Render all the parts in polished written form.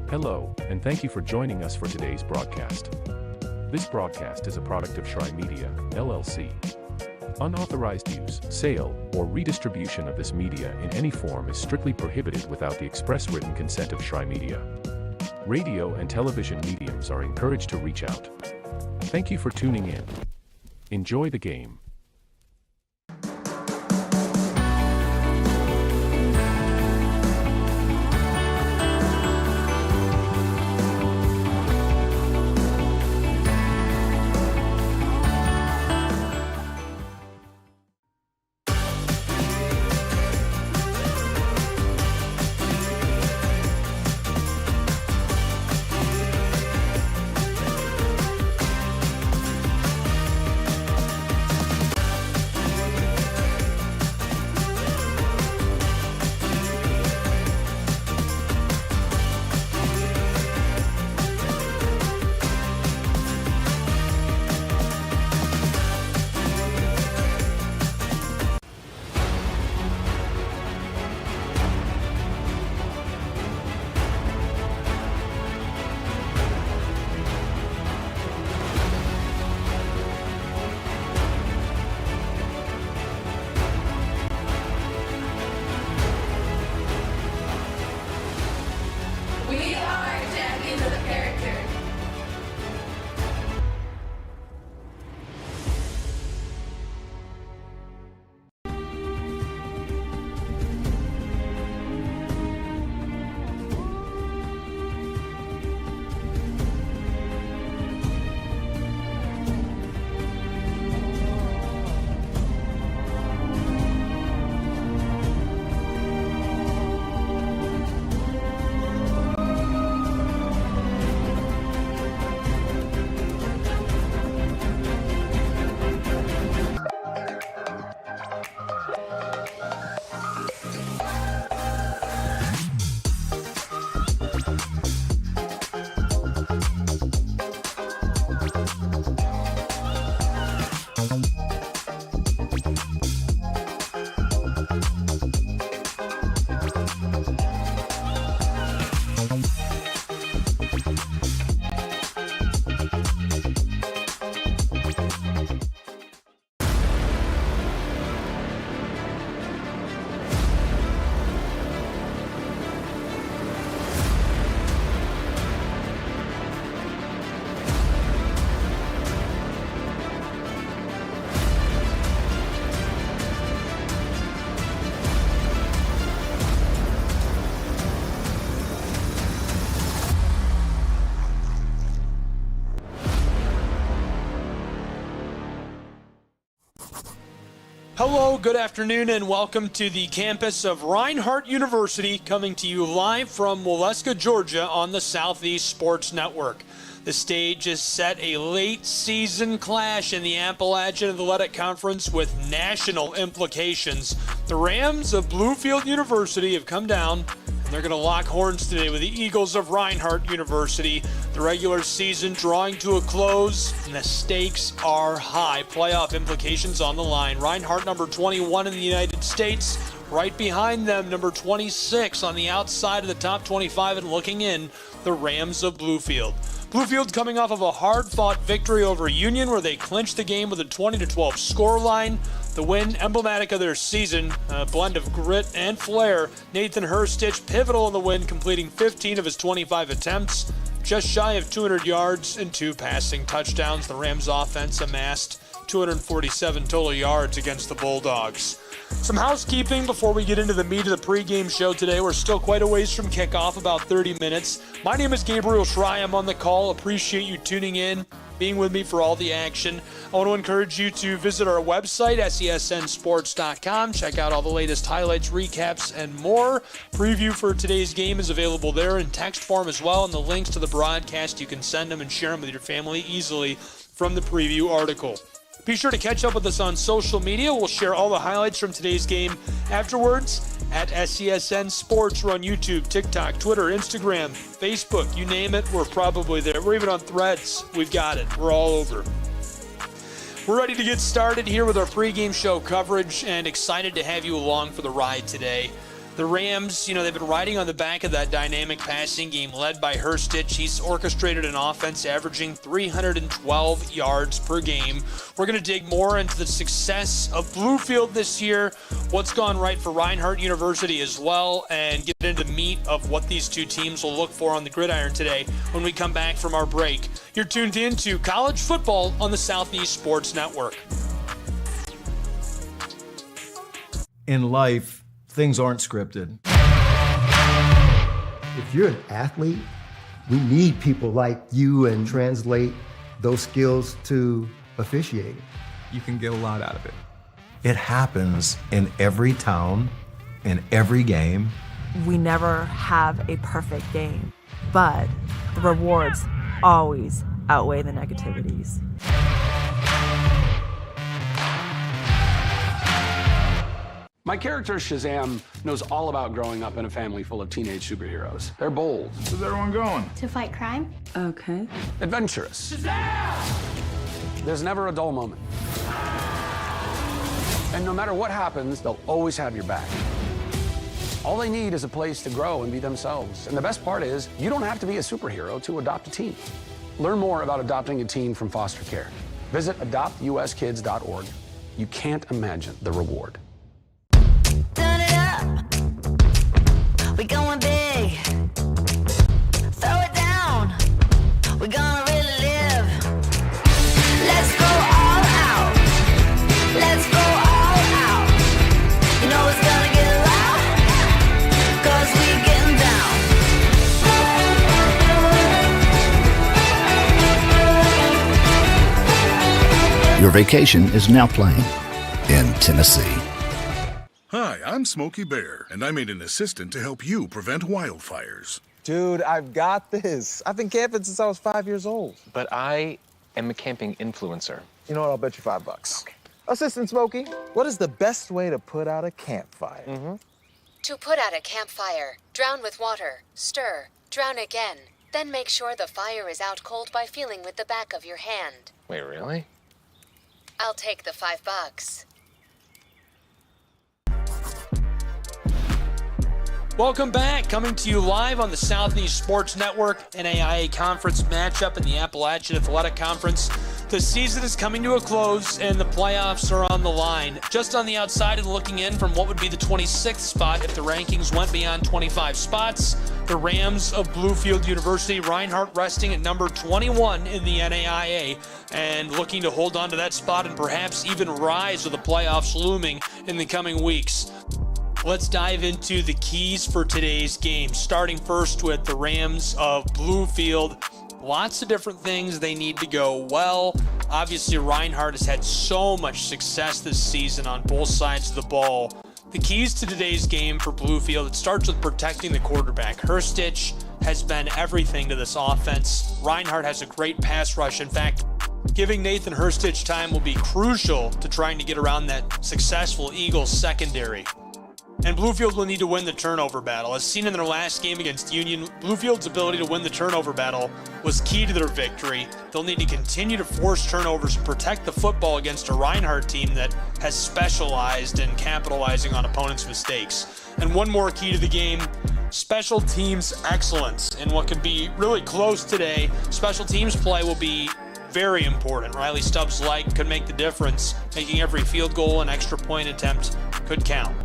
Hello, and thank you for joining us for today's broadcast. This broadcast is a product of Shry Media, LLC. Unauthorized use, sale, or redistribution of this media in any form is strictly prohibited without the express written consent of Shry Media. Radio and television mediums are encouraged to reach out. Thank you for tuning in. Enjoy the game. Hello, good afternoon, and welcome to the campus of Reinhardt University, coming to you live from Waleska, Georgia on the Southeast Sports Network. The stage is set, a late-season clash in the Appalachian Athletic Conference with national implications. The Rams of Bluefield University have come down, and they're going to lock horns today with the Eagles of Reinhardt University. The regular season drawing to a close, and the stakes are high. Playoff implications on the line. Reinhardt, number 21 in the United States. Right behind them, number 26 on the outside of the top 25 and looking in, the Rams of Bluefield. Bluefield coming off of a hard-fought victory over Union where they clinched the game with a 20-12 scoreline. The win emblematic of their season, a blend of grit and flair. Nathan Hurstich pivotal in the win, completing 15 of his 25 attempts, just shy of 200 yards and 2 passing touchdowns. The Rams offense amassed 247 total yards against the Bulldogs. Some housekeeping before we get into the meat of the pregame show today. We're still quite a ways from kickoff, about 30 minutes. My name is Gabriel Schrei. I'm on the call. Appreciate you tuning in, being with me for all the action. I want to encourage you to visit our website, sesnsports.com. Check out all the latest highlights, recaps, and more. Preview for today's game is available there in text form as well, and the links to the broadcast, you can send them and share them with your family easily from the preview article. Be sure to catch up with us on social media. We'll share all the highlights from today's game afterwards at SESN Sports. We're on YouTube, TikTok, Twitter, Instagram, Facebook, you name it, we're probably there. We're even on Threads. We've got it. We're all over. We're ready to get started here with our pregame show coverage and excited to have you along for the ride today. The Rams, they've been riding on the back of that dynamic passing game led by Hurstich. He's orchestrated an offense averaging 312 yards per game. We're going to dig more into the success of Bluefield this year, what's gone right for Reinhardt University as well, and get into the meat of what these two teams will look for on the gridiron today when we come back from our break. You're tuned in to college football on the Southeast Sports Network. In life, things aren't scripted. If you're an athlete, we need people like you and translate those skills to officiating. You can get a lot out of it. It happens in every town, in every game. We never have a perfect game, but the rewards always outweigh the negativities. My character, Shazam, knows all about growing up in a family full of teenage superheroes. They're bold. Where's everyone going? To fight crime. Okay. Adventurous. Shazam! There's never a dull moment. And no matter what happens, they'll always have your back. All they need is a place to grow and be themselves. And the best part is, you don't have to be a superhero to adopt a teen. Learn more about adopting a teen from foster care. Visit adoptuskids.org. You can't imagine the reward. Turn it up. We going big. Throw it down. We gonna really live. Let's go all out. Let's go all out. You know it's gonna get loud. 'Cause we getting down. Your vacation is now playing in Tennessee. Hi, I'm Smokey Bear, and I made an assistant to help you prevent wildfires. Dude, I've got this. I've been camping since I was 5 years old. But I am a camping influencer. You know what? I'll bet you $5. Okay. Assistant Smokey, what is the best way to put out a campfire? To put out a campfire, drown with water, stir, drown again. Then make sure the fire is out cold by feeling with the back of your hand. Wait, really? I'll take the $5. Welcome back. Coming to you live on the Southeast Sports Network, NAIA Conference matchup in the Appalachian Athletic Conference. The season is coming to a close, and the playoffs are on the line. Just on the outside and looking in from what would be the 26th spot if the rankings went beyond 25 spots, the Rams of Bluefield University, Reinhardt resting at number 21 in the NAIA, and looking to hold on to that spot and perhaps even rise with the playoffs looming in the coming weeks. Let's dive into the keys for today's game, starting first with the Rams of Bluefield. Lots of different things they need to go well. Obviously, Reinhardt has had so much success this season on both sides of the ball. The keys to today's game for Bluefield, it starts with protecting the quarterback. Herstich has been everything to this offense. Reinhardt has a great pass rush. In fact, giving Nathan Herstich time will be crucial to trying to get around that successful Eagles secondary. And Bluefield will need to win the turnover battle. As seen in their last game against Union, Bluefield's ability to win the turnover battle was key to their victory. They'll need to continue to force turnovers and protect the football against a Reinhardt team that has specialized in capitalizing on opponents' mistakes. And one more key to the game, special teams excellence. In what could be really close today, special teams play will be very important. Riley Stubbs' leg could make the difference, making every field goal and extra point attempt could count.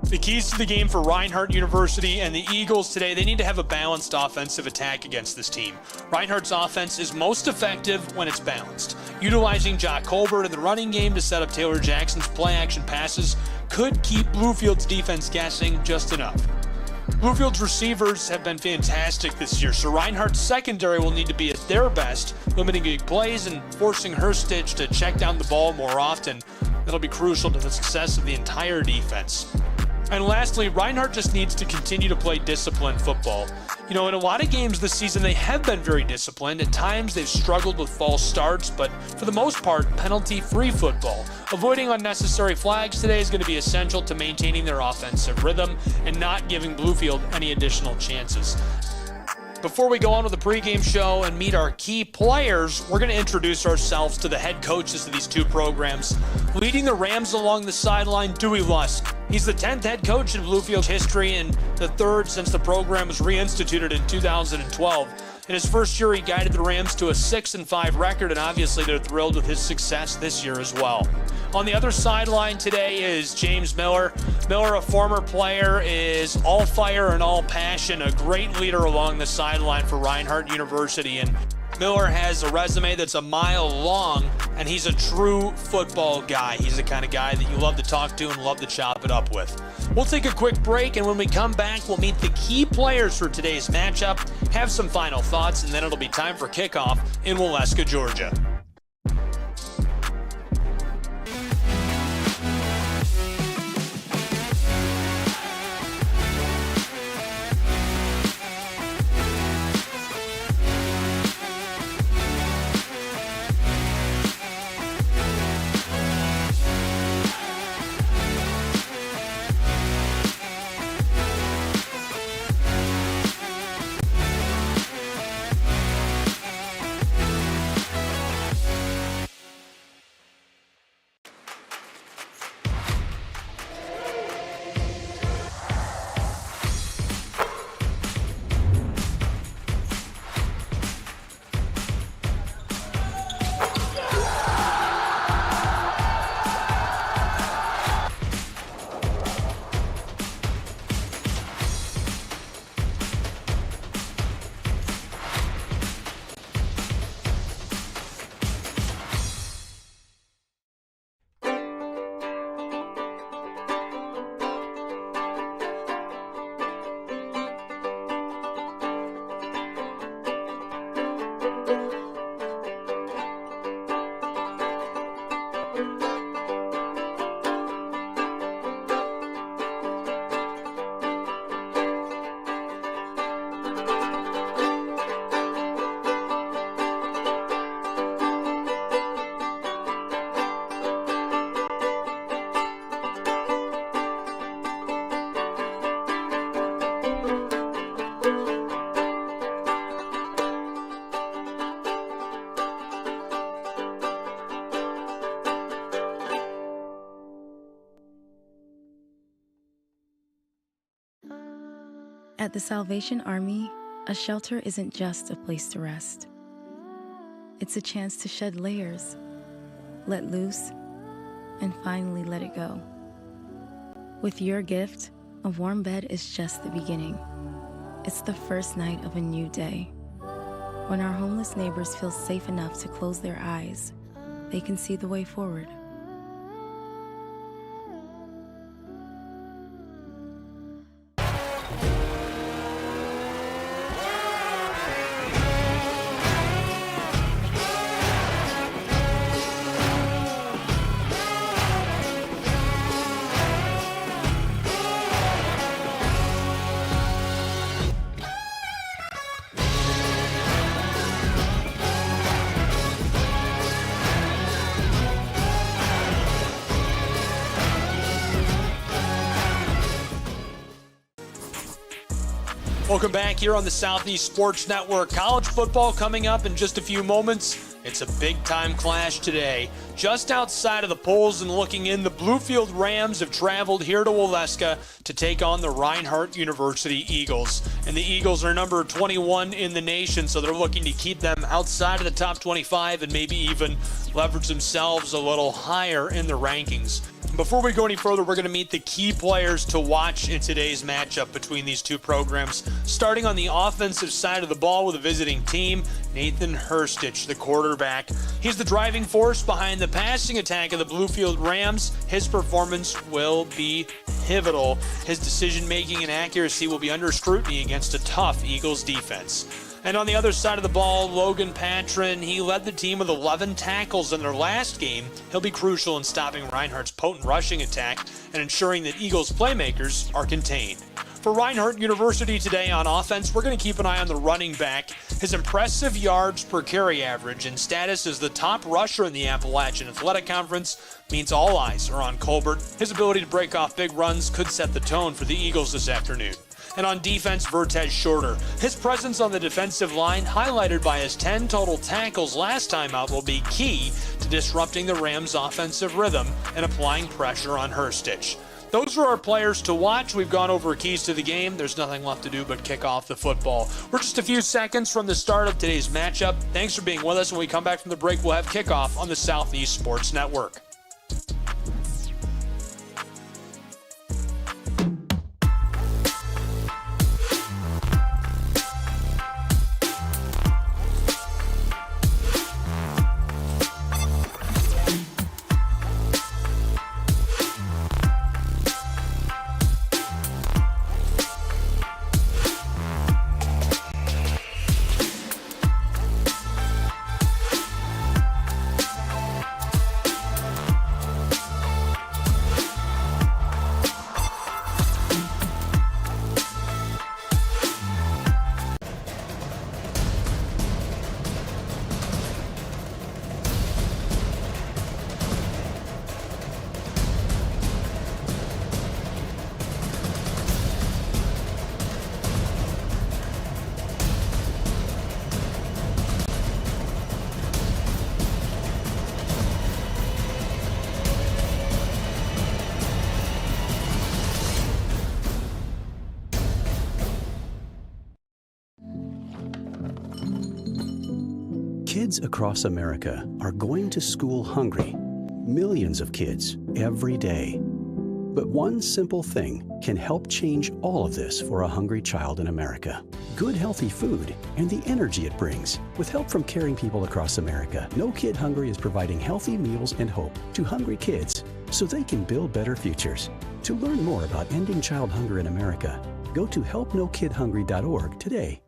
The keys to the game for Reinhardt University and the Eagles today, they need to have a balanced offensive attack against this team. Reinhardt's offense is most effective when it's balanced. Utilizing Jock Colbert in the running game to set up Taylor Jackson's play-action passes could keep Bluefield's defense guessing just enough. Bluefield's receivers have been fantastic this year, so Reinhardt's secondary will need to be at their best, limiting big plays and forcing Herstich to check down the ball more often. That'll be crucial to the success of the entire defense. And lastly, Reinhardt just needs to continue to play disciplined football. You know, in a lot of games this season, they have been very disciplined. At times, they've struggled with false starts, but for the most part, penalty-free football. Avoiding unnecessary flags today is going to be essential to maintaining their offensive rhythm and not giving Bluefield any additional chances. Before we go on with the pregame show and meet our key players, we're going to introduce ourselves to the head coaches of these two programs. Leading the Rams along the sideline, Dewey Lusk. He's the 10th head coach in Bluefield's history and the third since the program was reinstituted in 2012. In his first year, he guided the Rams to a 6-5 record, and obviously they're thrilled with his success this year as well. On the other sideline today is James Miller. Miller, a former player, is all fire and all passion, a great leader along the sideline for Reinhardt University. And Miller has a resume that's a mile long, and he's a true football guy. He's the kind of guy that you love to talk to and love to chop it up with. We'll take a quick break, and when we come back, we'll meet the key players for today's matchup, have some final thoughts, and then it'll be time for kickoff in Waleska, Georgia. At the Salvation Army, a shelter isn't just a place to rest. It's a chance to shed layers, let loose, and finally let it go. With your gift, a warm bed is just the beginning. It's the first night of a new day. When our homeless neighbors feel safe enough to close their eyes, they can see the way forward. Welcome back here on the Southeast Sports Network. College football coming up in just a few moments. It's a big-time clash today. Just outside of the polls and looking in, the Bluefield Rams have traveled here to Waleska to take on the Reinhardt University Eagles. And the Eagles are number 21 in the nation, so they're looking to keep them outside of the top 25 and maybe even leverage themselves a little higher in the rankings. Before we go any further, we're going to meet the key players to watch in today's matchup between these two programs. Starting on the offensive side of the ball with a visiting team, Nathan Hurstich, the quarterback. He's the driving force behind the passing attack of the Bluefield Rams. His performance will be pivotal. His decision-making and accuracy will be under scrutiny against a tough Eagles defense. And on the other side of the ball, Logan Patron, he led the team with 11 tackles in their last game. He'll be crucial in stopping Reinhardt's potent rushing attack and ensuring that Eagles playmakers are contained. For Reinhardt University today on offense, we're going to keep an eye on the running back. His impressive yards per carry average and status as the top rusher in the Appalachian Athletic Conference means all eyes are on Colbert. His ability to break off big runs could set the tone for the Eagles this afternoon. And on defense, Vertez Shorter. His presence on the defensive line, highlighted by his 10 total tackles last time out, will be key to disrupting the Rams' offensive rhythm and applying pressure on Hurstich. Those are our players to watch. We've gone over keys to the game. There's nothing left to do but kick off the football. We're just a few seconds from the start of today's matchup. Thanks for being with us. When we come back from the break, we'll have kickoff on the Southeast Sports Network. Kids across America are going to school hungry. Millions of kids every day. But one simple thing can help change all of this for a hungry child in America. Good, healthy food and the energy it brings. With help from caring people across America, No Kid Hungry is providing healthy meals and hope to hungry kids so they can build better futures. To learn more about ending child hunger in America, go to helpnokidhungry.org today.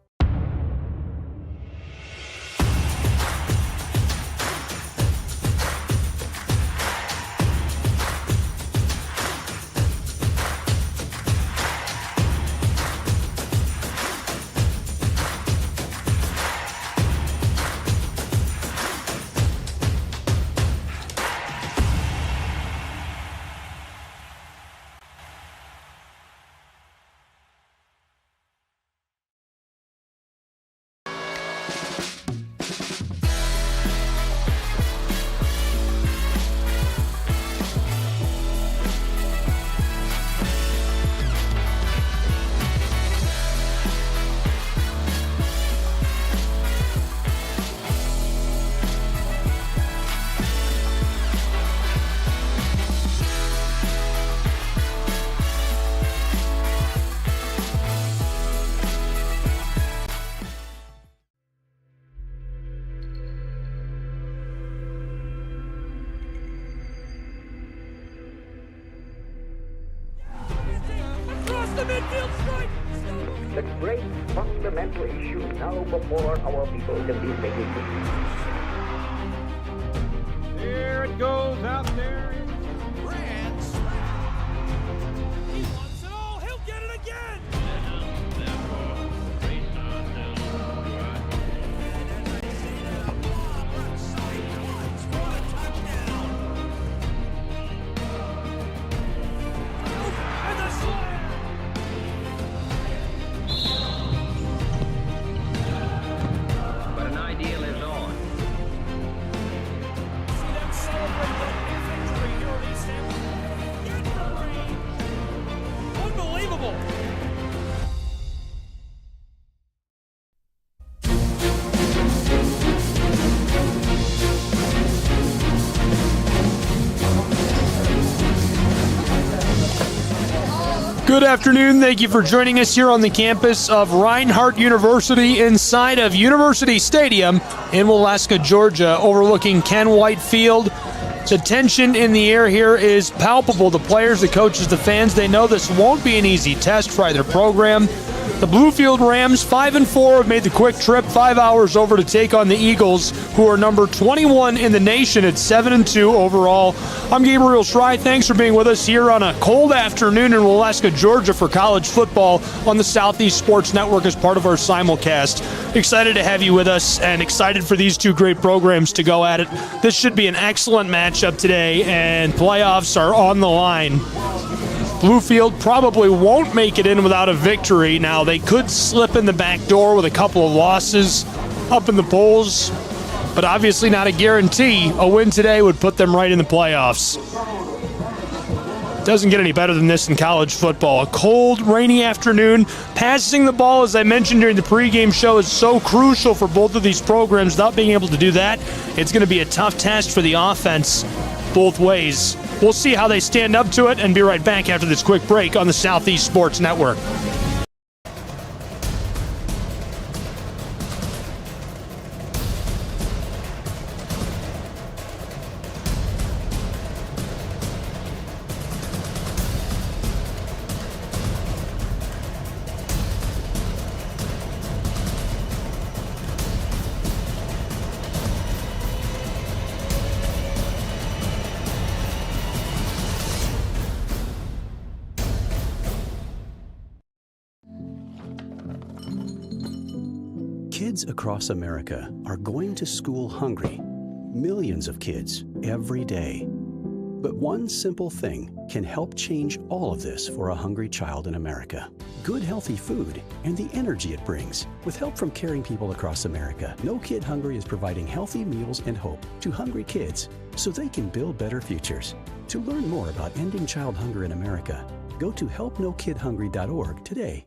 The great fundamental issue now before our people can be taken. There it goes out there. Grand slam. He wants it all. He'll get it again. Good afternoon. Thank you for joining us here on the campus of Reinhardt University inside of University Stadium in Waleska, Georgia, overlooking Ken White Field. The tension in the air here is palpable. The players, the coaches, the fans, they know this won't be an easy test for either program. The Bluefield Rams, 5-4, have made the quick trip 5 hours over to take on the Eagles, who are number 21 in the nation at 7-2 overall. I'm Gabriel Schrei. Thanks for being with us here on a cold afternoon in Waleska, Georgia for college football on the Southeast Sports Network as part of our simulcast. Excited to have you with us and excited for these two great programs to go at it. This should be an excellent matchup today, and playoffs are on the line. Bluefield probably won't make it in without a victory. Now, they could slip in the back door with a couple of losses up in the polls, but obviously not a guarantee. A win today would put them right in the playoffs. Doesn't get any better than this in college football. A cold, rainy afternoon. Passing the ball, as I mentioned during the pregame show, is so crucial for both of these programs. Without being able to do that, it's going to be a tough test for the offense both ways. We'll see how they stand up to it and be right back after this quick break on the Southeast Sports Network. Kids across America are going to school hungry. Millions of kids every day. But one simple thing can help change all of this for a hungry child in America. Good, healthy food and the energy it brings. With help from caring people across America, No Kid Hungry is providing healthy meals and hope to hungry kids so they can build better futures. To learn more about ending child hunger in America, go to helpnokidhungry.org today.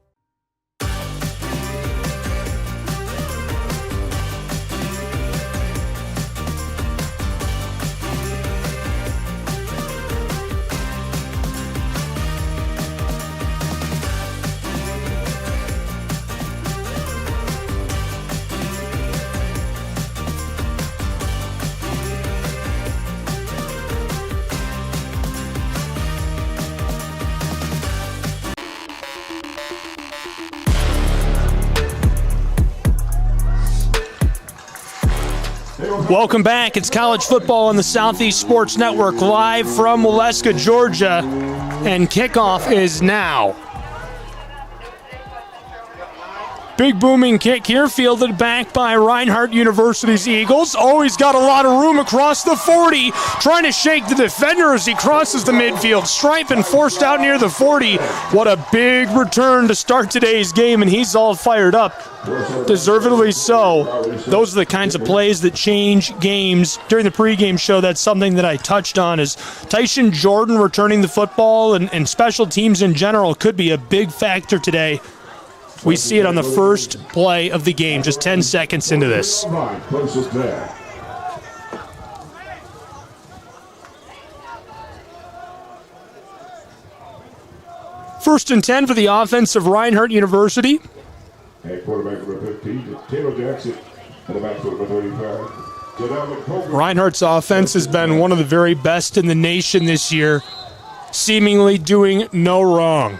Welcome back. It's college football on the Southeast Sports Network, live from Waleska, Georgia, and kickoff is now. Big booming kick here, fielded back by Reinhardt University's Eagles. Oh, he's got a lot of room across the 40, trying to shake the defender as he crosses the midfield stripe and forced out near the 40. What a big return to start today's game, and he's all fired up. Deservedly so. Those are the kinds of plays that change games. During the pregame show, that's something that I touched on, is Tyson Jordan returning the football and special teams in general could be a big factor today. We see it on the first play of the game, just 10 seconds into this. First and 10 for the offense of Reinhardt University. Quarterback number 15, Taylor Jackson, and the back number 35. Reinhardt's offense has been one of the very best in the nation this year, seemingly doing no wrong.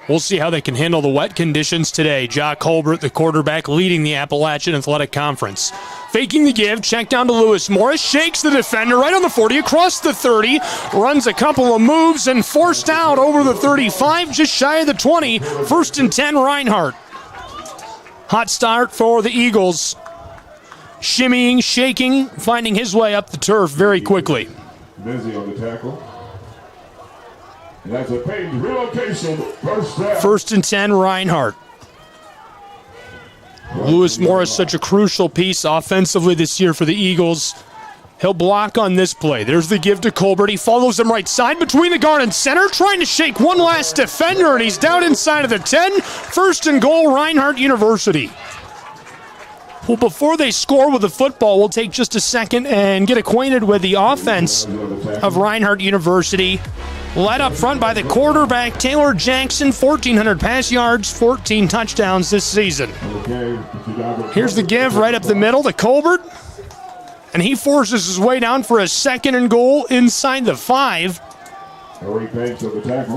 We'll see how they can handle the wet conditions today. Jock Holbert, the quarterback, leading the Appalachian Athletic Conference. Faking the give, check down to Lewis Morris, shakes the defender right on the 40, across the 30, runs a couple of moves and forced out over the 35, just shy of the 20. First and 10, Reinhardt. Hot start for the Eagles. Shimmying, shaking, finding his way up the turf very quickly. Busy on the tackle. And that's a Payton relocation. First and 10, Reinhardt. Lewis Morris, such a crucial piece offensively this year for the Eagles. He'll block on this play. There's the give to Colbert. He follows him right side between the guard and center, trying to shake one last defender, and he's down inside of the 10. First and goal, Reinhardt University. Well, before they score with the football, we'll take just a second and get acquainted with the offense of Reinhardt University. Led up front by the quarterback, Taylor Jackson, 1,400 pass yards, 14 touchdowns this season. Here's the give right up the middle to Colbert. And he forces his way down for a 2nd and goal inside the 5.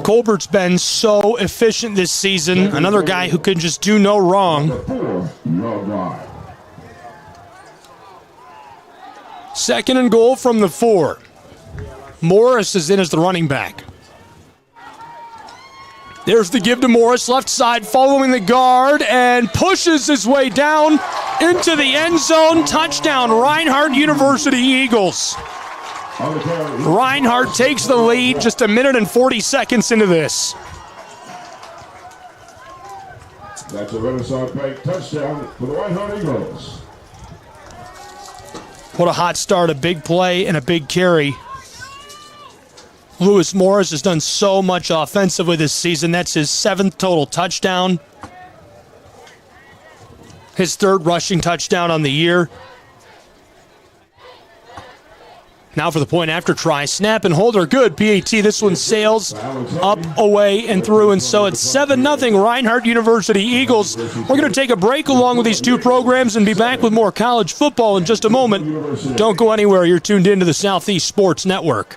Colbert's been so efficient this season. Another guy who can just do no wrong. 2nd and goal from the 4. Morris is in as the running back. There's the give to Morris, left side, following the guard, and pushes his way down into the end zone. Touchdown, Reinhardt University Eagles. Reinhardt takes the lead just 1 minute and 40 seconds into this. That's a Renaissance Bank touchdown for the Reinhardt Eagles. What a hot start, a big play and a big carry. Lewis Morris has done so much offensively this season. That's his 7th total touchdown. His 3rd rushing touchdown on the year. Now for the point after try. Snap and hold are good. PAT, this one sails up, away, and through. And so it's 7-0 Reinhardt University Eagles. We're going to take a break along with these two programs and be back with more college football in just a moment. Don't go anywhere. You're tuned into the Southeast Sports Network.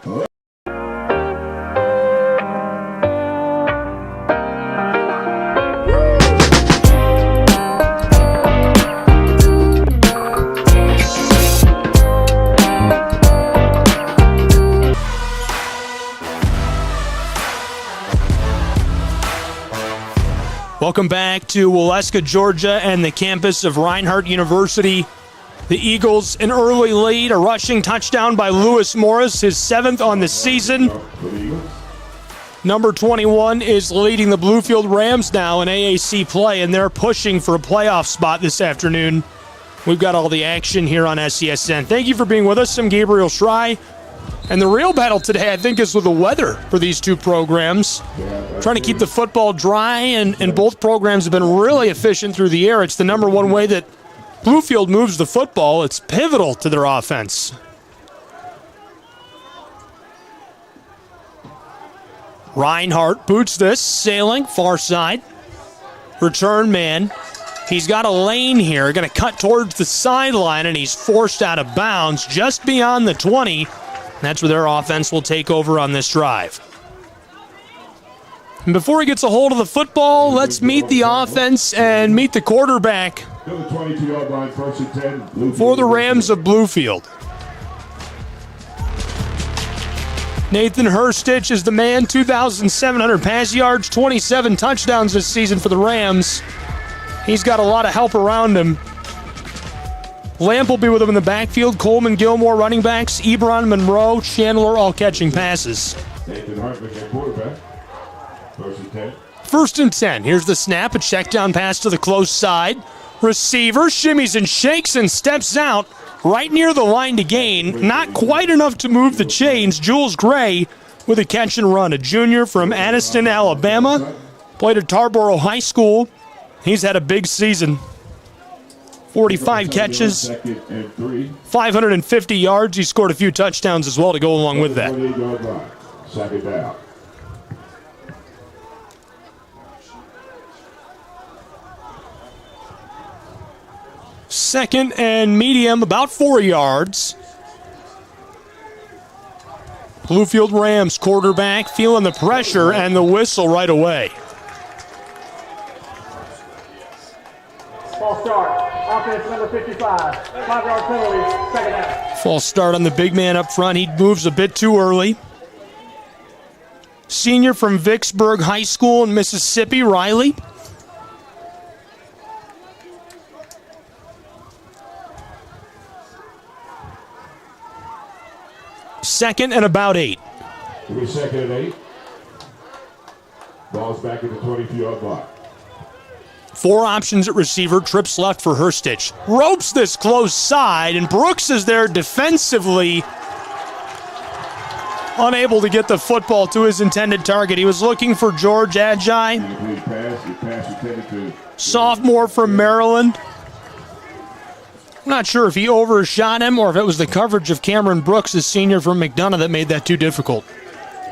Welcome back to Waleska, Georgia, and the campus of Reinhardt University. The Eagles, an early lead, a rushing touchdown by Lewis Morris, his 7th on the season. Number 21 is leading the Bluefield Rams now in AAC play, and they're pushing for a playoff spot this afternoon. We've got all the action here on SESN. Thank you for being with us. I'm Gabriel Schrei. And the real battle today, I think, is with the weather for these two programs. Trying to keep the football dry, and both programs have been really efficient through the air. It's the number one way that Bluefield moves the football. It's pivotal to their offense. Reinhardt boots this, sailing, far side. Return man. He's got a lane here, going to cut towards the sideline, and he's forced out of bounds just beyond the 20. That's where their offense will take over on this drive. And before he gets a hold of the football, let's meet the offense and meet the quarterback for the Rams of Bluefield. Nathan Herstich is the man, 2,700 pass yards, 27 touchdowns this season for the Rams. He's got a lot of help around him. Lamp will be with him in the backfield. Coleman, Gilmore, running backs. Ebron, Monroe, Chandler, all catching passes. Nathan Hartman at quarterback. 1st and 10. 1st and 10. Here's the snap. A check down pass to the close side. Receiver shimmies and shakes and steps out right near the line to gain. Not quite enough to move the chains. Jules Gray with a catch and run. A junior from Addiston, Alabama. Played at Tarboro High School. He's had a big season. 45 catches, 550 yards. He scored a few touchdowns as well to go along with that. Second and medium, about 4 yards. Bluefield Rams quarterback feeling the pressure and the whistle right away. False start. Offense number 55. 5-yard penalty. 2nd half. False start on the big man up front. He moves a bit too early. Senior from Vicksburg High School in Mississippi, Riley. Second and about 8. It'll be 2nd and 8. Ball's back at the 22-yard line. 4 options at receiver, trips left for Herstich. Ropes this close side, and Brooks is there defensively. Unable to get the football to his intended target. He was looking for George Adjai, sophomore from Maryland. I'm not sure if he overshot him or if it was the coverage of Cameron Brooks, his senior from McDonough, that made that too difficult.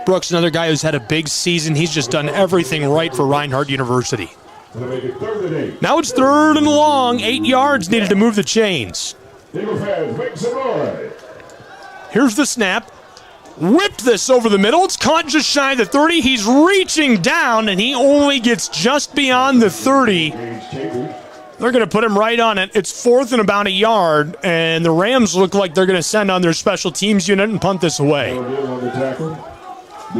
Brooks, another guy who's had a big season. He's just done everything right for Reinhardt University. Now it's 3rd and long. 8 yards needed to move the chains. Here's the snap. Whipped this over the middle. It's caught just shy of the 30. He's reaching down, and he only gets just beyond the 30. They're going to put him right on it. It's 4th and about a yard, and the Rams look like they're going to send on their special teams unit and punt this away. The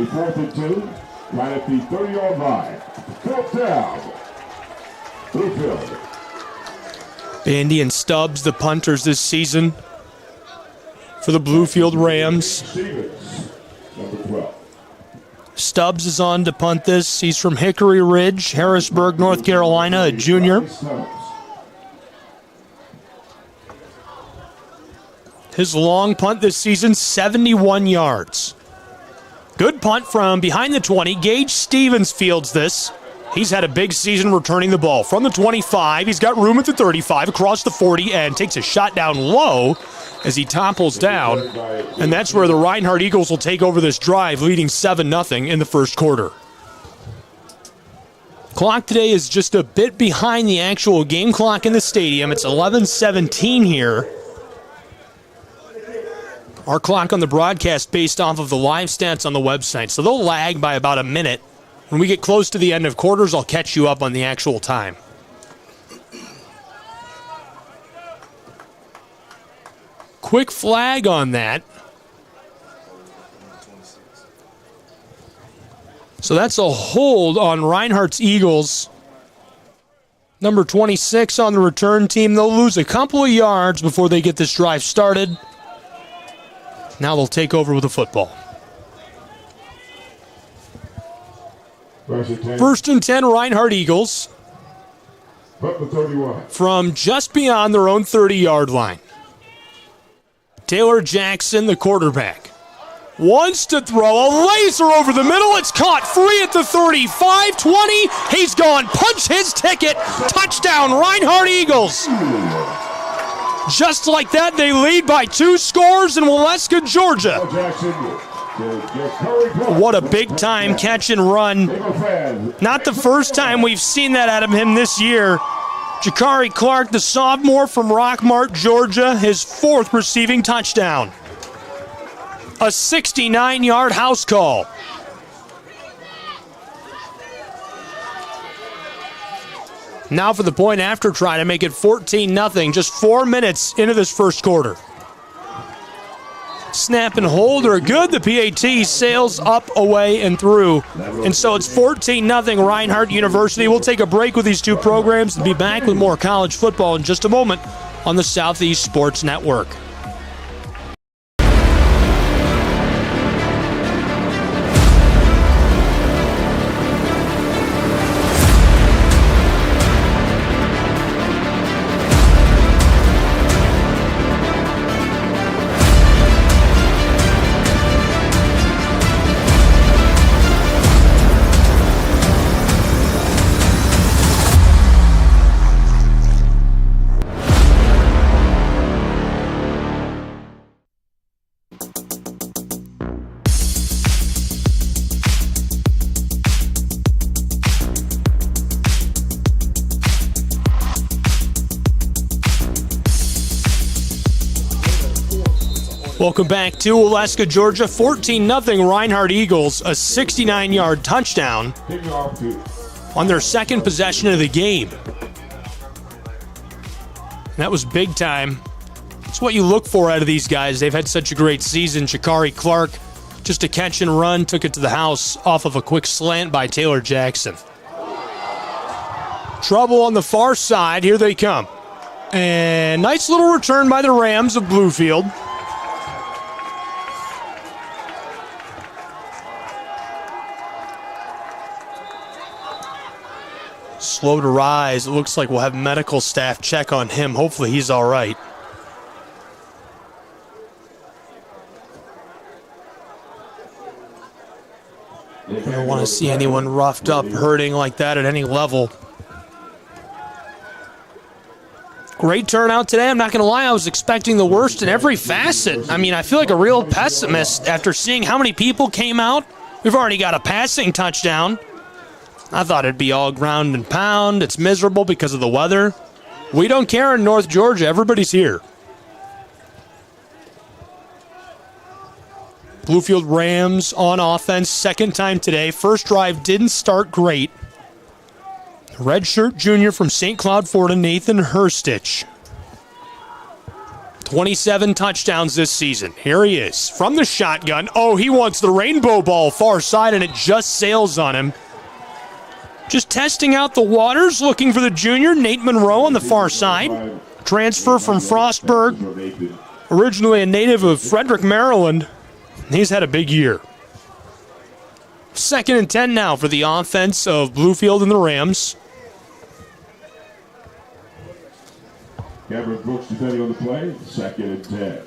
4th and 2, right at the 30-yard line. 4th down. Bluefield. Bandy and Stubbs, the punters this season for the Bluefield Rams. Stubbs is on to punt this. He's from Hickory Ridge, Harrisburg, North Carolina, a junior. His long punt this season, 71 yards. Good punt from behind the 20. Gage Stevens fields this. He's had a big season returning the ball. From the 25, he's got room at the 35, across the 40, and takes a shot down low as he topples down. And that's where the Reinhardt Eagles will take over this drive, leading 7-0 in the first quarter. Clock today is just a bit behind the actual game clock in the stadium. It's 11:17 here. Our clock on the broadcast based off of the live stats on the website, so they'll lag by about a minute. When we get close to the end of quarters, I'll catch you up on the actual time. Quick flag on that. So that's a hold on Reinhardt's Eagles. Number 26 on the return team. They'll lose a couple of yards before they get this drive started. Now they'll take over with the football. 1st and 10, Reinhardt Eagles. From just beyond their own 30-yard line. Taylor Jackson, the quarterback, wants to throw a laser over the middle. It's caught free at the 35, 20. He's gone. Punch his ticket. Touchdown, Reinhardt Eagles. Just like that, they lead by 2 scores in Waleska, Georgia. What a big-time catch and run. Not the first time we've seen that out of him this year. Jakari Clark, the sophomore from Rockmart, Georgia, his 4th receiving touchdown. A 69-yard house call. Now for the point after try to make it 14-0, just 4 minutes into this first quarter. Snap and hold are good. The PAT sails up, away, and through. And so it's 14-0 Reinhardt University. We'll take a break with these two programs and be back with more college football in just a moment on the Southeast Sports Network. Welcome back to Waleska, Georgia. 14-0 Reinhardt Eagles, a 69-yard touchdown on their second possession of the game. That was big time. It's what you look for out of these guys. They've had such a great season. Jakari Clark, just a catch and run, took it to the house off of a quick slant by Taylor Jackson. Trouble on the far side. Here they come. And nice little return by the Rams of Bluefield. Slow to rise. It looks like we'll have medical staff check on him. Hopefully he's all right. I don't want to see anyone roughed up, hurting like that at any level. Great turnout today. I'm not going to lie, I was expecting the worst in every facet. I mean, I feel like a real pessimist after seeing how many people came out We've already got a passing touchdown. I thought it'd be all ground and pound. It's miserable because of the weather. We don't care in North Georgia. Everybody's here. Bluefield Rams on offense, second time today. First drive didn't start great. Redshirt junior from St. Cloud, Florida, Nathan Herstich. 27 touchdowns this season. Here he is from the shotgun. Oh, he wants the rainbow ball far side, and it just sails on him. Just testing out the waters, looking for the junior, Nate Monroe on the far side. Transfer from Frostburg, originally a native of Frederick, Maryland. He's had a big year. 2nd and 10 now for the offense of Bluefield and the Rams. Cameron Brooks depending on the play, 2nd and 10.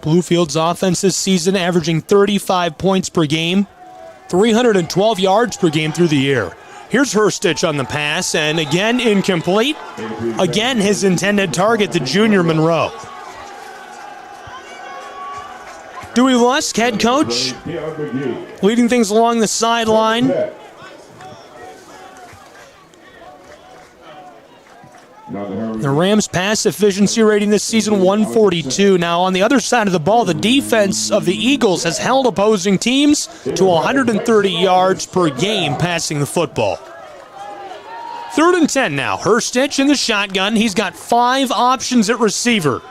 Bluefield's offense this season averaging 35 points per game, 312 yards per game through the air. Here's Herstich on the pass, and again incomplete. Again his intended target, the junior Monroe. Dewey Lusk, head coach, leading things along the sideline. The Rams' pass efficiency rating this season, 142. Now, on the other side of the ball, the defense of the Eagles has held opposing teams to 130 yards per game passing the football. 3rd and 10 now. Herstich in the shotgun. He's got 5 options at receiver.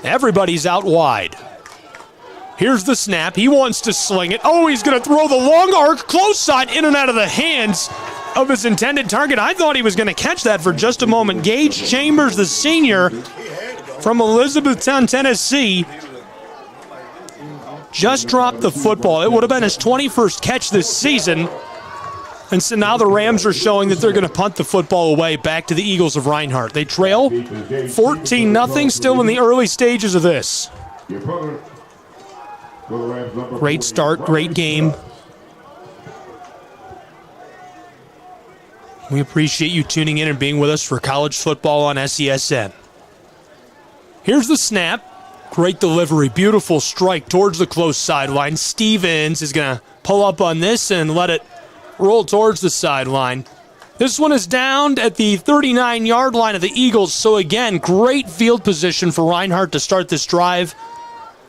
Everybody's out wide. Here's the snap. He wants to sling it. Oh, he's going to throw the long arc, close side, in and out of the hands of his intended target. I thought he was going to catch that for just a moment. Gage Chambers, the senior from Elizabethtown, Tennessee, just dropped the football. It would have been his 21st catch this season. And so now the Rams are showing that they're going to punt the football away back to the Eagles of Reinhardt. They trail 14-0, still in the early stages of this. Great start, great game. We appreciate you tuning in and being with us for college football on SESN. Here's the snap. Great delivery, beautiful strike towards the close sideline. Stevens is going to pull up on this and let it roll towards the sideline. This one is down at the 39-yard line of the Eagles. So again, great field position for Reinhardt to start this drive.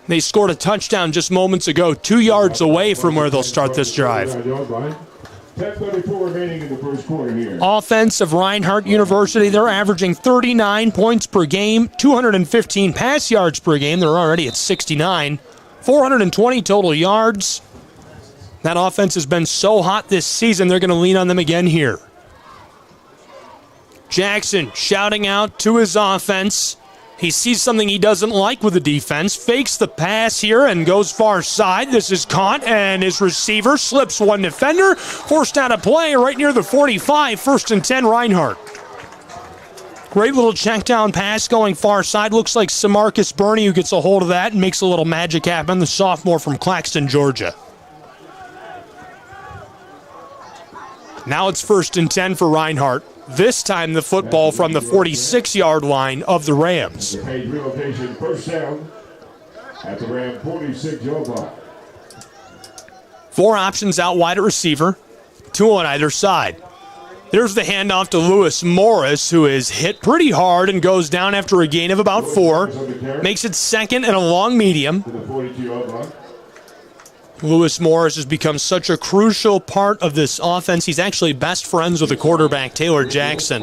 They scored a touchdown just moments ago, 2 yards away from where they'll start this drive. 10:34 remaining in the first quarter here. Offense of Reinhardt University, they're averaging 39 points per game, 215 pass yards per game. They're already at 69, 420 total yards. That offense has been so hot this season, they're going to lean on them again here. Jackson shouting out to his offense. He sees something he doesn't like with the defense, fakes the pass here and goes far side. This is caught, and his receiver slips one defender, forced out of play right near the 45, 1st and 10 Reinhardt. Great little check down pass going far side. Looks like Samarcus Burney who gets a hold of that and makes a little magic happen, the sophomore from Claxton, Georgia. Now it's 1st and 10 for Reinhardt. This time the football from the 46-yard line of the Rams. Page relocation, first down at the Ram 46-yard line. 4 options out wide at receiver, 2 on either side. There's the handoff to Lewis Morris, who is hit pretty hard and goes down after a gain of about 4. Makes it 2nd and a long medium. To the 42-yard line. Lewis Morris has become such a crucial part of this offense. He's actually best friends with the quarterback, Taylor Jackson.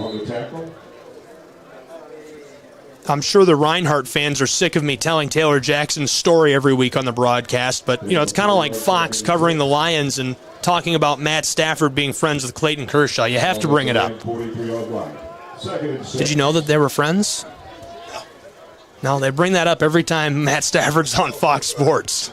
I'm sure the Reinhardt fans are sick of me telling Taylor Jackson's story every week on the broadcast, but it's kind of like Fox covering the Lions and talking about Matt Stafford being friends with Clayton Kershaw. You have to bring it up. Did you know that they were friends? No, they bring that up every time Matt Stafford's on Fox Sports.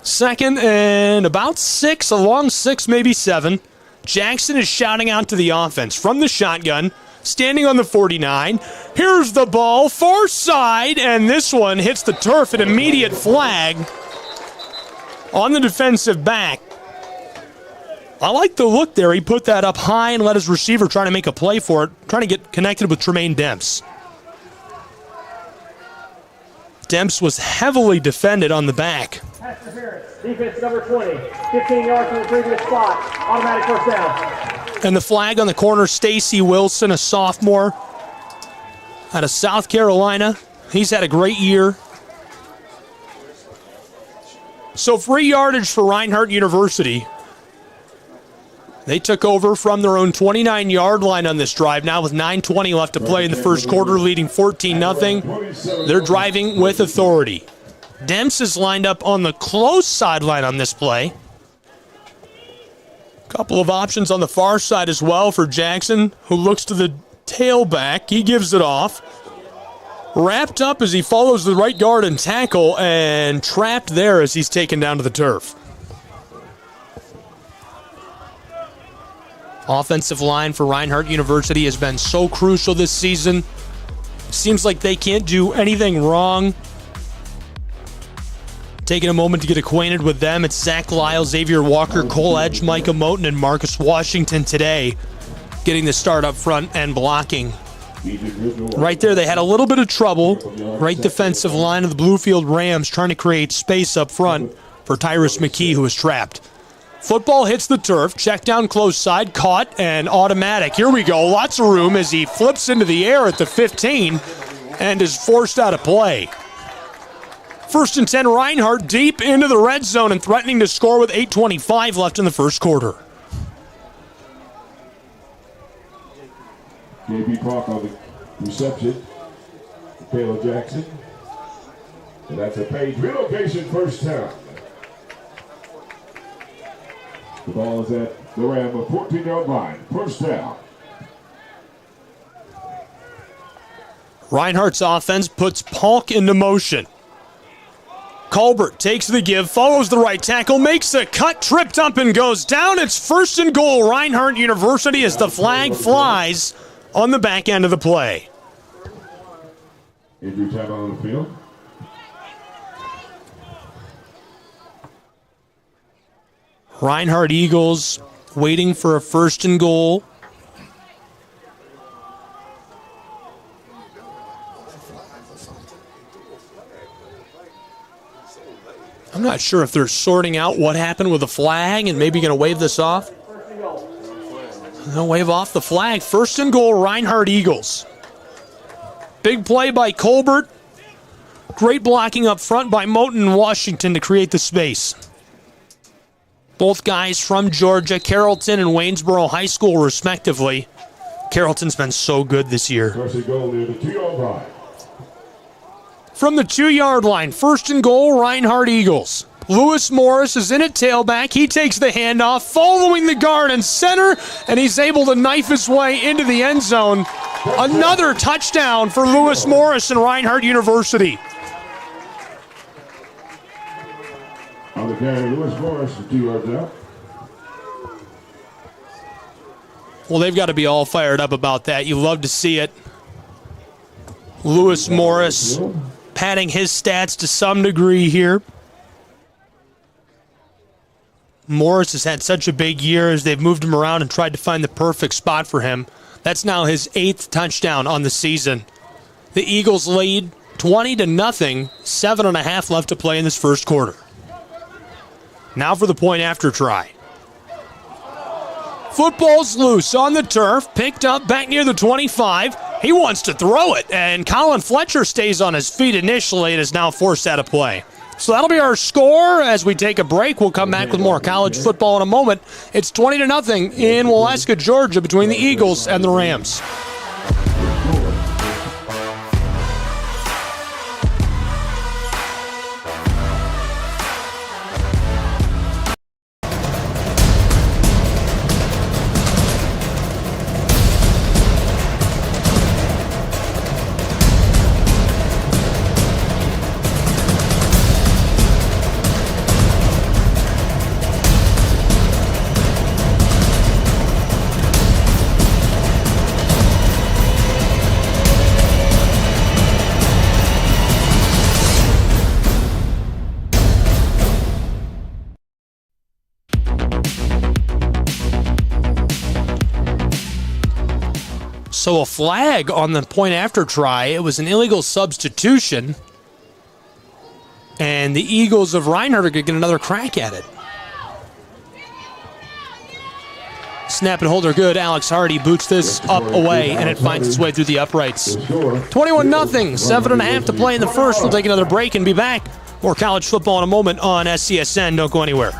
2nd and about 6, along 6, maybe 7. Jackson is shouting out to the offense from the shotgun, standing on the 49. Here's the ball, far side, and this one hits the turf, an immediate flag on the defensive back. I like the look there. He put that up high and let his receiver try to make a play for it, trying to get connected with Tremaine Demps. Demps was heavily defended on the back. Pass interference. Defense number 20. 15 yards from the previous spot. Automatic first down. And the flag on the corner, Stacy Wilson, a sophomore out of South Carolina. He's had a great year. So free yardage for Reinhardt University. They took over from their own 29-yard line on this drive now with 9:20 left to play in the first quarter, leading 14-0. They're driving with authority. Demps is lined up on the close sideline on this play. Couple of options on the far side as well for Jackson, who looks to the tailback. He gives it off. Wrapped up as he follows the right guard and tackle, and trapped there as he's taken down to the turf. Offensive line for Reinhardt University has been so crucial this season. Seems like they can't do anything wrong. Taking a moment to get acquainted with them, it's Zach Lyle, Xavier Walker, Cole Edge, Micah Moten, and Marcus Washington today getting the start up front and blocking. Right there, they had a little bit of trouble. Right defensive line of the Bluefield Rams trying to create space up front for Tyrus McKee, who is trapped. Football hits the turf, check down close side, caught, and automatic. Here we go, lots of room as he flips into the air at the 15 and is forced out of play. 1st and 10, Reinhardt deep into the red zone and threatening to score with 8:25 left in the first quarter. J.B. Park on the reception. Caleb Jackson. And that's a page relocation first down. The ball is at the Ram, a 14-yard line. First down. Reinhardt's offense puts Polk into motion. Colbert takes the give, follows the right tackle, makes the cut, tripped up and goes down. It's 1st and goal, Reinhardt University, as the flag flies on the back end of the play. Injury time on the field. Reinhardt Eagles waiting for a 1st and goal. I'm not sure if they're sorting out what happened with the flag and maybe going to wave this off. They'll wave off the flag. 1st and goal, Reinhardt Eagles. Big play by Colbert. Great blocking up front by Moten and Washington to create the space. Both guys from Georgia, Carrollton and Waynesboro High School, respectively. Carrollton's been so good this year. 1st and goal near the 2-yard line. From the 2-yard line, 1st and goal, Reinhardt Eagles. Lewis Morris is in at tailback. He takes the handoff, following the guard and center, and he's able to knife his way into the end zone. Another touchdown for Lewis Morris and Reinhardt University. On the carry, Lewis Morris, 2 yards out. Well, they've got to be all fired up about that. You love to see it. Lewis Morris padding his stats to some degree here. Morris has had such a big year as they've moved him around and tried to find the perfect spot for him. That's now his 8th touchdown on the season. The Eagles lead 20-0, 7.5 left to play in this first quarter. Now for the point after try. Football's loose on the turf, picked up back near the 25. He wants to throw it, and Colin Fletcher stays on his feet initially and is now forced out of play. So that'll be our score as we take a break. We'll come back with more college football in a moment. It's 20-0 in Waleska, Georgia, between the Eagles and the Rams. So a flag on the point after try. It was an illegal substitution. And the Eagles of Reinhardt are going to get another crack at it. Snap and hold are good. Alex Hardy boots this up away, and it finds its way through the uprights. 21-0, 7.5 to play in the first. We'll take another break and be back. More college football in a moment on SCSN. Don't go anywhere.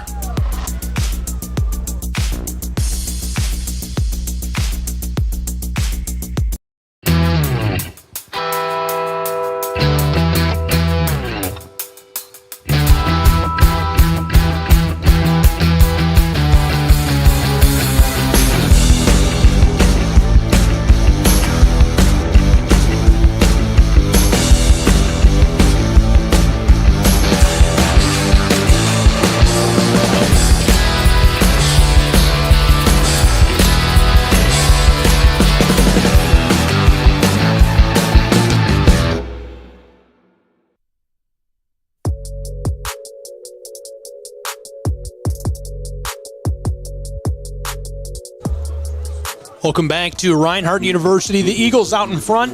Welcome back to Reinhardt University. The Eagles out in front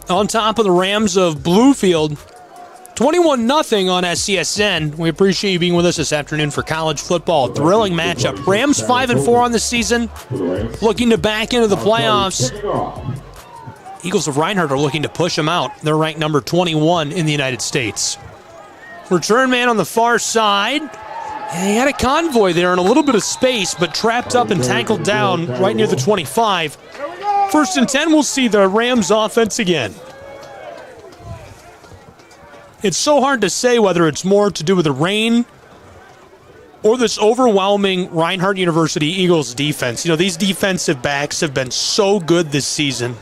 on top of the Rams of Bluefield. 21-0 on SCSN. We appreciate you being with us this afternoon for college football. Thrilling matchup. Rams 5-4 on the season, looking to back into the playoffs. Eagles of Reinhardt are looking to push them out. They're ranked number 21 in the United States. Return man on the far side. And he had a convoy there in a little bit of space, but trapped up and tackled down right near the 25. 1st and 10, we'll see the Rams offense again. It's so hard to say whether it's more to do with the rain or this overwhelming Reinhardt University Eagles defense. You know, these defensive backs have been so good this season.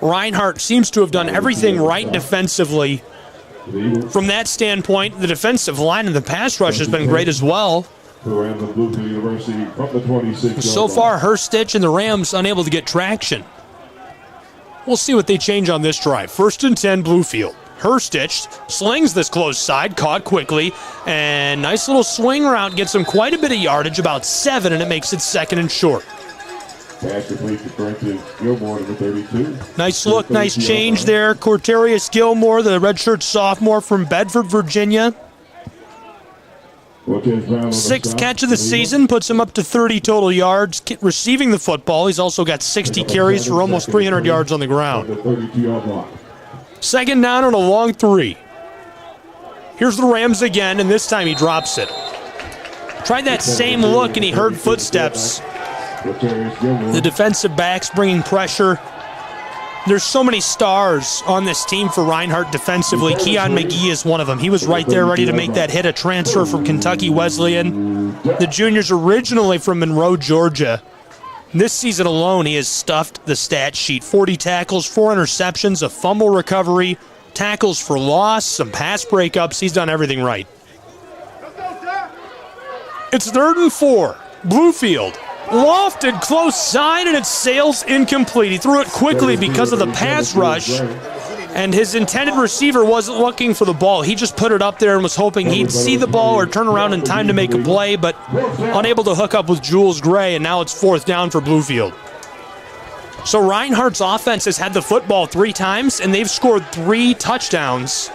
Reinhardt seems to have done everything right defensively. From that standpoint, the defensive line and the pass rush has been great as well. So far, Hurstich and the Rams unable to get traction. We'll see what they change on this drive. 1st and 10, Bluefield. Hurstich slings this close side, caught quickly, and nice little swing route gets him quite a bit of yardage, about 7, and it makes it 2nd and short. Nice look, nice change there. Corterius Gilmore, the redshirt sophomore from Bedford, Virginia. 6th catch of the season, puts him up to 30 total yards. Receiving the football, he's also got 60 carries for almost 300 yards on the ground. 2nd down on a long 3. Here's the Rams again, and this time he drops it. Tried that same look, and he heard footsteps. The defensive backs bringing pressure. There's so many stars on this team for Reinhardt defensively. Keon McGee is one of them. He was right there ready to make that hit, a transfer from Kentucky Wesleyan. The junior's originally from Monroe, Georgia. This season alone, he has stuffed the stat sheet. 40 tackles, 4 interceptions, a fumble recovery, tackles for loss, some pass breakups. He's done everything right. It's 3rd and 4. Bluefield. Lofted close side, and it sails incomplete. He threw it quickly because of the pass rush, and his intended receiver wasn't looking for the ball. He just put it up there and was hoping he'd see the ball or turn around in time to make a play, but unable to hook up with Jules Gray, and now it's 4th down for Bluefield. So Reinhardt's offense has had the football 3 times, and they've scored 3 touchdowns.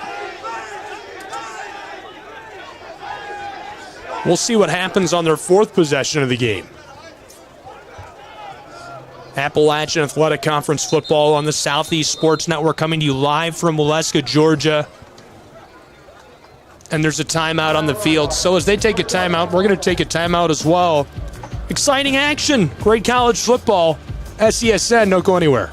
We'll see what happens on their 4th possession of the game. Appalachian Athletic Conference football on the Southeast Sports Network, coming to you live from Waleska, Georgia. And there's a timeout on the field. So as they take a timeout, we're going to take a timeout as well. Exciting action. Great college football. SCSN, don't go anywhere.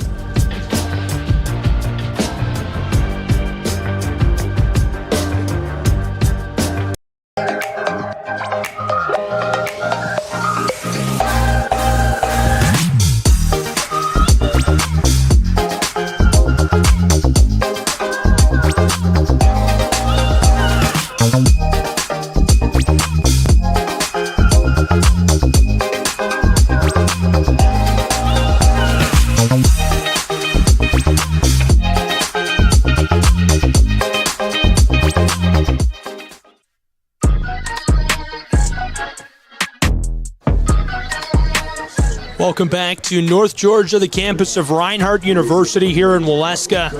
Welcome back to North Georgia, the campus of Reinhardt University here in Waleska.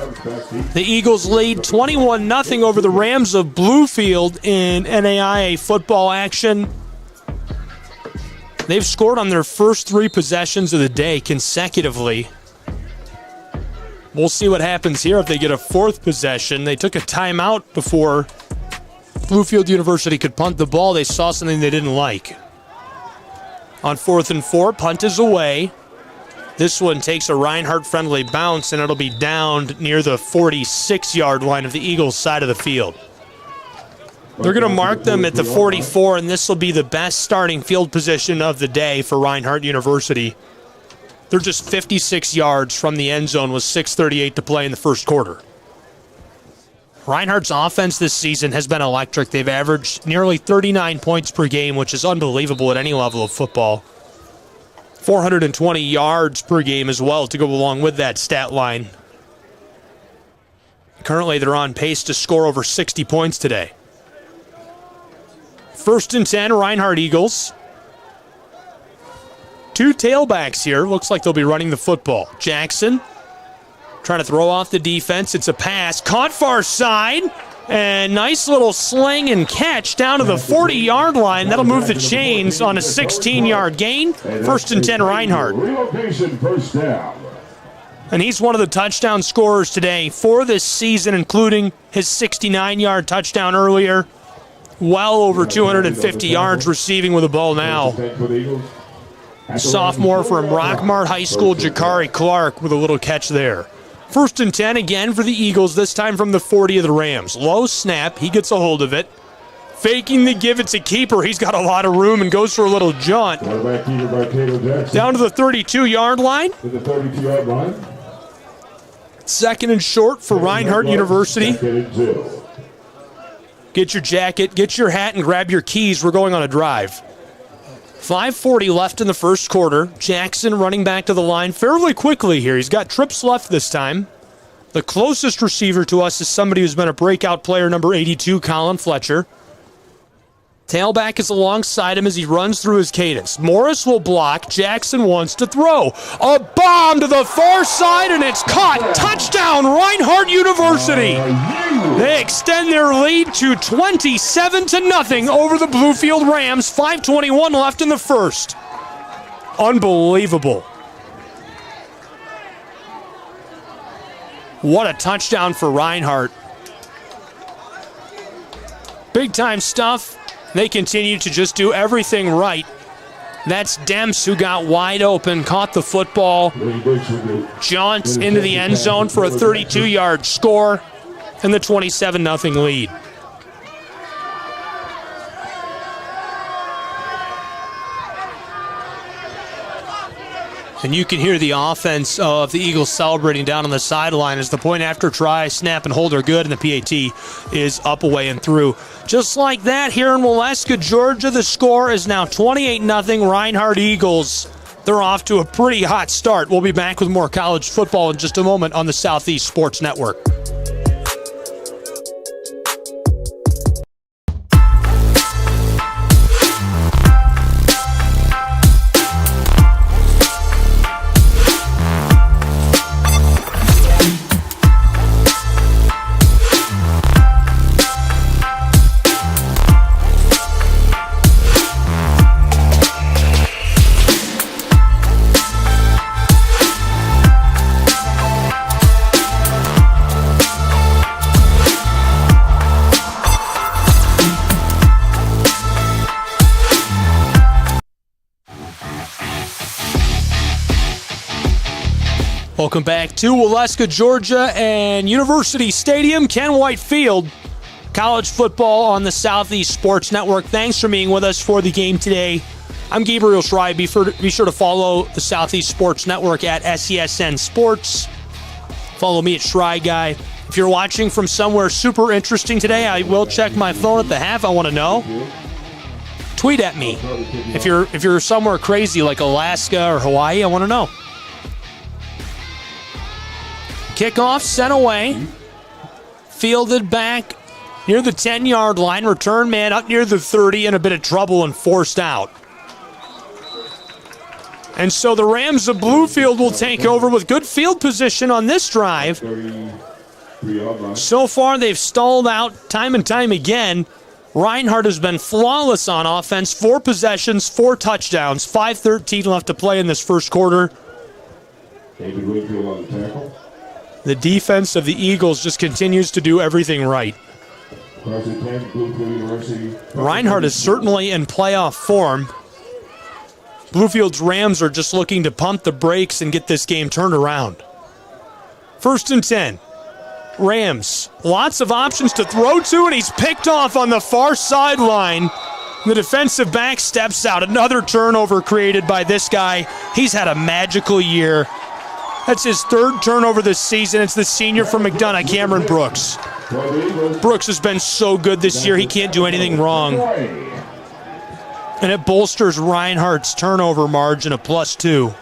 The Eagles lead 21-0 over the Rams of Bluefield in NAIA football action. They've scored on their first 3 possessions of the day consecutively. We'll see what happens here if they get a 4th possession. They took a timeout before Bluefield University could punt the ball. They saw something they didn't like. On 4th and 4, punt is away. This one takes a Reinhardt-friendly bounce, and it'll be downed near the 46-yard line of the Eagles' side of the field. They're going to mark them at the 44, and this will be the best starting field position of the day for Reinhardt University. They're just 56 yards from the end zone with 6:38 to play in the first quarter. Reinhardt's offense this season has been electric. They've averaged nearly 39 points per game, which is unbelievable at any level of football. 420 yards per game as well to go along with that stat line. Currently, they're on pace to score over 60 points today. 1st and 10, Reinhardt Eagles. 2 tailbacks here. Looks like they'll be running the football. Jackson trying to throw off the defense. It's a pass. Caught far side. And nice little sling and catch down to the 40-yard line. That'll move the chains on a 16-yard gain. 1st and 10, Reinhardt. Relocation first down. And he's one of the touchdown scorers today for this season, including his 69-yard touchdown earlier. Well over 250 yards receiving with the ball now. Sophomore from Rockmart High School, Jakari Clark, with a little catch there. 1st and 10 again for the Eagles, this time from the 40 of the Rams. Low snap, he gets a hold of it. Faking the give, it's a keeper. He's got a lot of room and goes for a little jaunt. Down to the 32-yard line. To the 32-yard line. 2nd and short for Reinhardt University. Get your jacket, get your hat, and grab your keys. We're going on a drive. 5:40 left in the first quarter. Jackson running back to the line fairly quickly here. He's got trips left this time. The closest receiver to us is somebody who's been a breakout player, number 82, Colin Fletcher. Tailback is alongside him as he runs through his cadence. Morris will block. Jackson wants to throw. A bomb to the far side, and it's caught. Touchdown, Reinhardt University. They extend their lead to 27-0 over the Bluefield Rams. 5:21 left in the first. Unbelievable. What a touchdown for Reinhardt. Big-time stuff. They continue to just do everything right. That's Demps who got wide open, caught the football, jaunts into the end zone for a 32-yard score, and the 27-0 lead. And you can hear the offense of the Eagles celebrating down on the sideline as the point after try, snap, and hold are good, and the PAT is up, away, and through. Just like that, here in Waleska, Georgia, the score is now 28-0 Reinhardt Eagles. They're off to a pretty hot start. We'll be back with more college football in just a moment on the Southeast Sports Network. Welcome back to Waleska, Georgia, and University Stadium, Ken White Field. College football on the Southeast Sports Network. Thanks for being with us for the game today. I'm Gabriel Schrei. Be sure to follow the Southeast Sports Network at SESN Sports. Follow me at Schrei Guy. If you're watching from somewhere super interesting today, I will check my phone at the half. I want to know. Tweet at me. If you're somewhere crazy like Alaska or Hawaii, I want to know. Kickoff sent away. Fielded back near the 10-yard line. Return man up near the 30 in a bit of trouble and forced out. And so the Rams of Bluefield will take over with good field position on this drive. So far, they've stalled out time and time again. Reinhardt has been flawless on offense. 4 possessions, 4 touchdowns, 5:13 left to play in this first quarter. The defense of the Eagles just continues to do everything right. Reinhardt is certainly in playoff form. Bluefield's Rams are just looking to pump the brakes and get this game turned around. 1st and 10. Rams, lots of options to throw to, and he's picked off on the far sideline. The defensive back steps out. Another turnover created by this guy. He's had a magical year. That's his 3rd turnover this season. It's the senior from McDonough, Cameron Brooks. Brooks has been so good this year, he can't do anything wrong. And it bolsters Reinhardt's turnover margin of +2.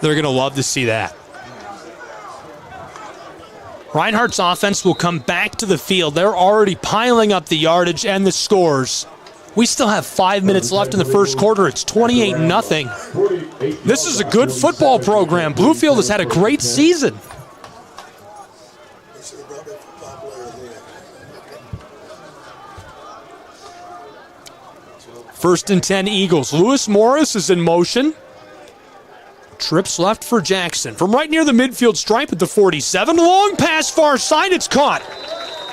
They're going to love to see that. Reinhardt's offense will come back to the field. They're already piling up the yardage and the scores. We still have 5 minutes left in the first quarter. It's 28-0. This is a good football program. Bluefield has had a great season. First and 10 Eagles. Lewis Morris is in motion. Trips left for Jackson. From right near the midfield stripe at the 47. Long pass far side. It's caught.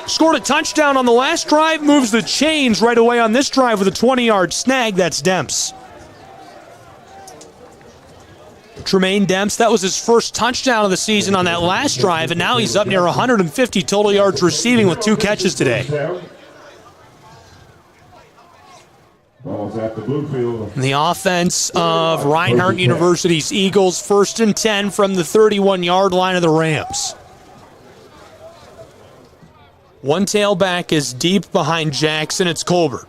Scored a touchdown on the last drive. Moves the chains right away on this drive with a 20-yard snag. That's Demps. Tremaine Demps, that was his first touchdown of the season on that last drive, and now he's up near 150 total yards receiving with 2 catches today. The offense of Reinhardt University's Eagles, 1st and 10 from the 31-yard line of the Rams. One tailback is deep behind Jackson. It's Colbert.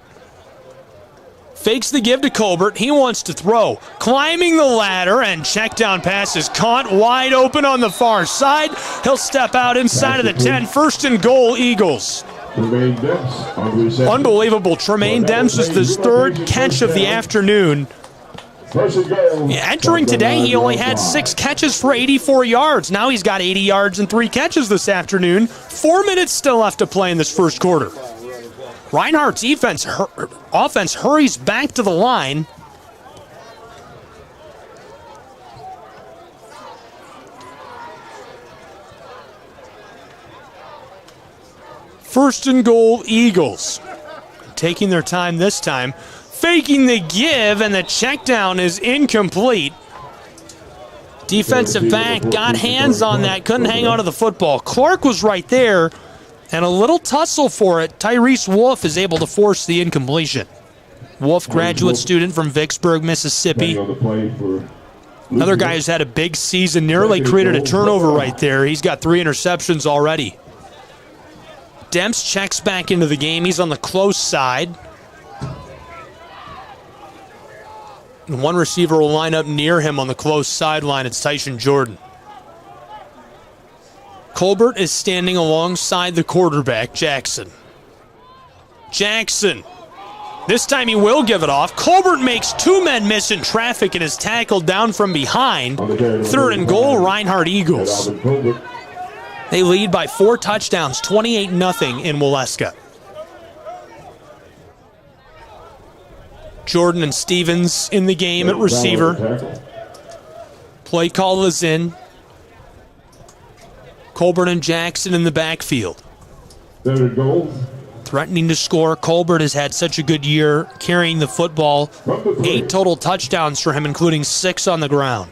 Fakes the give to Colbert. He wants to throw. Climbing the ladder, and check down pass is caught wide open on the far side. He'll step out inside of the 10. 1st and goal, Eagles. Unbelievable. Tremaine Demps is his 3rd catch of the afternoon. Entering today, he only had 6 catches for 84 yards. Now he's got 80 yards and 3 catches this afternoon. 4 minutes still left to play in this first quarter. Reinhardt's offense hurries back to the line. First and goal, Eagles. Taking their time this time. Faking the give, and the check down is incomplete. Defensive back got hands on that, couldn't hang on to the football. Clark was right there, and a little tussle for it. Tyrese Wolf is able to force the incompletion. Wolf, graduate student from Vicksburg, Mississippi. Another guy who's had a big season, nearly created a turnover right there. He's got 3 interceptions already. Demps checks back into the game. He's on the close side. And one receiver will line up near him on the close sideline. It's Tyson Jordan. Colbert is standing alongside the quarterback, Jackson. Jackson. This time he will give it off. Colbert makes 2 men miss in traffic and is tackled down from behind. 3rd and goal, Reinhardt Eagles. They lead by 4 touchdowns, 28-0 in Waleska. Jordan and Stevens in the game at receiver. Play call is in. Colbert and Jackson in the backfield. Threatening to score. Colbert has had such a good year carrying the football. 8 total touchdowns for him, including 6 on the ground.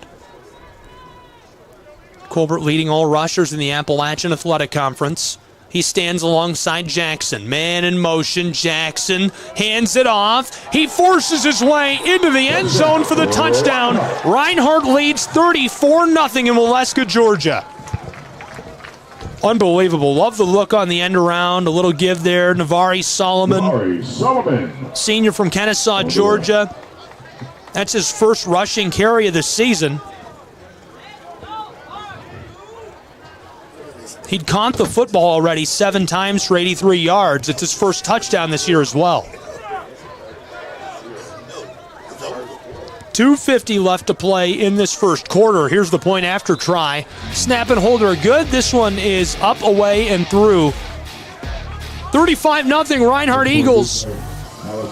Colbert leading all rushers in the Appalachian Athletic Conference. He stands alongside Jackson. Man in motion. Jackson hands it off. He forces his way into the end zone for the touchdown. Reinhardt leads 34-0 in Waleska, Georgia. Unbelievable. Love the look on the end around. A little give there. Navari Solomon. Senior from Kennesaw, Georgia. That's his first rushing carry of the season. He'd caught the football already 7 times for 83 yards. It's his first touchdown this year as well. 2:50 left to play in this first quarter. Here's the point after try. Snap and hold are good. This one is up, away, and through. 35-0 Reinhardt Eagles.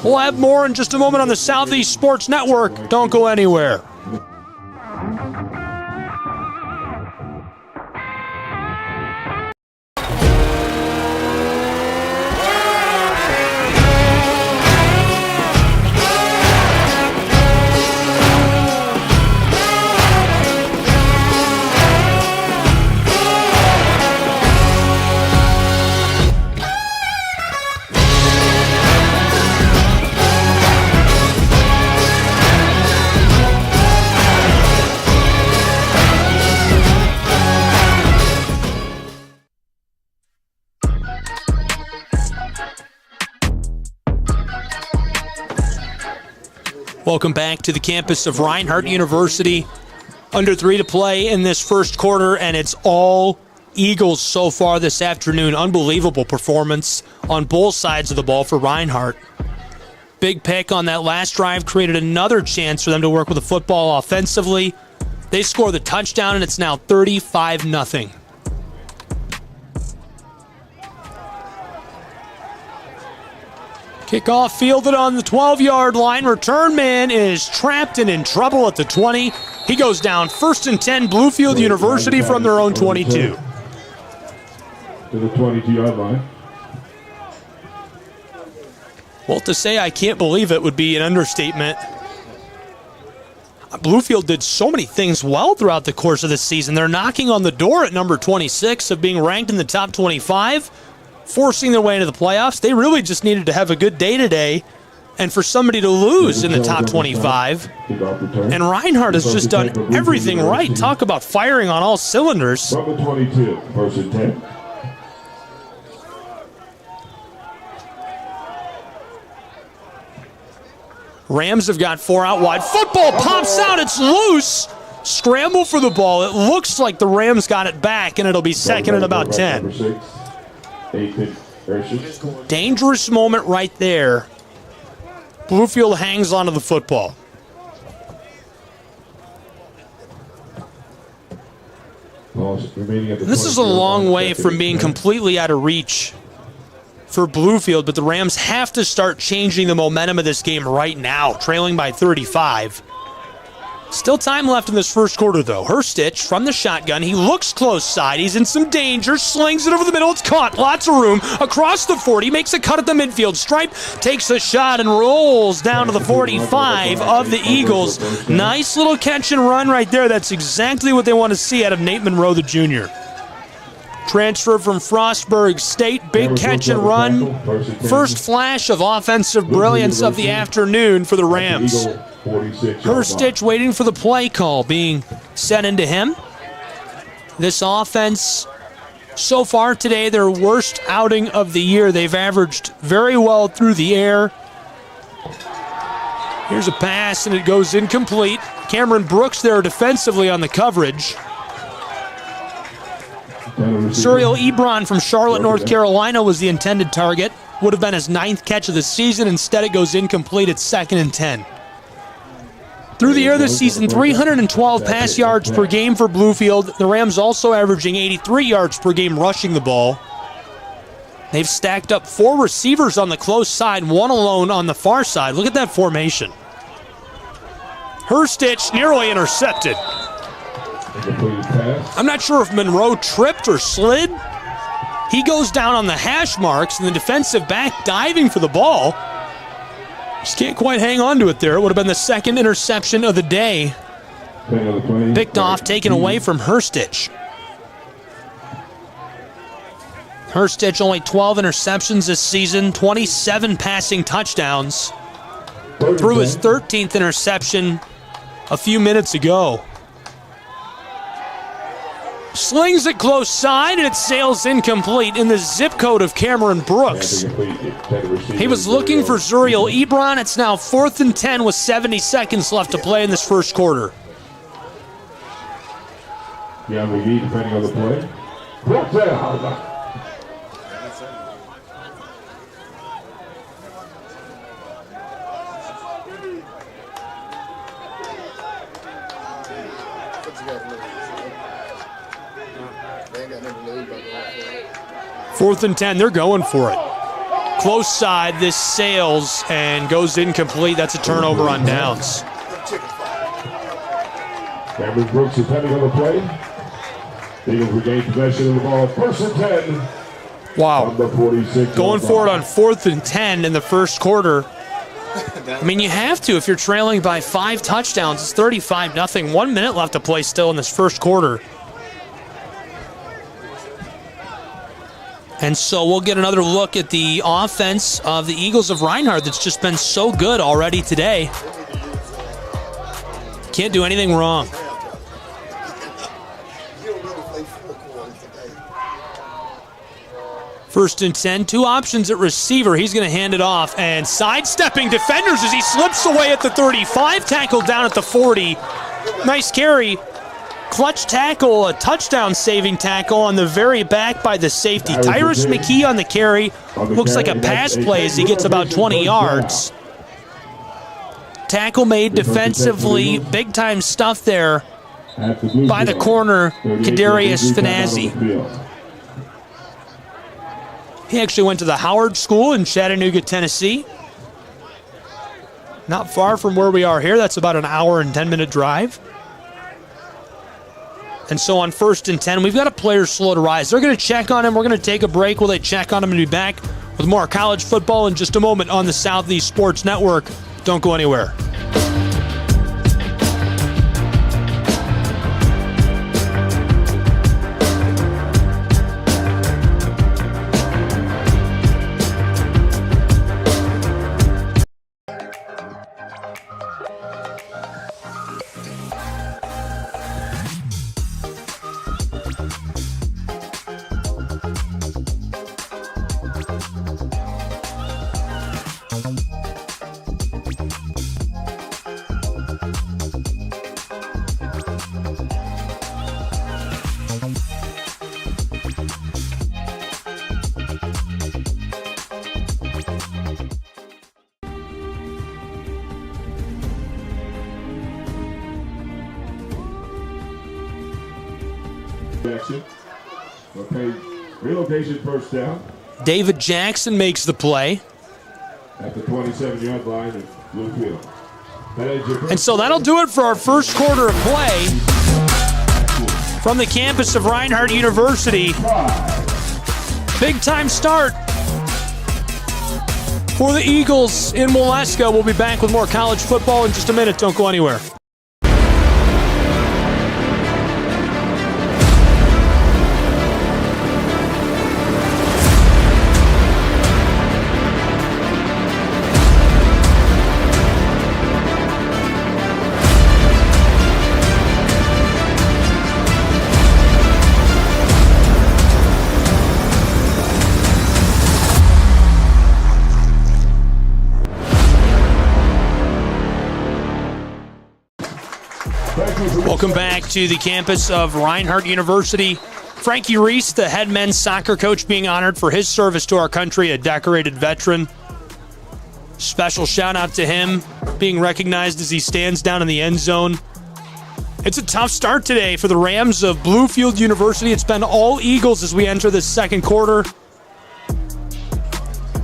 We'll have more in just a moment on the Southeast Sports Network. Don't go anywhere. Welcome back to the campus of Reinhardt University. Under 3 to play in this first quarter, and it's all Eagles so far this afternoon. Unbelievable performance on both sides of the ball for Reinhardt. Big pick on that last drive created another chance for them to work with the football offensively. They score the touchdown, and it's now 35-0. Kickoff fielded on the 12-yard line. Return man is trapped and in trouble at the 20. He goes down 1st and 10, Bluefield University from their own 22. To the 22-yard line. Well, to say I can't believe it would be an understatement. Bluefield did so many things well throughout the course of this season. They're knocking on the door at number 26 of being ranked in the top 25. Forcing their way into the playoffs. They really just needed to have a good day today and for somebody to lose in the top 25. And Reinhardt has just done everything right. Talk about firing on all cylinders. From the 22, 1st and 10. Rams have got 4 out wide. Football pops out. It's loose. Scramble for the ball. It looks like the Rams got it back, and it'll be second and about 10. Dangerous moment right there. Bluefield hangs onto the football. This is a long way from being completely out of reach for Bluefield, but the Rams have to start changing the momentum of this game right now, trailing by 35. Still time left in this first quarter, though. Hurstich from the shotgun. He looks close side. He's in some danger. Slings it over the middle. It's caught. Lots of room. Across the 40. Makes a cut at the midfield stripe. Takes a shot and rolls down to the 45 of the Eagles. Nice little catch and run right there. That's exactly what they want to see out of Nate Monroe, the junior. Transfer from Frostburg State. Big catch and run. First flash of offensive brilliance of the afternoon for the Rams. Hurstich waiting for the play call being sent into him. This offense, so far today, their worst outing of the year. They've averaged very well through the air. Here's a pass, and it goes incomplete. Cameron Brooks there defensively on the coverage. Suriel Ebron from Charlotte, North Carolina was the intended target. Would have been his 9th catch of the season. Instead, it goes incomplete. It's 2nd and 10. Through the air this season, 312 pass yards per game for Bluefield. The Rams also averaging 83 yards per game rushing the ball. They've stacked up 4 receivers on the close side, 1 alone on the far side. Look at that formation. Hurstich nearly intercepted. I'm not sure if Monroe tripped or slid. He goes down on the hash marks, and the defensive back diving for the ball. Just can't quite hang on to it there. It would have been the 2nd interception of the day. Picked off, taken away from Hurstich. Hurstich only 12 interceptions this season, 27 passing touchdowns. Threw his 13th interception a few minutes ago. Slings it close side, and it sails incomplete in the zip code of Cameron Brooks. He was looking for Suriel Ebron. It's now 4th and 10 with 70 seconds left to play in this first quarter. Yeah, McGee depending on the play. Brought down. Fourth and 10, they're going for it. Close side, this sails and goes incomplete. That's a turnover on downs. Cameron Brooks depending on the play. Eagles regain possession of the ball. First and 10. Wow. Number 46. Going for it on 4th and 10 in the first quarter. I mean, you have to if you're trailing by 5 touchdowns. It's 35-0. 1 minute left to play still in this first quarter. And so we'll get another look at the offense of the Eagles of Reinhardt that's just been so good already today. Can't do anything wrong. First and 10, 2 options at receiver. He's going to hand it off and sidestepping defenders as he slips away at the 35, tackled down at the 40. Nice carry. Clutch tackle, a touchdown-saving tackle on the very back by the safety. Tyrus McKee on the carry. Looks like a pass play as he gets about 20 yards. Tackle made defensively. Big-time stuff there by the corner, Kadarius Finazzi. He actually went to the Howard School in Chattanooga, Tennessee. Not far from where we are here. That's about an hour and 10-minute drive. And so on first and 10, we've got a player slow to rise. They're going to check on him. We're going to take a break while they check on him and be back with more college football in just a moment on the Southeast Sports Network. Don't go anywhere. Relocation first down. David Jackson makes the play. At the 27-yard line of Bluefield. And so that'll do it for our first quarter of play from the campus of Reinhardt University. Big time start for the Eagles in Waleska. We'll be back with more college football in just a minute. Don't go anywhere. Welcome back to the campus of Reinhardt University. Frankie Reese, the head men's soccer coach, being honored for his service to our country, a decorated veteran. Special shout out to him, being recognized as he stands down in the end zone. It's a tough start today for the Rams of Bluefield University. It's been all Eagles as we enter the second quarter.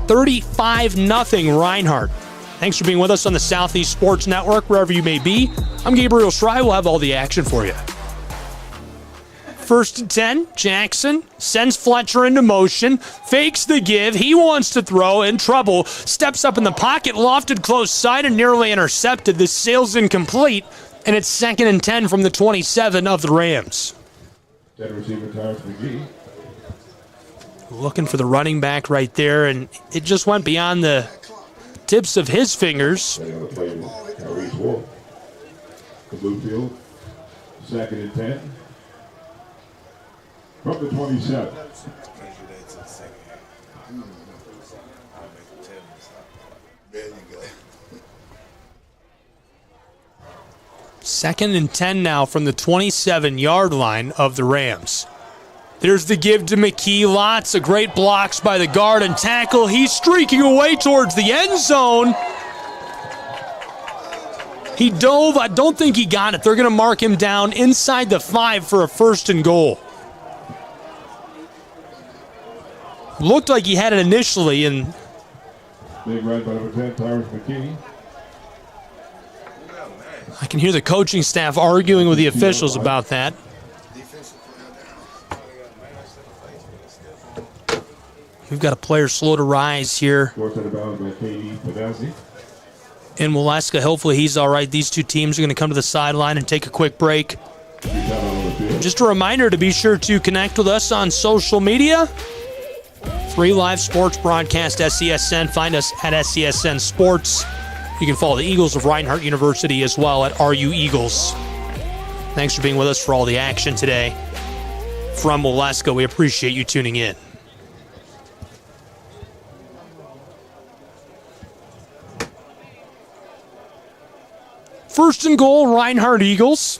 35-0 Reinhardt. Thanks for being with us on the Southeast Sports Network, wherever you may be. I'm Gabriel Schrei. We'll have all the action for you. First and 10, Jackson sends Fletcher into motion, fakes the give. He wants to throw, in trouble, steps up in the pocket, lofted close side, and nearly intercepted. This sail's incomplete, and it's 2nd and 10 from the 27 of the Rams. Looking for the running back right there, and it just went beyond the tips of his fingers. Bluefield, 2nd and 10. From the 27. There you go. 2nd and 10 now from the 27-yard line of the Rams. There's the give to McKee. Lots of great blocks by the guard and tackle. He's streaking away towards the end zone. He dove. I don't think he got it. They're going to mark him down inside the 5 for a 1st and goal. Looked like he had it initially, and Big red by number 10, Tyrus McKinney. I can hear the coaching staff arguing with the officials about that. We've got a player slow to rise here in Waleska. Hopefully he's all right. These two teams are going to come to the sideline and take a quick break. Just a reminder to be sure to connect with us on social media. 3 live sports broadcast, SCSN. Find us at SCSN Sports. You can follow the Eagles of Reinhardt University as well at RU Eagles. Thanks for being with us for all the action today from Waleska. We appreciate you tuning in. First and goal, Reinhardt Eagles.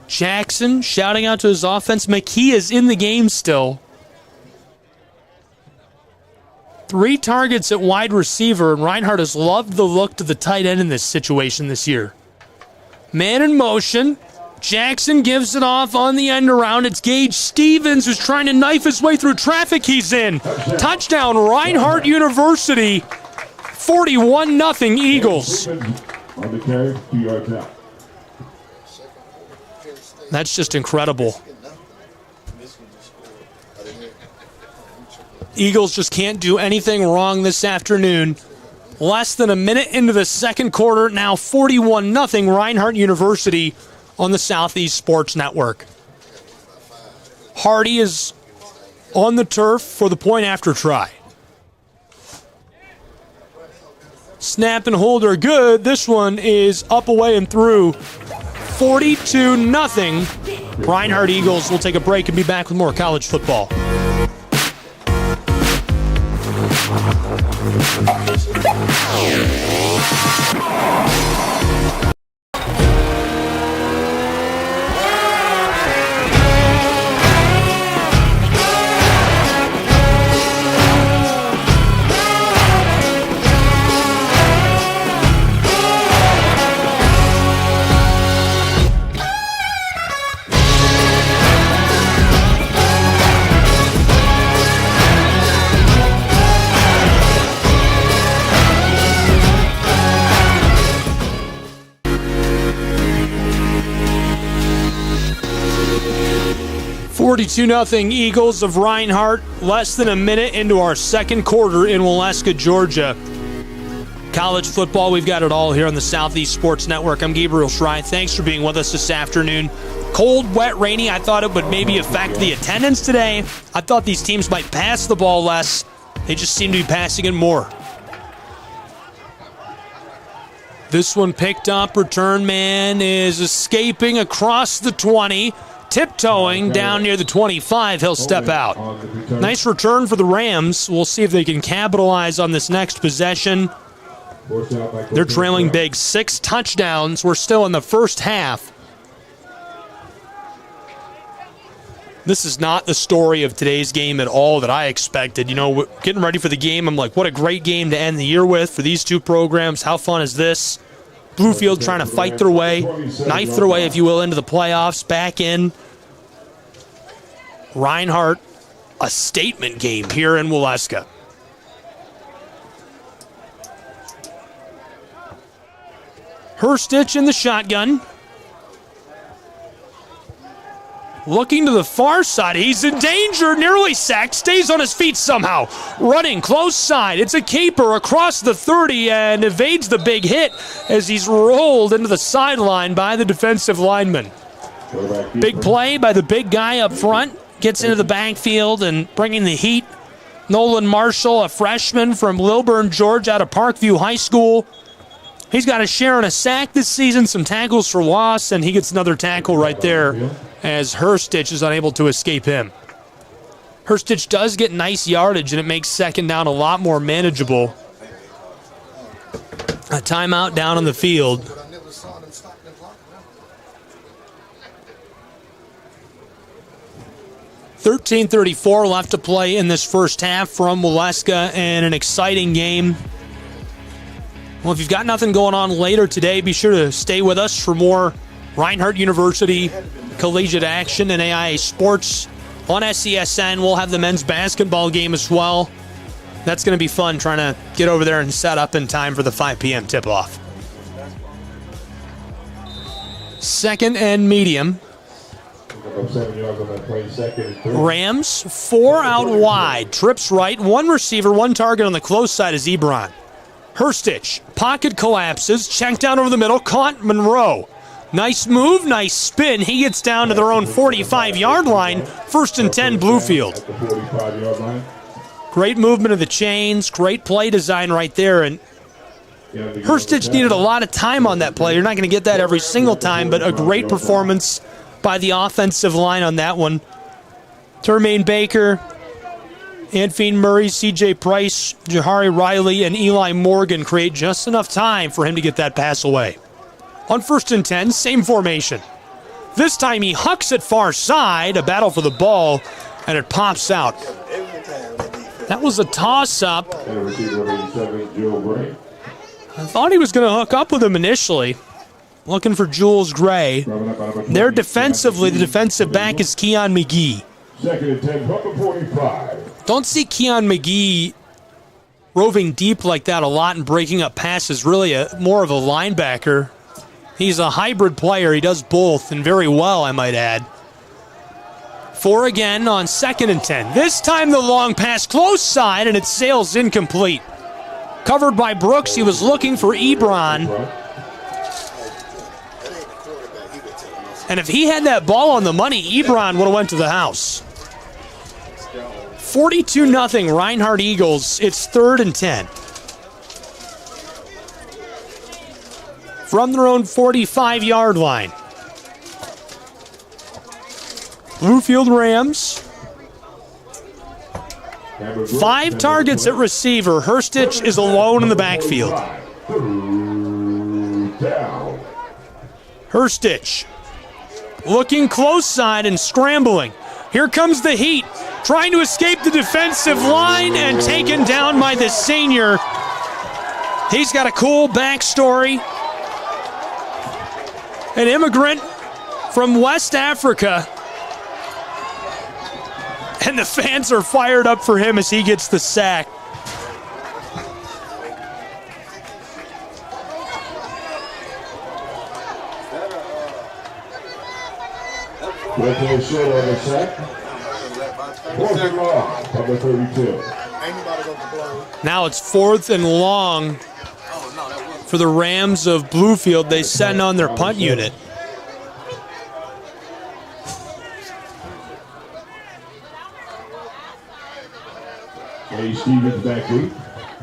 Jackson shouting out to his offense. McKee is in the game still. 3 targets at wide receiver, and Reinhardt has loved the look to the tight end in this situation this year. Man in motion. Jackson gives it off on the end around. It's Gage Stevens who's trying to knife his way through traffic. He's in. Touchdown, Reinhardt University. 41-0 Eagles. On the carry, 2 yards out. That's just incredible. Eagles just can't do anything wrong this afternoon. Less than a minute into the second quarter, now 41-0 Reinhardt University on the Southeast Sports Network. Hardy is on the turf for the point after try. Snap and hold are good. This one is up, away, and through. 42-0. Reinhardt Eagles will take a break and be back with more college football. 42-0 Eagles of Reinhardt. Less than a minute into our second quarter in Waleska, Georgia. College football, we've got it all here on the Southeast Sports Network. I'm Gabriel Schrei. Thanks for being with us this afternoon. Cold, wet, rainy. I thought it would maybe affect the attendance today. I thought these teams might pass the ball less. They just seem to be passing it more. This one picked up. Return man is escaping across the 20. Tiptoeing down near the 25. He'll step out. Nice return for the Rams. We'll see if they can capitalize on this next possession. They're trailing big. 6 touchdowns. We're still in the first half. This is not the story of today's game at all that I expected. You know, getting ready for the game, I'm like, what a great game to end the year with for these two programs. How fun is this? Bluefield trying to fight their way, knife their way, if you will, into the playoffs, back in. Reinhardt, a statement game here in Waleska. Herstich in the shotgun. Looking to the far side. He's in danger, nearly sacked, stays on his feet somehow. Running close side. It's a caper across the 30 and evades the big hit as he's rolled into the sideline by the defensive lineman. Big play by the big guy up front. Gets into the backfield and bringing the heat. Nolan Marshall, a freshman from Lilburn, Georgia, out of Parkview High School. He's got a share in a sack this season, some tackles for loss, and he gets another tackle right there as Herstich is unable to escape him. Herstich does get nice yardage, and it makes second down a lot more manageable. A timeout down on the field. 13:34 left to play in this first half from Waleska, and an exciting game. Well, if you've got nothing going on later today, be sure to stay with us for more Reinhardt University collegiate action and AIA sports on SESN. We'll have the men's basketball game as well. That's going to be fun, trying to get over there and set up in time for the 5 p.m. tip-off. Second and medium. Rams, 4 out wide. Trips right, 1 receiver, 1 target on the close side is Ebron. Herstich, pocket collapses, checked down over the middle, caught Monroe. Nice move, nice spin. He gets down to their own 45-yard line. 1st and 10, Bluefield. Great movement of the chains, great play design right there. And Herstich needed a lot of time on that play. You're not going to get that every single time, but a great performance by the offensive line on that one. Termaine Baker, Anfeen Murray, C.J. Price, Jahari Riley, and Eli Morgan create just enough time for him to get that pass away. On 1st and 10, same formation. This time he hucks it far side, a battle for the ball, and it pops out. That was a toss-up. I thought he was going to hook up with him initially. Looking for Jules Gray. There defensively, the defensive back is Keon McGee. 2nd and 10, number 45. Don't see Keon McGee roving deep like that a lot and breaking up passes. Really more of a linebacker. He's a hybrid player. He does both, and very well, I might add. 4 again on 2nd and 10. This time the long pass close side, and it sails incomplete. Covered by Brooks. He was looking for Ebron. And if he had that ball on the money, Ebron would have went to the house. 42-0 Reinhardt Eagles. It's 3rd and 10. From their own 45-yard line. Bluefield Rams. 5 targets at receiver. Herstich is alone in the backfield. Herstich looking close side and scrambling. Here comes the heat. Trying to escape the defensive line and taken down by the senior. He's got a cool backstory. An immigrant from West Africa. And the fans are fired up for him as he gets the sack. Now it's 4th and long for the Rams of Bluefield. They send on their punt unit.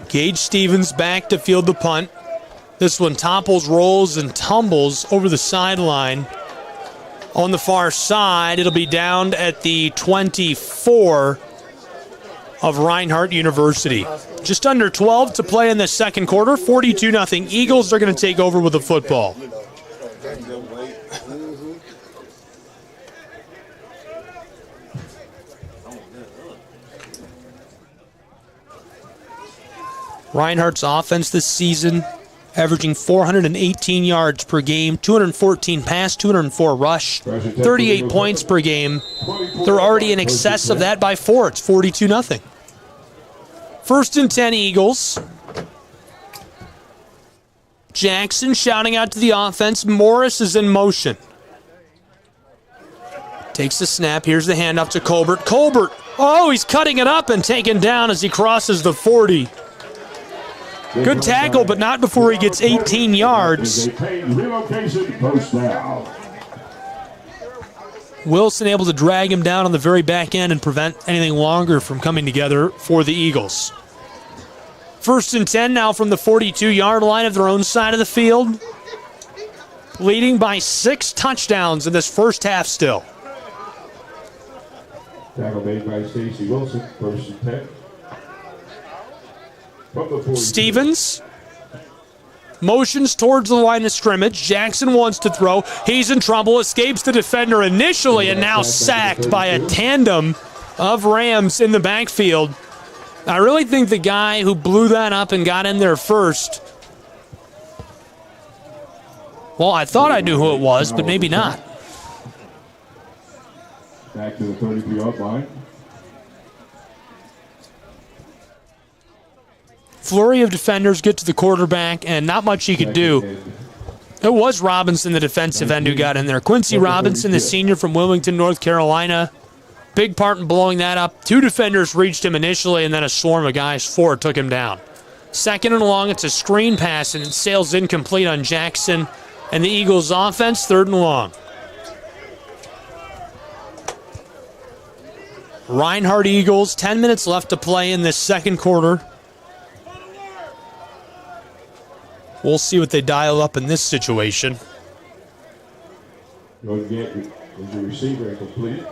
Gage Stevens back to field the punt. This one topples, rolls, and tumbles over the sideline. On the far side, it'll be down at the 24 of Reinhardt University. Just under 12 to play in the second quarter. 42-0. Eagles are going to take over with the football. Reinhardt's offense this season averaging 418 yards per game, 214 pass, 204 rush, 38 points per game. They're already in excess of that by 4. It's 42-0. 1st and 10 Eagles. Jackson shouting out to the offense. Morris is in motion. Takes the snap. Here's the handoff to Colbert. Colbert, oh, he's cutting it up and taken down as he crosses the 40. Good tackle, but not before he gets 18 yards. Wilson able to drag him down on the very back end and prevent anything longer from coming together for the Eagles. 1st and 10 now from the 42-yard line of their own side of the field. Leading by 6 touchdowns in this first half still. Tackle made by Stacy Wilson, 1st and 10. Stevens motions towards the line of scrimmage. Jackson wants to throw. He's in trouble, escapes the defender initially, and now sacked by a tandem of Rams in the backfield. I really think the guy who blew that up and got in there first, well, I thought I knew who it was, but maybe not. Back to the 33-yard line. Flurry of defenders get to the quarterback, and not much he could do. It was Robinson, the defensive end, who got in there. Quincy Robinson, the senior from Wilmington, North Carolina. Big part in blowing that up. 2 defenders reached him initially, and then a swarm of guys, 4, took him down. Second and long, it's a screen pass, and it sails incomplete on Jackson. And the Eagles' offense, 3rd and long. Reinhardt Eagles, 10 minutes left to play in this second quarter. We'll see what they dial up in this situation. Going to get the receiver incomplete.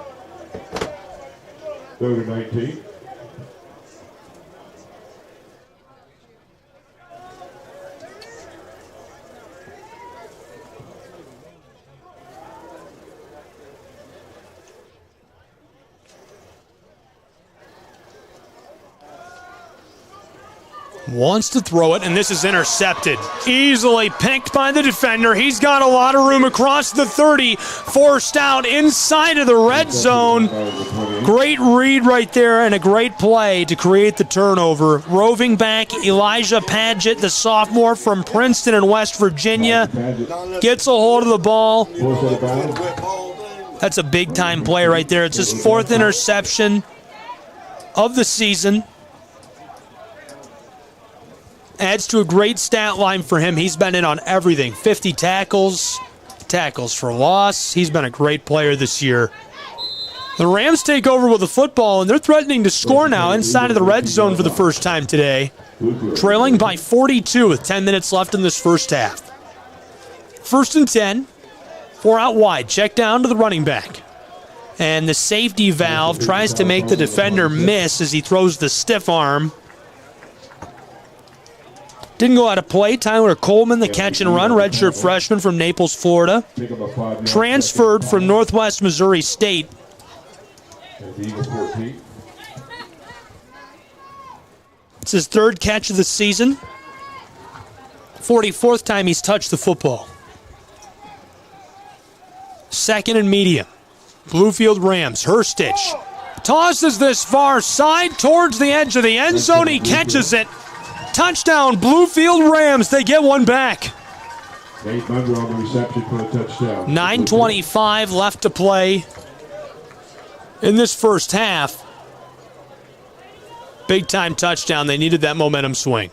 3rd and 19. Wants to throw it, and this is intercepted. Easily picked by the defender. He's got a lot of room across the 30. Forced out inside of the red zone. Great read right there and a great play to create the turnover. Roving back, Elijah Padgett, the sophomore from Princeton in West Virginia, gets a hold of the ball. That's a big-time play right there. It's his 4th interception of the season. Adds to a great stat line for him. He's been in on everything. 50 tackles, tackles for loss. He's been a great player this year. The Rams take over with the football, and they're threatening to score now inside of the red zone for the first time today. Trailing by 42 with 10 minutes left in this first half. 1st and 10. 4 out wide. Check down to the running back. And the safety valve tries to make the defender miss as he throws the stiff arm. Didn't go out of play. Tyler Coleman, the catch and run, redshirt freshman from Naples, Florida. Transferred from Northwest Missouri State. It's his 3rd catch of the season. 44th time he's touched the football. 2nd and medium. Bluefield Rams. Hurstich tosses this far side towards the edge of the end zone. He catches it. Touchdown, Bluefield Rams. They get one back. 9:25 left to play in this first half. Big time touchdown. They needed that momentum swing.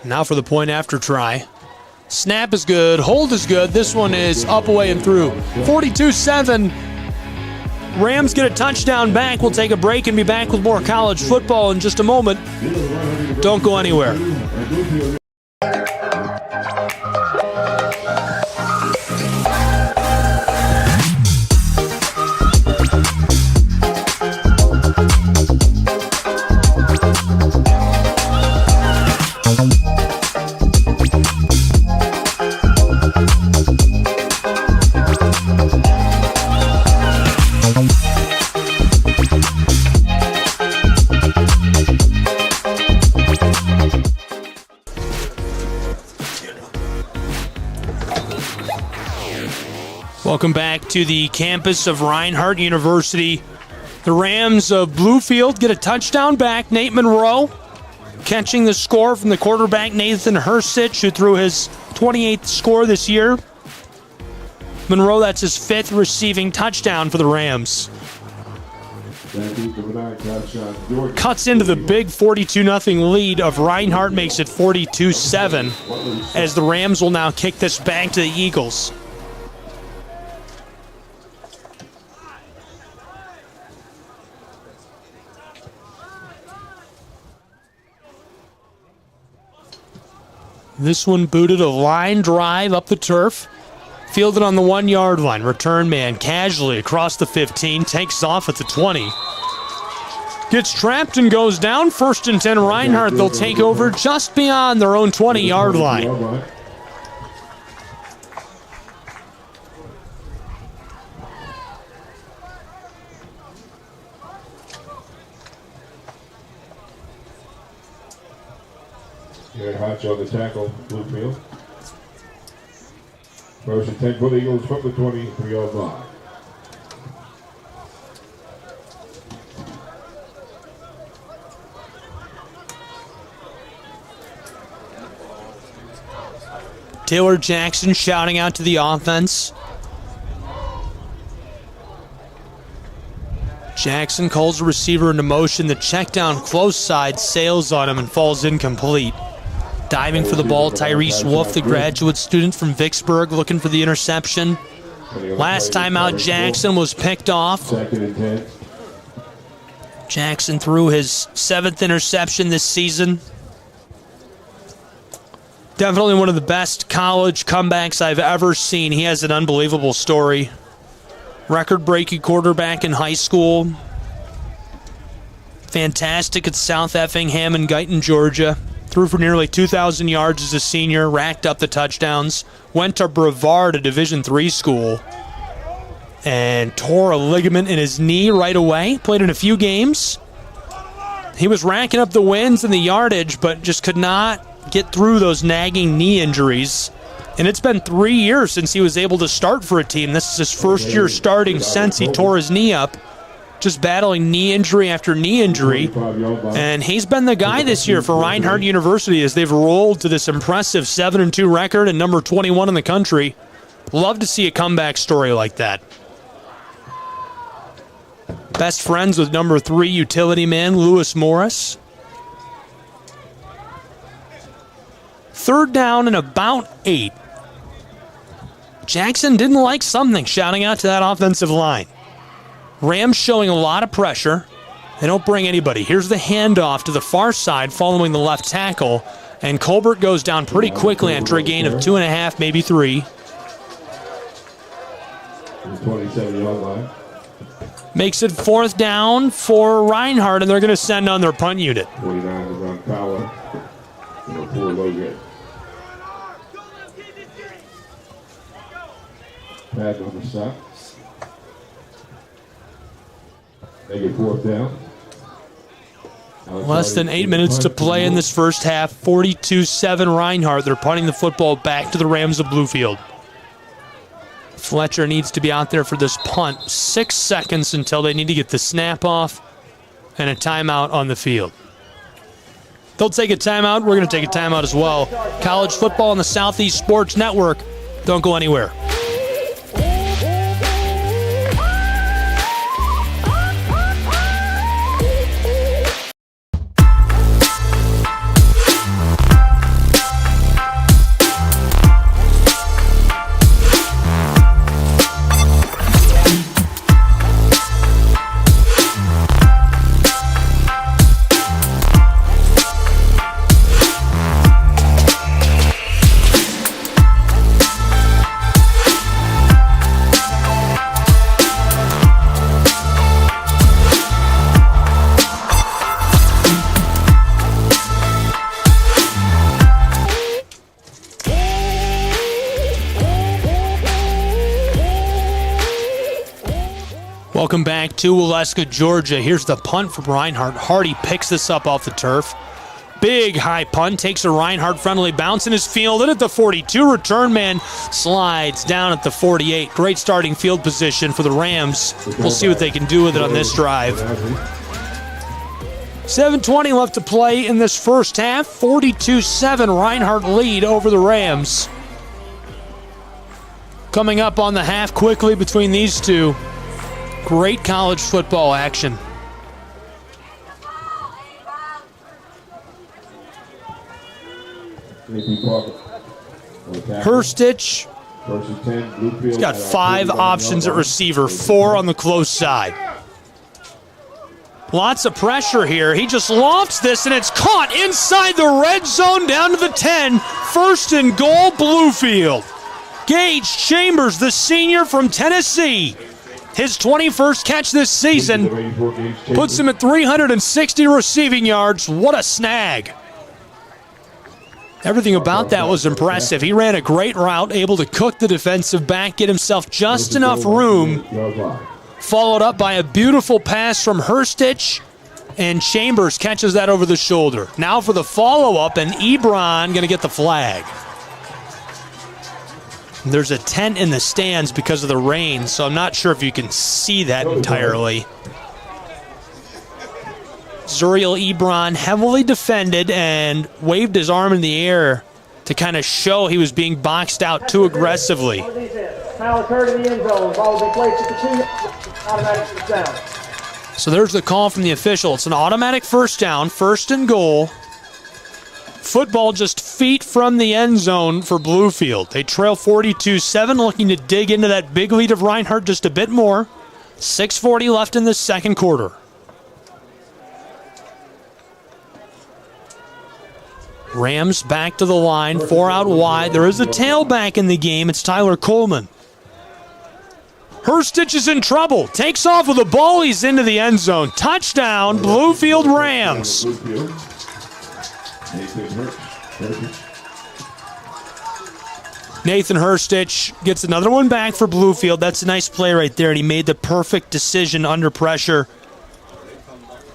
Now for the point after try. Snap is good. Hold is good. This one is up, away, and through. 42-7. Rams get a touchdown back. We'll take a break and be back with more college football in just a moment. Don't go anywhere. Welcome back to the campus of Reinhardt University. The Rams of Bluefield get a touchdown back. Nate Monroe catching the score from the quarterback Nathan Hurstich, who threw his 28th score this year. Monroe, that's his 5th receiving touchdown for the Rams. Cuts into the big 42-0 lead of Reinhardt, makes it 42-7, as the Rams will now kick this back to the Eagles. This one booted a line drive up the turf. Fielded on the 1-yard line. Return man casually across the 15. Takes off at the 20. Gets trapped and goes down. 1st and 10 Reinhardt. They'll take over just beyond their own 20-yard line. Reinhardt on the tackle, Bluefield. 1st and 10 for the Eagles from the 23-yard line. Taylor Jackson shouting out to the offense. Jackson calls the receiver into motion. The check down close side sails on him and falls incomplete. Diving for the ball, Tyrese Wolf, the graduate student from Vicksburg, looking for the interception. Last time out, Jackson was picked off. Jackson threw his 7th interception this season. Definitely one of the best college comebacks I've ever seen. He has an unbelievable story. Record-breaking quarterback in high school. Fantastic at South Effingham and Guyton, Georgia. Threw for nearly 2,000 yards as a senior. Racked up the touchdowns. Went to Brevard, a Division III school. And tore a ligament in his knee right away. Played in a few games. He was racking up the wins and the yardage, but just could not get through those nagging knee injuries. And it's been 3 years since he was able to start for a team. This is his first year starting since he tore his knee up. Just battling knee injury after knee injury. And he's been the guy this year for Reinhardt University as they've rolled to this impressive 7-2 record and number 21 in the country. Love to see a comeback story like that. Best friends with number 3 utility man Lewis Morris. 3rd down and about 8. Jackson didn't like something, shouting out to that offensive line. Rams showing a lot of pressure. They don't bring anybody. Here's the handoff to the far side following the left tackle, and Colbert goes down pretty quickly after a gain of 2.5, maybe 3. 27-yard line. Makes it 4th down for Reinhardt, and they're going to send on their punt unit. 49 is on Power. 4 Logan. Pad on the side. Make it 4th down. Less than 8 minutes to play in this first half. 42-7 Reinhardt. They're punting the football back to the Rams of Bluefield. Fletcher needs to be out there for this punt. 6 seconds until they need to get the snap off and a timeout on the field. They'll take a timeout. We're going to take a timeout as well. College football on the Southeast Sports Network. Don't go anywhere. Welcome back to Waleska, Georgia. Here's the punt from Reinhardt. Hardy picks this up off the turf. Big high punt, takes a Reinhardt-friendly bounce in his field, and at the 42, return man slides down at the 48. Great starting field position for the Rams. We'll see what they can do with it on this drive. 7:20 left to play in this first half. 42-7 Reinhardt lead over the Rams. Coming up on the half quickly between these two. Great college football action. Herstich. He's got 5 options at receiver, 4 on the close side. Lots of pressure here. He just lofts this, and it's caught inside the red zone down to the 10. 1st and goal, Bluefield. Gage Chambers, the senior from Tennessee. His 21st catch this season puts him at 360 receiving yards. What a snag. Everything about that was impressive. He ran a great route, able to cook the defensive back, get himself just enough room, followed up by a beautiful pass from Hurstich, and Chambers catches that over the shoulder. Now for the follow-up, and Ebron going to get the flag. There's a tent in the stands because of the rain, so I'm not sure if you can see that entirely. Zuriel Ebron heavily defended and waved his arm in the air to kind of show he was being boxed out too aggressively. Foul occurred in the end zone. Ball will be placed at the 2. Automatic first down. So there's the call from the official. It's an automatic first down, 1st and goal. Football just feet from the end zone for Bluefield. They trail 42-7, looking to dig into that big lead of Reinhardt just a bit more. 6:40 left in the second quarter. Rams back to the line, 4 out wide. There is a tailback in the game. It's Tyler Coleman. Hurstich is in trouble. Takes off with the ball. He's into the end zone. Touchdown, Bluefield Rams. Nathan Hurstich gets another one back for Bluefield. That's a nice play right there, and he made the perfect decision under pressure.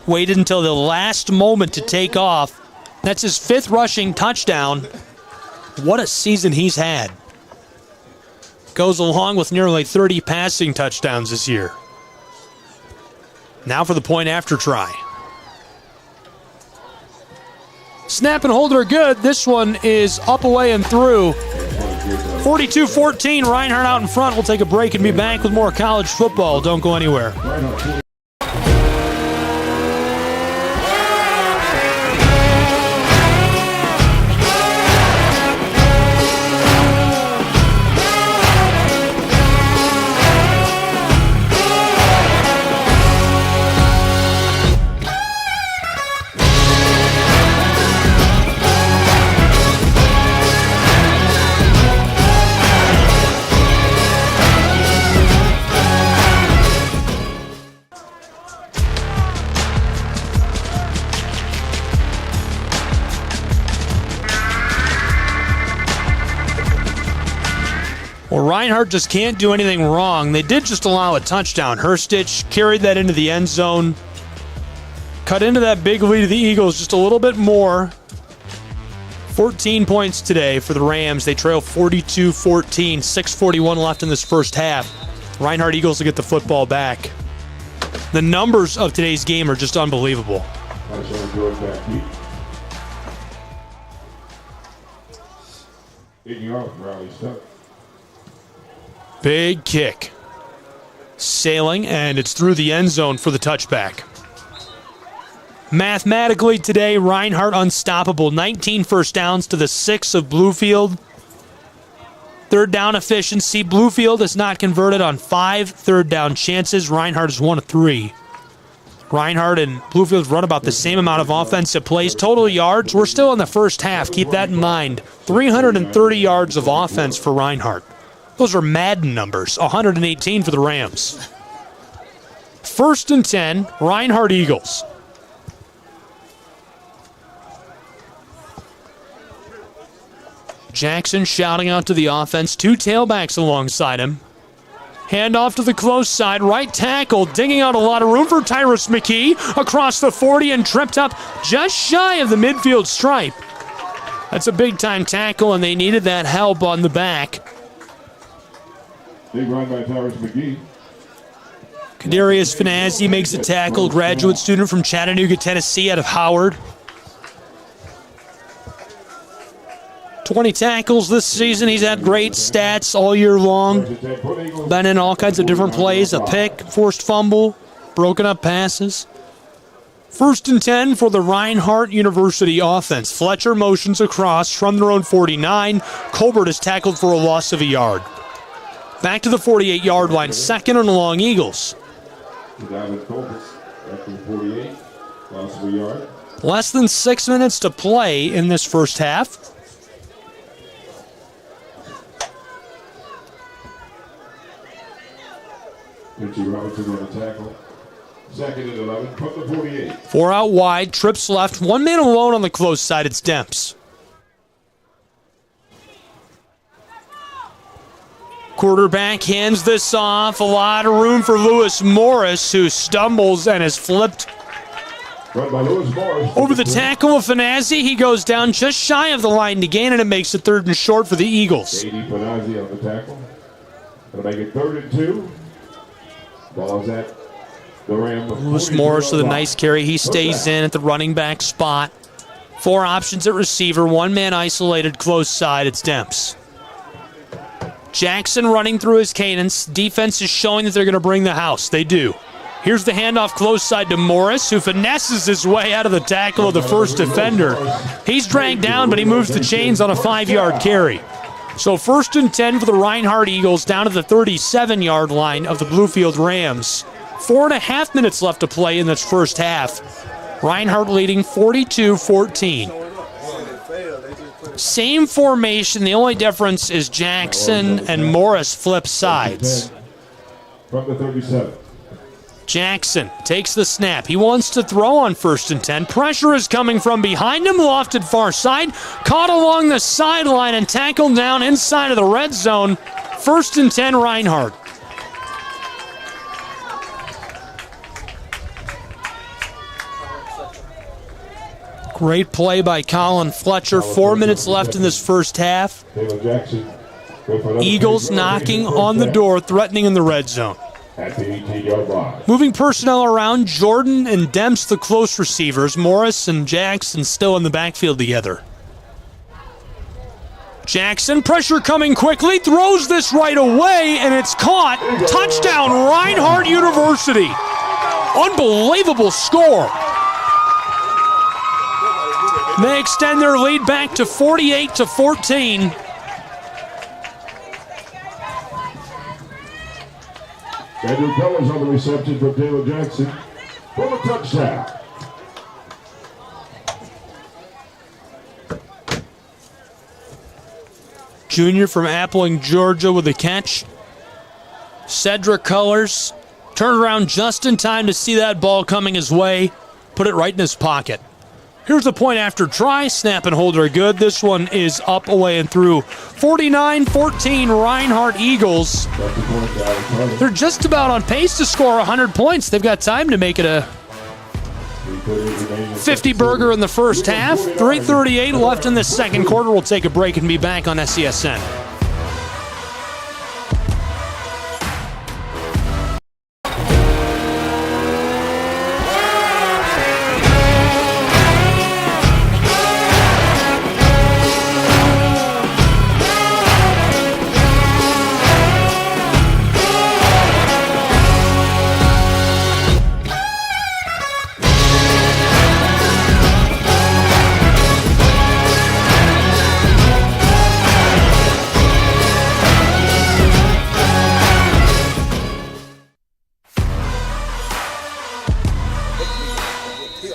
Waited until the last moment to take off. That's his 5th rushing touchdown. What a season he's had. Goes along with nearly 30 passing touchdowns this year. Now for the point after try. Snap and hold are good. This one is up, away, and through. 42-14, Reinhardt out in front. We'll take a break and be back with more college football. Don't go anywhere. Well, Reinhardt just can't do anything wrong. They did just allow a touchdown. Hurstich carried that into the end zone. Cut into that big lead of the Eagles just a little bit more. 14 points today for the Rams. They trail 42-14. 6:41 left in this first half. Reinhardt Eagles will get the football back. The numbers of today's game are just unbelievable. Big kick. Sailing, and it's through the end zone for the touchback. Mathematically today, Reinhardt unstoppable. 19 first downs to the 6 of Bluefield. Third down efficiency. Bluefield has not converted on 5 third down chances. Reinhardt is 1 of 3. Reinhardt and Bluefield run about the same amount of offensive plays. Total yards, we're still in the first half. Keep that in mind. 330 yards of offense for Reinhardt. Those are Madden numbers. 118 for the Rams. 1st and 10, Reinhardt Eagles. Jackson shouting out to the offense. 2 tailbacks alongside him. Hand off to the close side. Right tackle, digging out a lot of room for Tyrus McKee. Across the 40 and tripped up just shy of the midfield stripe. That's a big-time tackle, and they needed that help on the back. Big run by Tyrus McKee. Kadarius Finazzi makes a tackle. Graduate student from Chattanooga, Tennessee, out of Howard. 20 tackles this season. He's had great stats all year long. Been in all kinds of different plays. A pick, forced fumble, broken up passes. 1st and 10 for the Reinhardt University offense. Fletcher motions across from their own 49. Colbert is tackled for a loss of a yard. Back to the 48-yard line. 2nd and long, Eagles. Less than 6 minutes to play in this first half. Richie Robinson on the tackle. Second and 11 from the 48. 4 out wide, trips left, one man alone on the close side. It's Demps. Quarterback hands this off. A lot of room for Lewis Morris, who stumbles and is flipped over the tackle of Finazzi. He goes down just shy of the line to gain, and it makes it 3rd and short for the Eagles. J.D. Finazzi on the tackle. Gonna make it 3rd and 2. Ball is at the Ram. Lewis Morris with a nice carry. He stays in at the running back spot. 4 options at receiver. One man isolated close side. It's Demps. Jackson running through his cadence. Defense is showing that they're going to bring the house. They do. Here's the handoff close side to Morris, who finesses his way out of the tackle of the first defender. He's dragged down, but he moves the chains on a 5-yard carry. So 1st and 10 for the Reinhardt Eagles down to the 37-yard line of the Bluefield Rams. 4.5 minutes left to play in this first half. Reinhardt leading 42-14. Same formation. The only difference is Jackson and Morris flip sides. From the 37. Jackson takes the snap. He wants to throw on 1st and 10. Pressure is coming from behind him. Lofted far side. Caught along the sideline and tackled down inside of the red zone. 1st and 10 Reinhardt. Great play by Colin Fletcher. 4 minutes left in this first half. Eagles knocking on the door, threatening in the red zone. At the 18-yard line. Moving personnel around, Jordan and Demps the close receivers. Morris and Jackson still in the backfield together. Jackson, pressure coming quickly, throws this right away, and it's caught. Touchdown, Reinhardt University. Unbelievable score. They extend their lead back to 48-14. Andrew Pellers on the reception from Taylor Jackson for a touchdown. Junior from Appling, Georgia with a catch. Cedric Cullors turned around just in time to see that ball coming his way. Put it right in his pocket. Here's the point after try. Snap and hold are good. This one is up, away, and through. 49-14 Reinhardt Eagles. They're just about on pace to score 100 points. They've got time to make it a 50-burger in the first half. 3:38 left in the second quarter. We'll take a break and be back on SESN.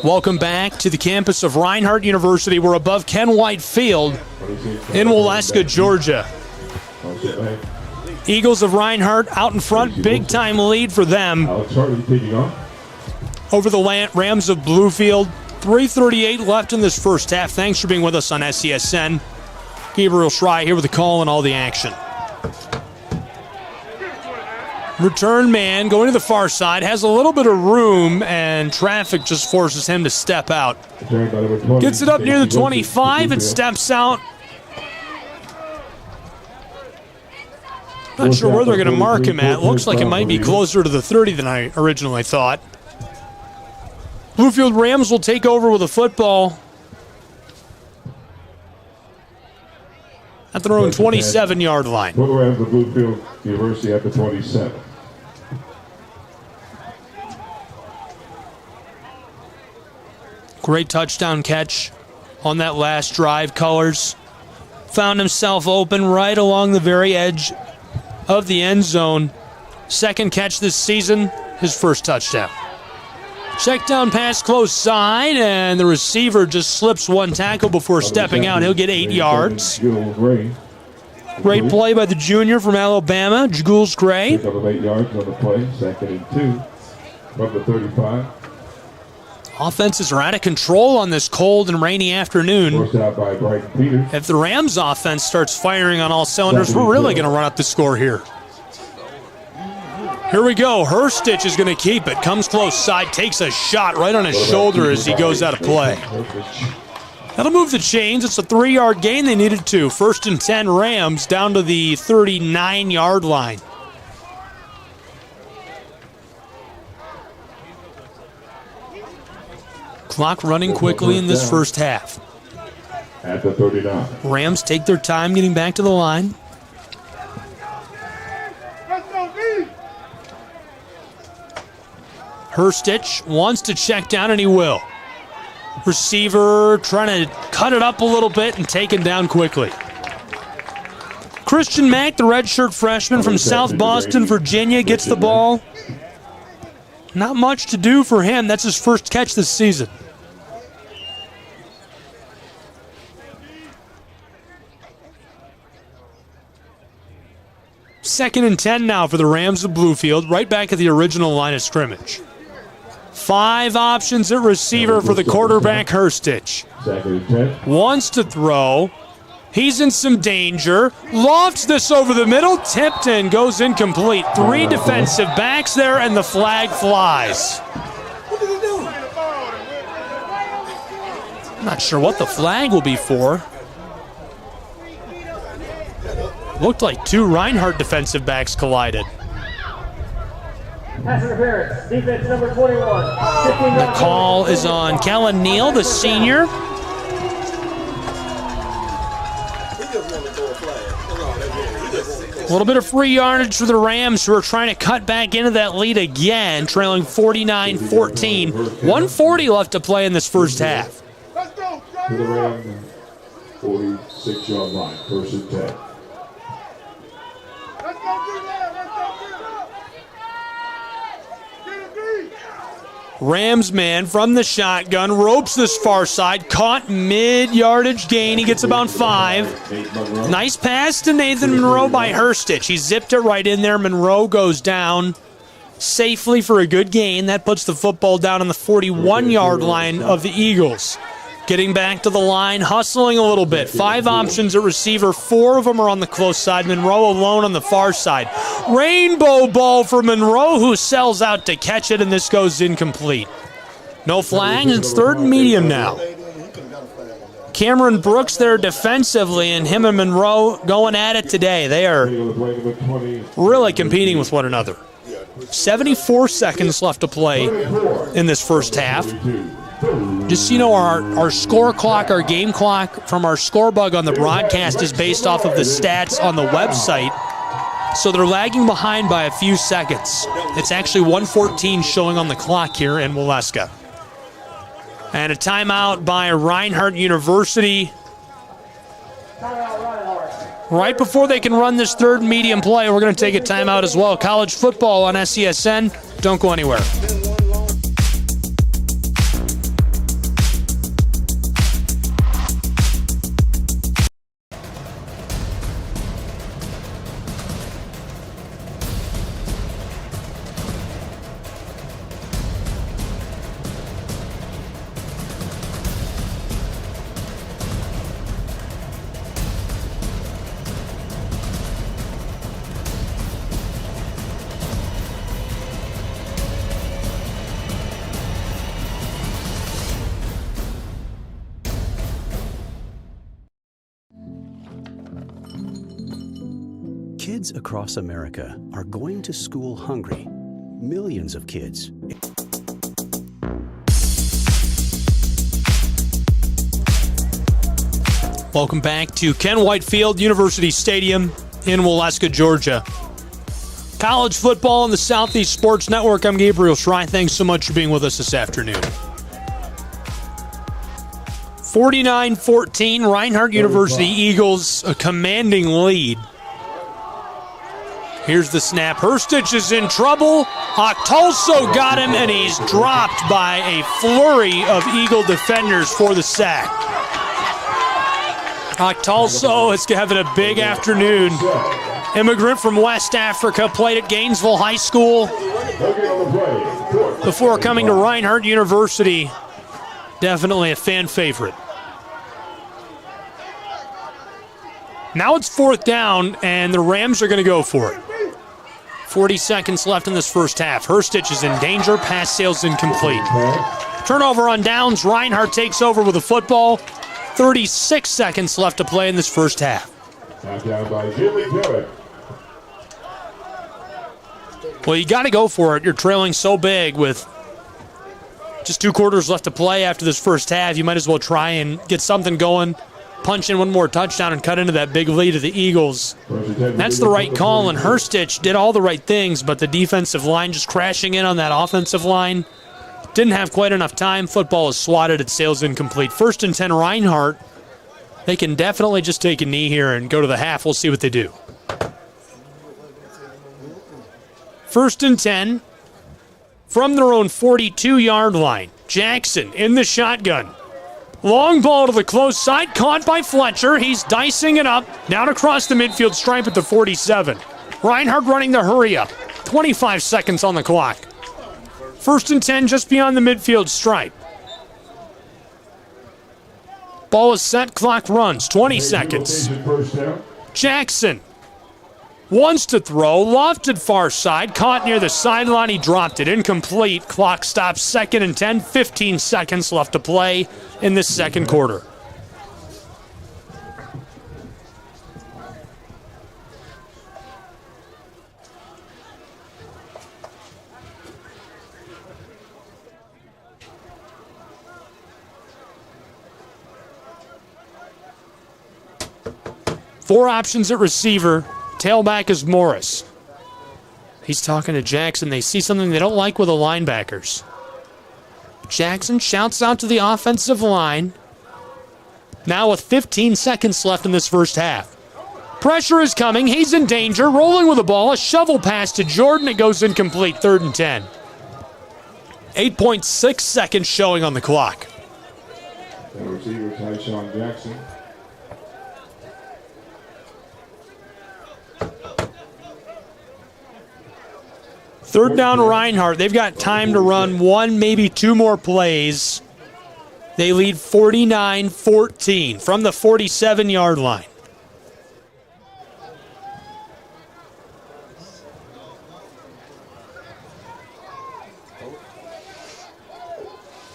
Welcome back to the campus of Reinhardt University. We're above Ken White Field in Waleska, Georgia. Eagles of Reinhardt out in front, big-time lead for them over the Rams of Bluefield. 3:38 left in this first half. Thanks for being with us on SESN. Gabriel Schrei here with the call and all the action. Return man going to the far side, has a little bit of room, and traffic just forces him to step out. Gets it up near the 25 and steps out. Not sure where they're going to mark him at. Looks like it might be closer to the 30 than I originally thought. Bluefield Rams will take over with a football at their own 27-yard line. Rams of Bluefield University at the 27. Great touchdown catch on that last drive. Cullors found himself open right along the very edge of the end zone. Second catch this season, his first touchdown. Check down pass close side, and the receiver just slips one tackle before stepping out. He'll get 8 yards. Great play by the junior from Alabama, Jules Gray. Pick up of 8 yards on the play, 2nd and 2 from the 35. Offenses are out of control on this cold and rainy afternoon. Forced out by Brighton Peters. If the Rams offense starts firing on all cylinders, we're really going to run up the score here. Here we go. Hurstich is going to keep it. Comes close side, takes a shot right on his shoulder as he goes out of play. That'll move the chains. It's a 3-yard gain. They needed 2. 1st and 10 Rams down to the 39-yard line. Clock running quickly in this first half. At the 39. Rams take their time getting back to the line. Hurstich wants to check down, and he will. Receiver trying to cut it up a little bit and taken down quickly. Christian Mack, the redshirt freshman from South Boston, Virginia, gets the ball. Not much to do for him. That's his first catch this season. Second and 10 now for the Rams of Bluefield, right back at the original line of scrimmage. 5 options at receiver for the quarterback, Hurstich. Wants to throw. He's in some danger. Lofts this over the middle. Tipped in, goes incomplete. 3 defensive backs there, and the flag flies. I'm not sure what the flag will be for. Looked like 2 Reinhardt defensive backs collided. Pass interference, defense number 21. The call is on Kellen Neal, the senior. A little bit of free yardage for the Rams, who are trying to cut back into that lead again, trailing 49-14. 1:40 left to play in this first half. To the Rams, 46-yard line, 1st and 10. Rams man from the shotgun ropes this far side, caught mid-yardage gain. He gets about 5. Nice pass to Nathan Monroe by Hurstich. He zipped it right in there. Monroe goes down safely for a good gain. That puts the football down on the 41-yard line of the Eagles. Getting back to the line, hustling a little bit. 5 options at receiver. 4 of them are on the close side. Monroe alone on the far side. Rainbow ball for Monroe, who sells out to catch it, and this goes incomplete. No flags. It's 3rd and medium now. Cameron Brooks there defensively, and him and Monroe going at it today. They are really competing with one another. 74 seconds left to play in this first half. Just so you know, our score clock, our game clock from our score bug on the broadcast is based off of the stats on the website. So they're lagging behind by a few seconds. It's actually 1:14 showing on the clock here in Waleska. And a timeout by Reinhardt University. Right before they can run this 3rd and medium play, we're going to take a timeout as well. College football on SESN. Don't go anywhere. Kids across America are going to school hungry. Millions of kids. Welcome back to Ken Whitefield University Stadium in Waleska, Georgia. College football on the Southeast Sports Network. I'm Gabriel Schrei. Thanks so much for being with us this afternoon. 49-14, Reinhardt University Eagles, a commanding lead. Here's the snap. Hurstich is in trouble. Octolso got him, and he's dropped by a flurry of Eagle defenders for the sack. Octalso is having a big afternoon. Immigrant from West Africa, played at Gainesville High School before coming to Reinhardt University. Definitely a fan favorite. Now it's 4th down, and the Rams are going to go for it. 40 seconds left in this first half. Herstich is in danger. Pass sails incomplete. Turnover on downs. Reinhardt takes over with the football. 36 seconds left to play in this first half. Well, you got to go for it. You're trailing so big with just 2 quarters left to play after this first half. You might as well try and get something going, punch in one more touchdown, and cut into that big lead of the Eagles. That's the right call, and Herstich did all the right things, but the defensive line just crashing in on that offensive line. Didn't have quite enough time. Football is swatted. It sails incomplete. 1st and 10 Reinhardt. They can definitely just take a knee here and go to the half. We'll see what they do. 1st and 10 from their own 42-yard line. Jackson in the shotgun. Long ball to the close side, caught by Fletcher. He's dicing it up, down across the midfield stripe at the 47. Reinhardt running the hurry up. 25 seconds on the clock. 1st and 10 just beyond the midfield stripe. Ball is set, clock runs, 20 seconds. Jackson wants to throw, lofted far side, caught near the sideline, he dropped it, incomplete. Clock stops, 2nd and 10, 15 seconds left to play in this second quarter. Four options at receiver. Tailback is Morris. He's talking to Jackson. They see something they don't like with the linebackers. Jackson shouts out to the offensive line. Now with 15 seconds left in this first half. Pressure is coming. He's in danger. Rolling with the ball. A shovel pass to Jordan. It goes incomplete. 3rd and 10. 8.6 seconds showing on the clock. The receiver, Tyshawn Jackson. Third down, Reinhardt. They've got time to run 1, maybe 2 more plays. They lead 49-14 from the 47-yard line.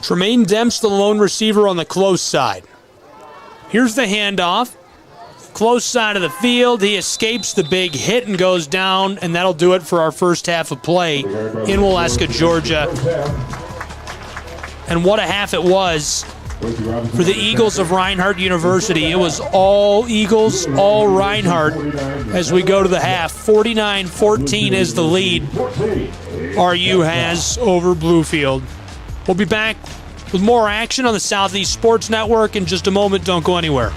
Tremaine Demps, the lone receiver on the close side. Here's the handoff. Close side of the field. He escapes the big hit and goes down, and that'll do it for our first half of play in Waleska, Georgia. And what a half it was for the Eagles of Reinhardt University. It was all Eagles, all Reinhardt as we go to the half. 49-14 is the lead RU has over Bluefield. We'll be back with more action on the Southeast Sports Network in just a moment. Don't go anywhere.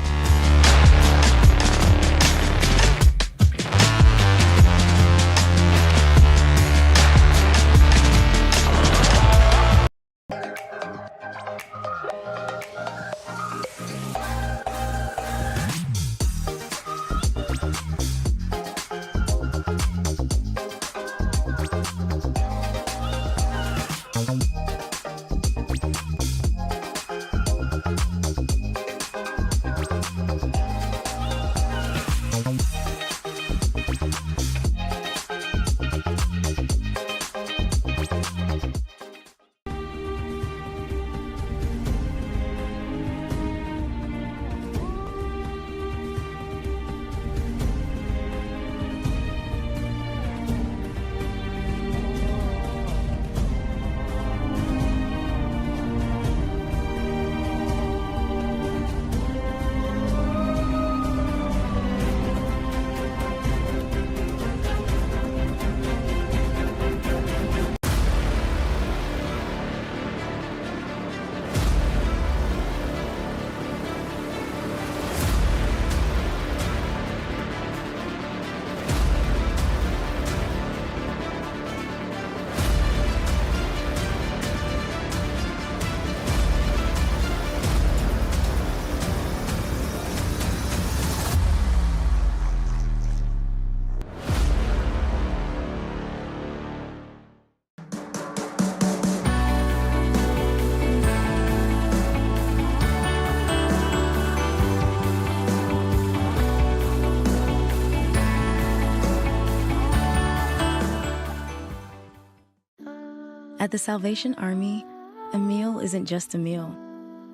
At the Salvation Army, a meal isn't just a meal.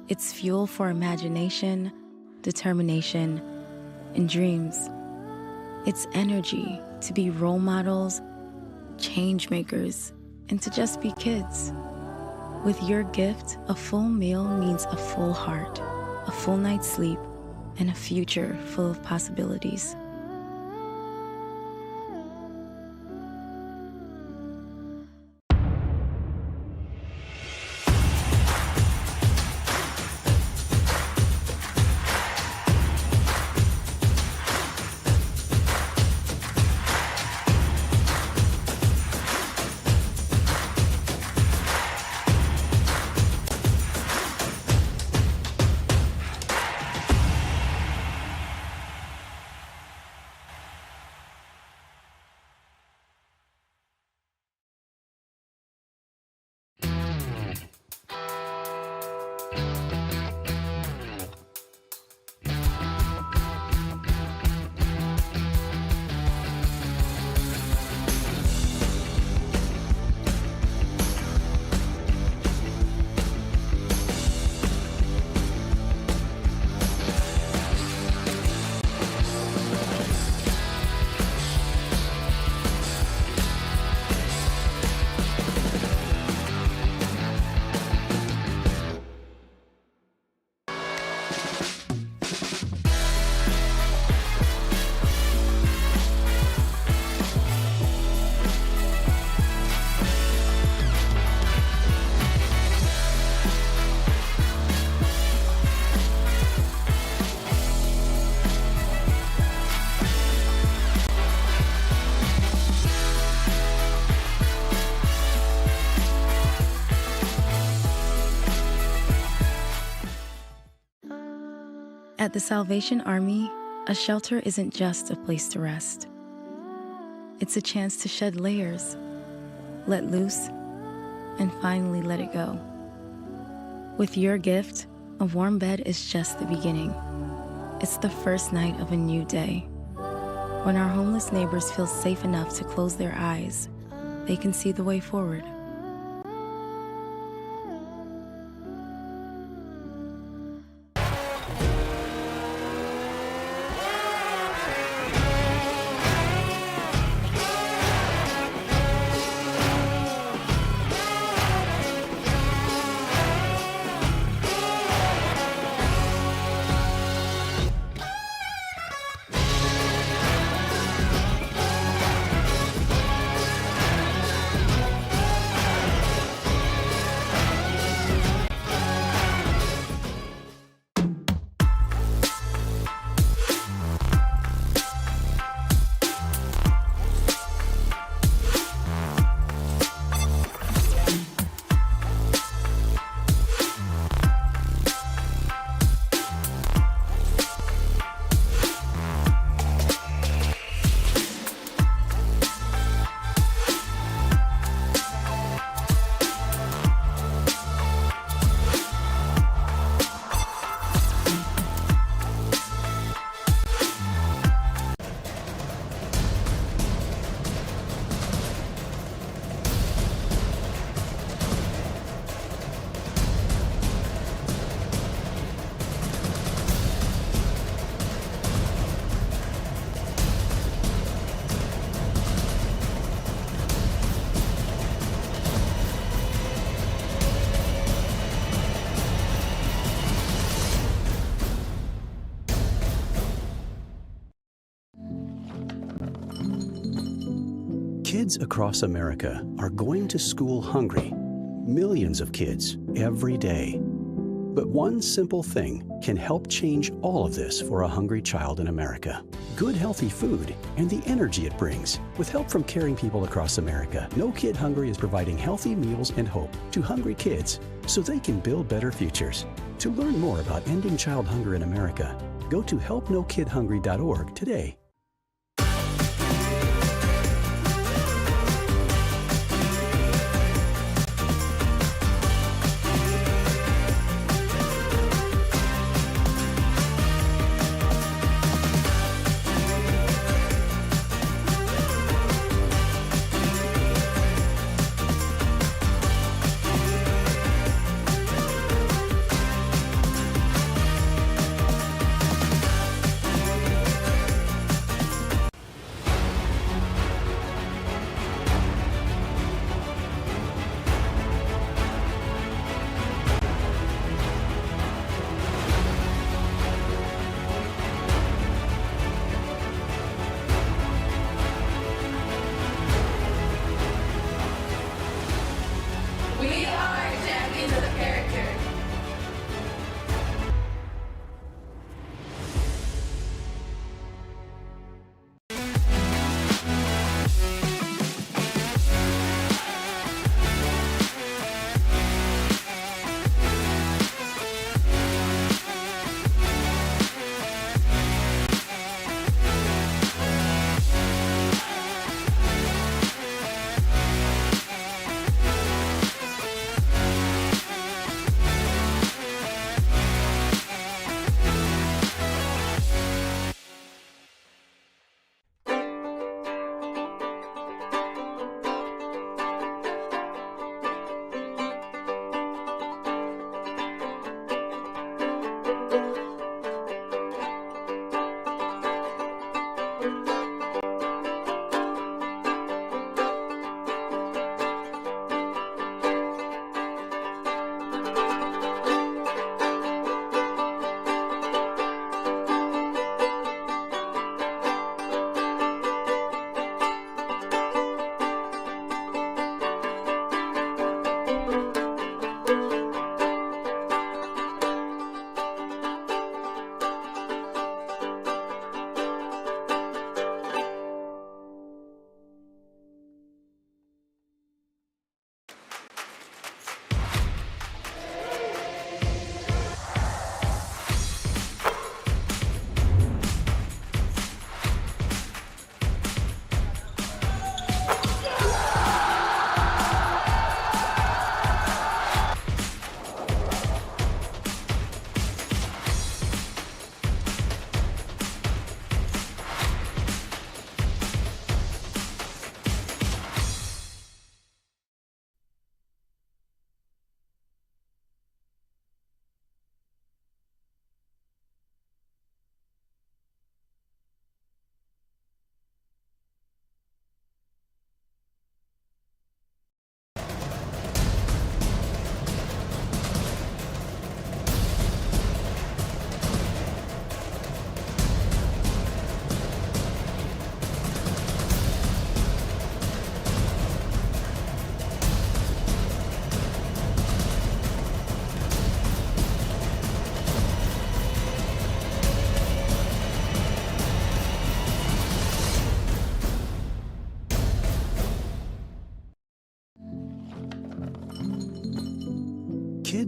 It's fuel for imagination, determination, and dreams. It's energy to be role models, change makers, and to just be kids. With your gift, a full meal means a full heart, a full night's sleep, and a future full of possibilities. At the Salvation Army, a shelter isn't just a place to rest. It's a chance to shed layers, let loose, and finally let it go. With your gift, a warm bed is just the beginning. It's the first night of a new day. When our homeless neighbors feel safe enough to close their eyes, they can see the way forward. Kids across America are going to school hungry. Millions of kids every day. But one simple thing can help change all of this for a hungry child in America. Good healthy food and the energy it brings. With help from caring people across America, No Kid Hungry is providing healthy meals and hope to hungry kids so they can build better futures. To learn more about ending child hunger in America, go to helpnokidhungry.org today. character.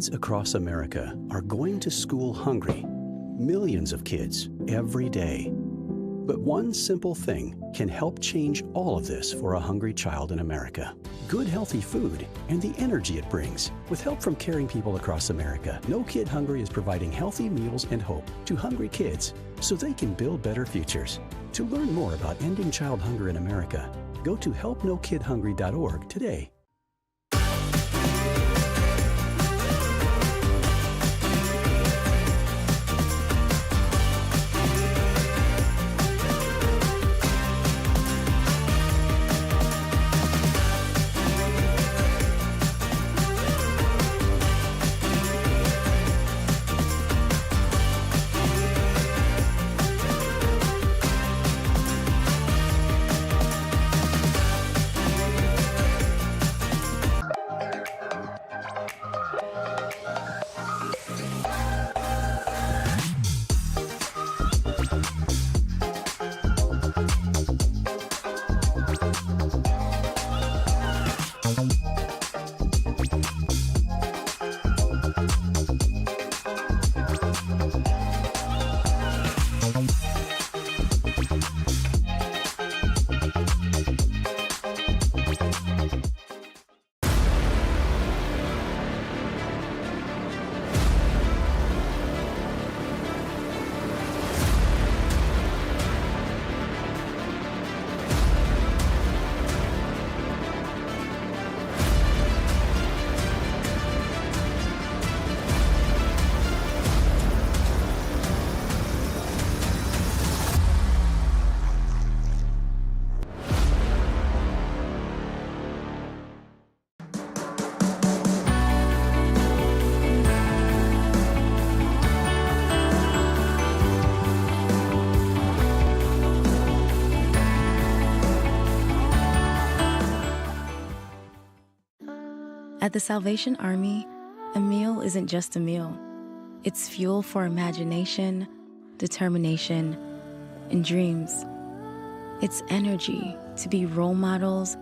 Kids across America are going to school hungry. Millions of kids every day. But one simple thing can help change all of this for a hungry child in America. Good healthy food and the energy it brings. With help from caring people across America, No Kid Hungry is providing healthy meals and hope to hungry kids so they can build better futures. To learn more about ending child hunger in America, go to helpnokidhungry.org today. At the Salvation Army, A meal isn't just a meal. It's fuel for imagination, determination, and dreams. It's energy to be role models,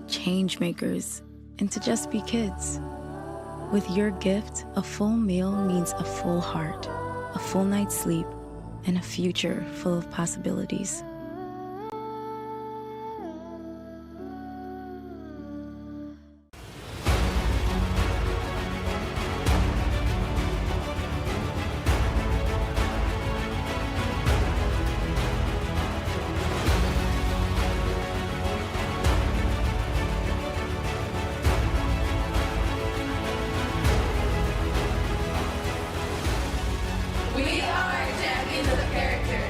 change makers, and to just be kids. With your gift, a full meal means a full heart, a full night's sleep, and a future full of possibilities. We are champions of character.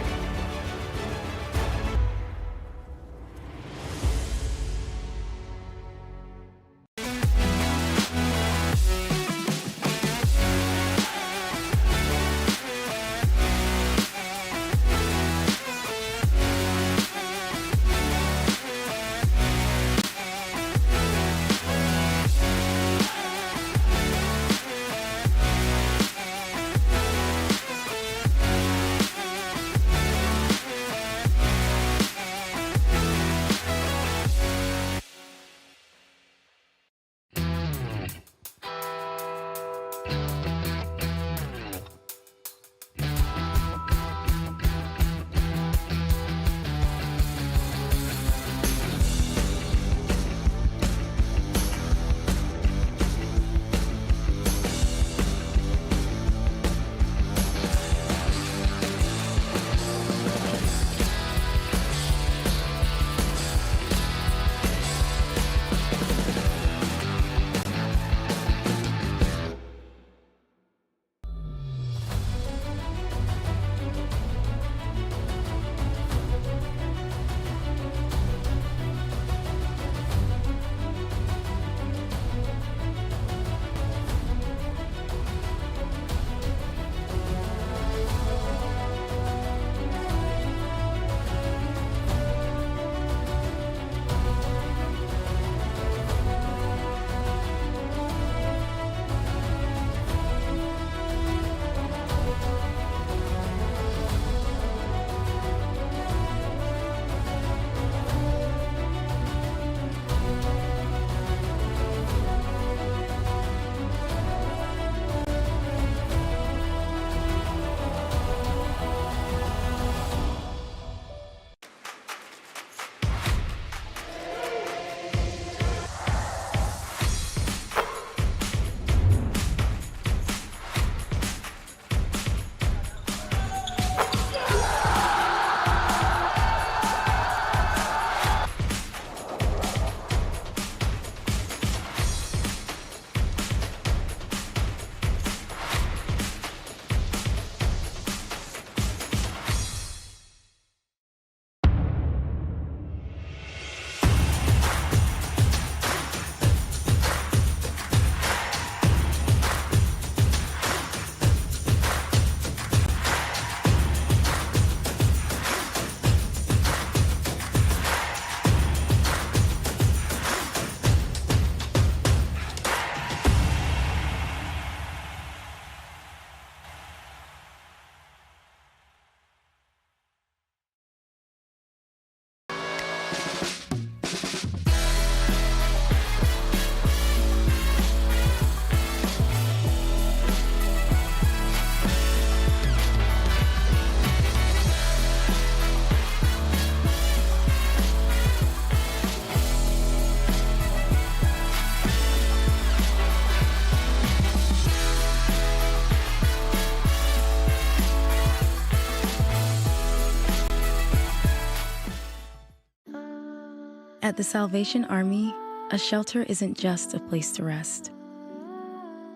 At the Salvation Army, a shelter isn't just a place to rest.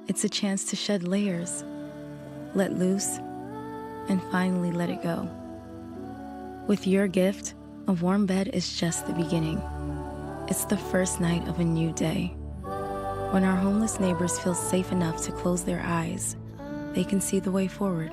It's a chance to shed layers, let loose, and finally let it go. With your gift, a warm bed is just the beginning. It's the first night of a new day. When our homeless neighbors feel safe enough to close their eyes, they can see the way forward.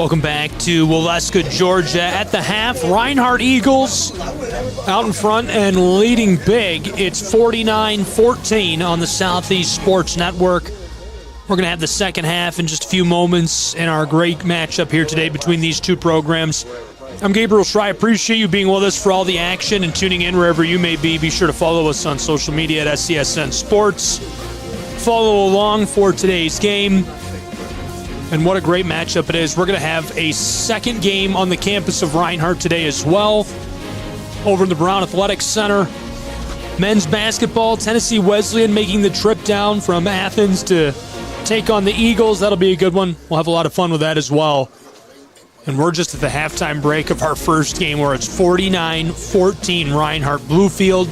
Welcome back to Waleska, Georgia. At the half, Reinhardt Eagles out in front and leading big. It's 49-14 on the Southeast Sports Network. We're going to have the second half in just a few moments in our great matchup here today between these two programs. I'm Gabriel Schrei. Appreciate you being with us for all the action and tuning in wherever you may be. Be sure to follow us on social media at SCSN Sports. Follow along for today's game. And what a great matchup it is. We're going to have a second game on the campus of Reinhardt today as well. Over in the Brown Athletics Center. Men's basketball, Tennessee Wesleyan making the trip down from Athens to take on the Eagles. That'll be a good one. We'll have a lot of fun with that as well. And we're just at the halftime break of our first game where it's 49-14 Reinhardt. Bluefield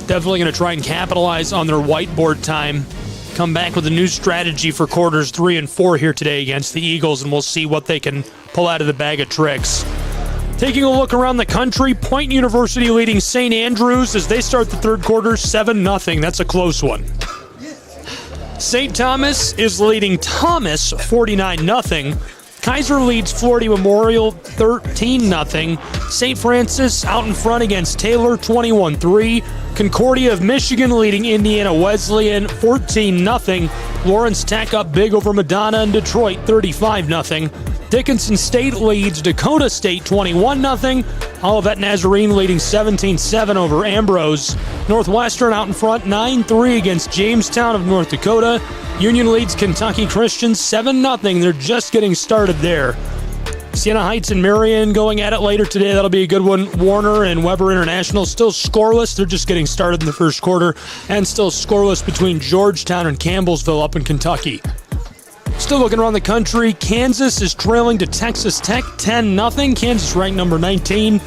definitely going to try and capitalize on their whiteboard time. Come back with a new strategy for quarters 3 and 4 here today against the Eagles, and we'll see what they can pull out of the bag of tricks. Taking a look around the country, Point University leading St. Andrews as they start the third quarter 7-0. That's a close one. St. Thomas is leading Thomas 49-0. Kaiser leads Florida Memorial 13-0. St. Francis out in front against Taylor 21-3. Concordia of Michigan leading Indiana Wesleyan 14-0. Lawrence Tech up big over Madonna and Detroit 35-0. Dickinson State leads Dakota State 21-0. Olivet Nazarene leading 17-7 over Ambrose. Northwestern out in front 9-3 against Jamestown of North Dakota. Union leads Kentucky Christian 7-0. They're just getting started there. Siena Heights and Marion going at it later today. That'll be a good one. Warner and Weber International still scoreless. They're just getting started in the first quarter. And still scoreless between Georgetown and Campbellsville up in Kentucky. Still looking around the country, Kansas is trailing to Texas Tech 10-0. Kansas ranked number 19.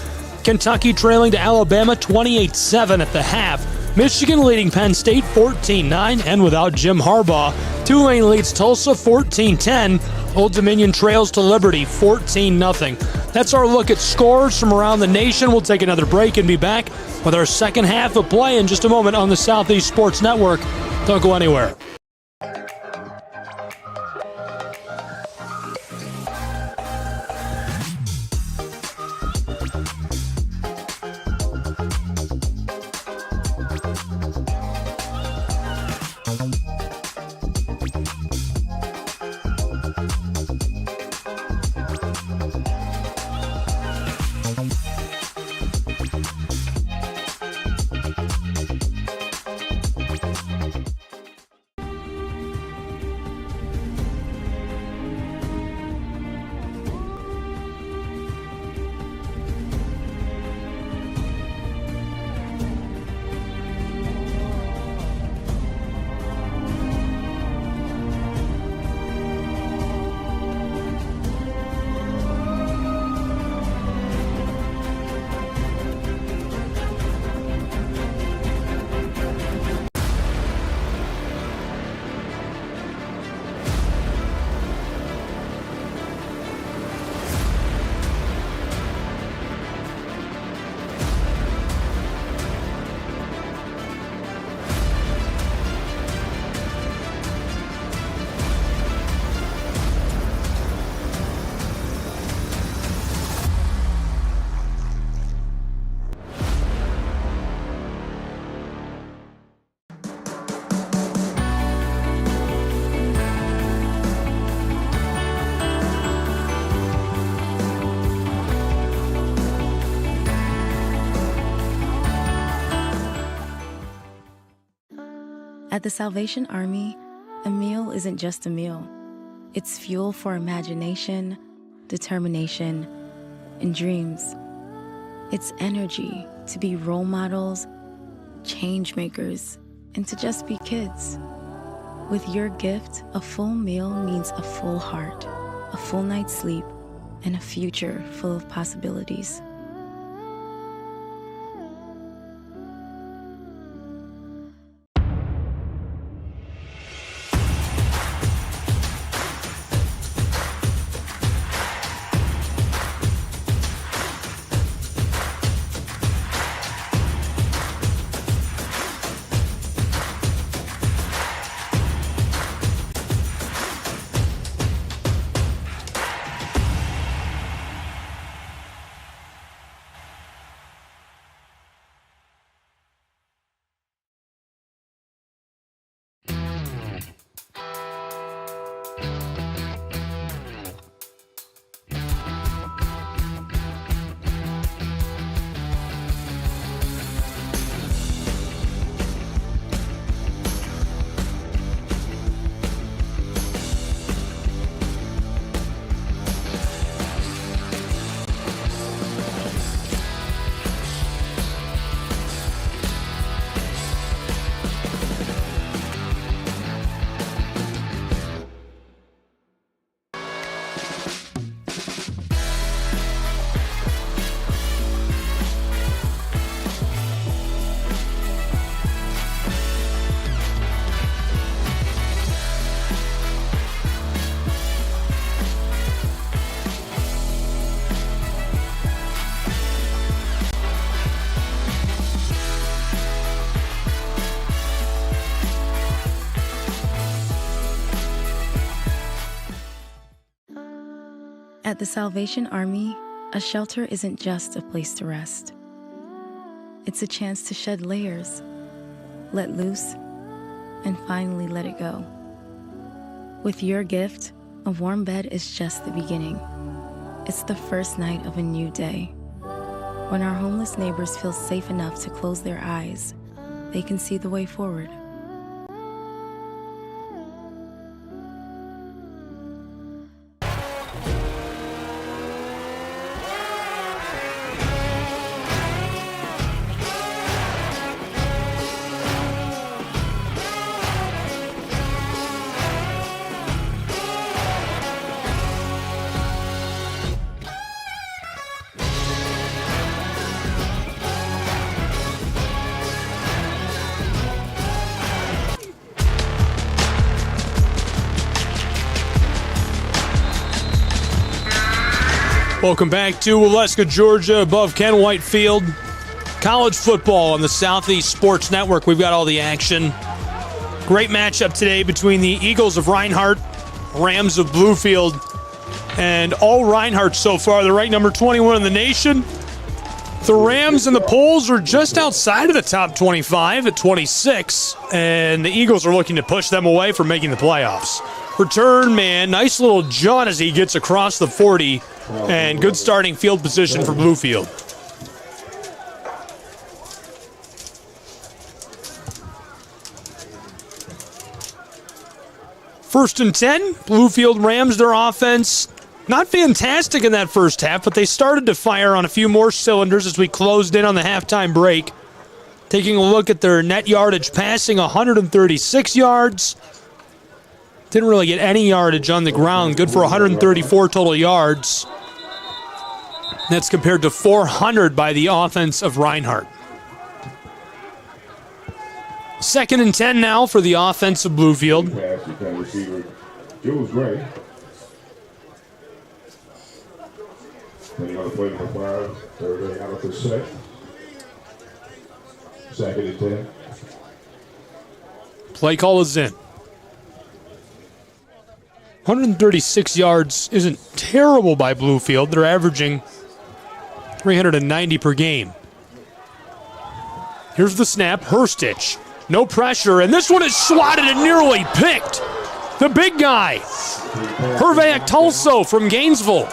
Kentucky trailing to Alabama 28-7 at the half. Michigan leading Penn State 14-9 and without Jim Harbaugh. Tulane leads Tulsa 14-10. Old Dominion trails to Liberty 14-0. That's our look at scores from around the nation. We'll take another break and be back with our second half of play in just a moment on the Southeast Sports Network. Don't go anywhere. At the Salvation Army, a meal isn't just a meal. It's fuel for imagination, determination, and dreams. It's energy to be role models, change makers, and to just be kids. With your gift, a full meal means a full heart, a full night's sleep, and a future full of possibilities. At the Salvation Army, a shelter isn't just a place to rest. It's a chance to shed layers, let loose, and finally let it go. With your gift, a warm bed is just the beginning. It's the first night of a new day. When our homeless neighbors feel safe enough to close their eyes, they can see the way forward. Welcome back to Waleska, Georgia, above Ken White Field. College football on the Southeast Sports Network. We've got all the action. Great matchup today between the Eagles of Reinhardt, Rams of Bluefield, and all Reinhardt so far. They're ranked number 21 in the nation. The Rams and the polls are just outside of the top 25 at 26, and the Eagles are looking to push them away from making the playoffs. Return man, nice little jaunt as he gets across the 40, and good starting field position for Bluefield. First and 10, Bluefield Rams, their offense. Not fantastic in that first half, but they started to fire on a few more cylinders as we closed in on the halftime break. Taking a look at their net yardage passing, 136 yards. Didn't really get any yardage on the ground. Good for 134 total yards. That's compared to 400 by the offense of Reinhardt. Second and 10 now for the offense of Bluefield. Jules Gray. Putting on the play for 5. Third out of the set. Second and 10. Play call is in. 136 yards isn't terrible by Bluefield. They're averaging 390 per game. Here's the snap. Herstich. No pressure, and this one is swatted and nearly picked. The big guy, Hervé Tulso from Gainesville.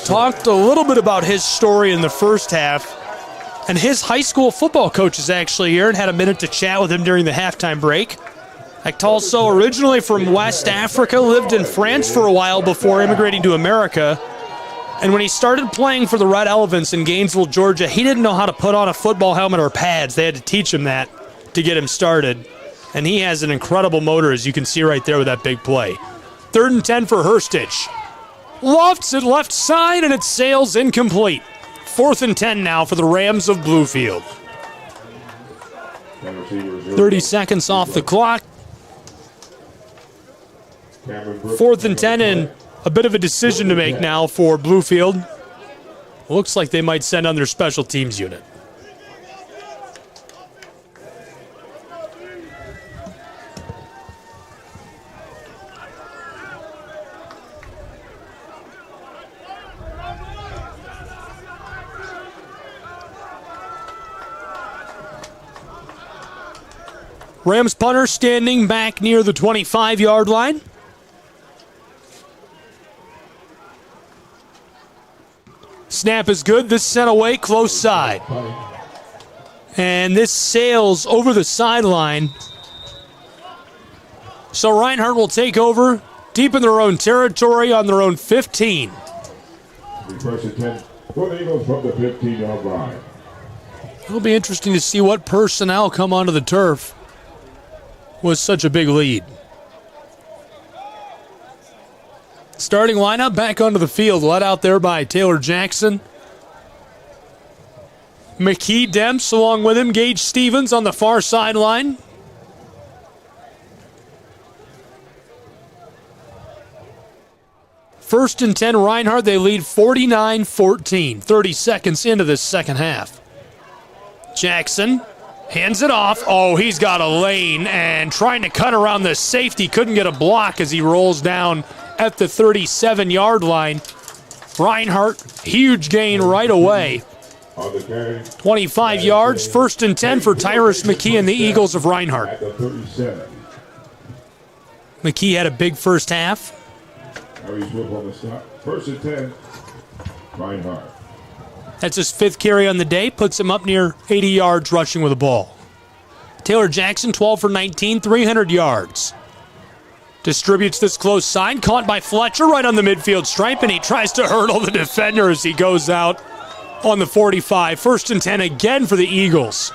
Talked a little bit about his story in the first half, and his high school football coach is actually here and had a minute to chat with him during the halftime break. Tulso, originally from West Africa, lived in France for a while before immigrating to America. And when he started playing for the Red Elephants in Gainesville, Georgia, he didn't know how to put on a football helmet or pads. They had to teach him that to get him started. And he has an incredible motor, as you can see right there with that big play. Third and 10 for Herstich. Lofts it left side, and it sails incomplete. Fourth and 10 now for the Rams of Bluefield. 30 seconds off the clock. Fourth and 10, and a bit of a decision to make now for Bluefield. Looks like they might send on their special teams unit. Rams punter standing back near the 25-yard line. Snap is good. This sent away close side. And this sails over the sideline. So Reinhardt will take over deep in their own territory on their own 15. First and 10 for the Eagles from the 15-yard line. It'll be interesting to see what personnel come onto the turf with such a big lead. Starting lineup back onto the field, led out there by Taylor Jackson. McKee Demps along with him, Gage Stevens on the far sideline. First and 10, Reinhardt, they lead 49-14, 30 seconds into this second half. Jackson hands it off. Oh, he's got a lane, and trying to cut around the safety, couldn't get a block as he rolls down at the 37-yard line. Reinhardt, huge gain right away. 25 yards, 1st and 10 for Tyrus McKee and the Eagles of Reinhardt. McKee had a big first half. 1st and 10, Reinhardt. That's his 5th carry on the day, puts him up near 80 yards rushing with the ball. Taylor Jackson, 12 for 19, 300 yards. Distributes this close side, caught by Fletcher right on the midfield stripe, and he tries to hurdle the defender as he goes out on the 45. 1st and 10 again for the Eagles.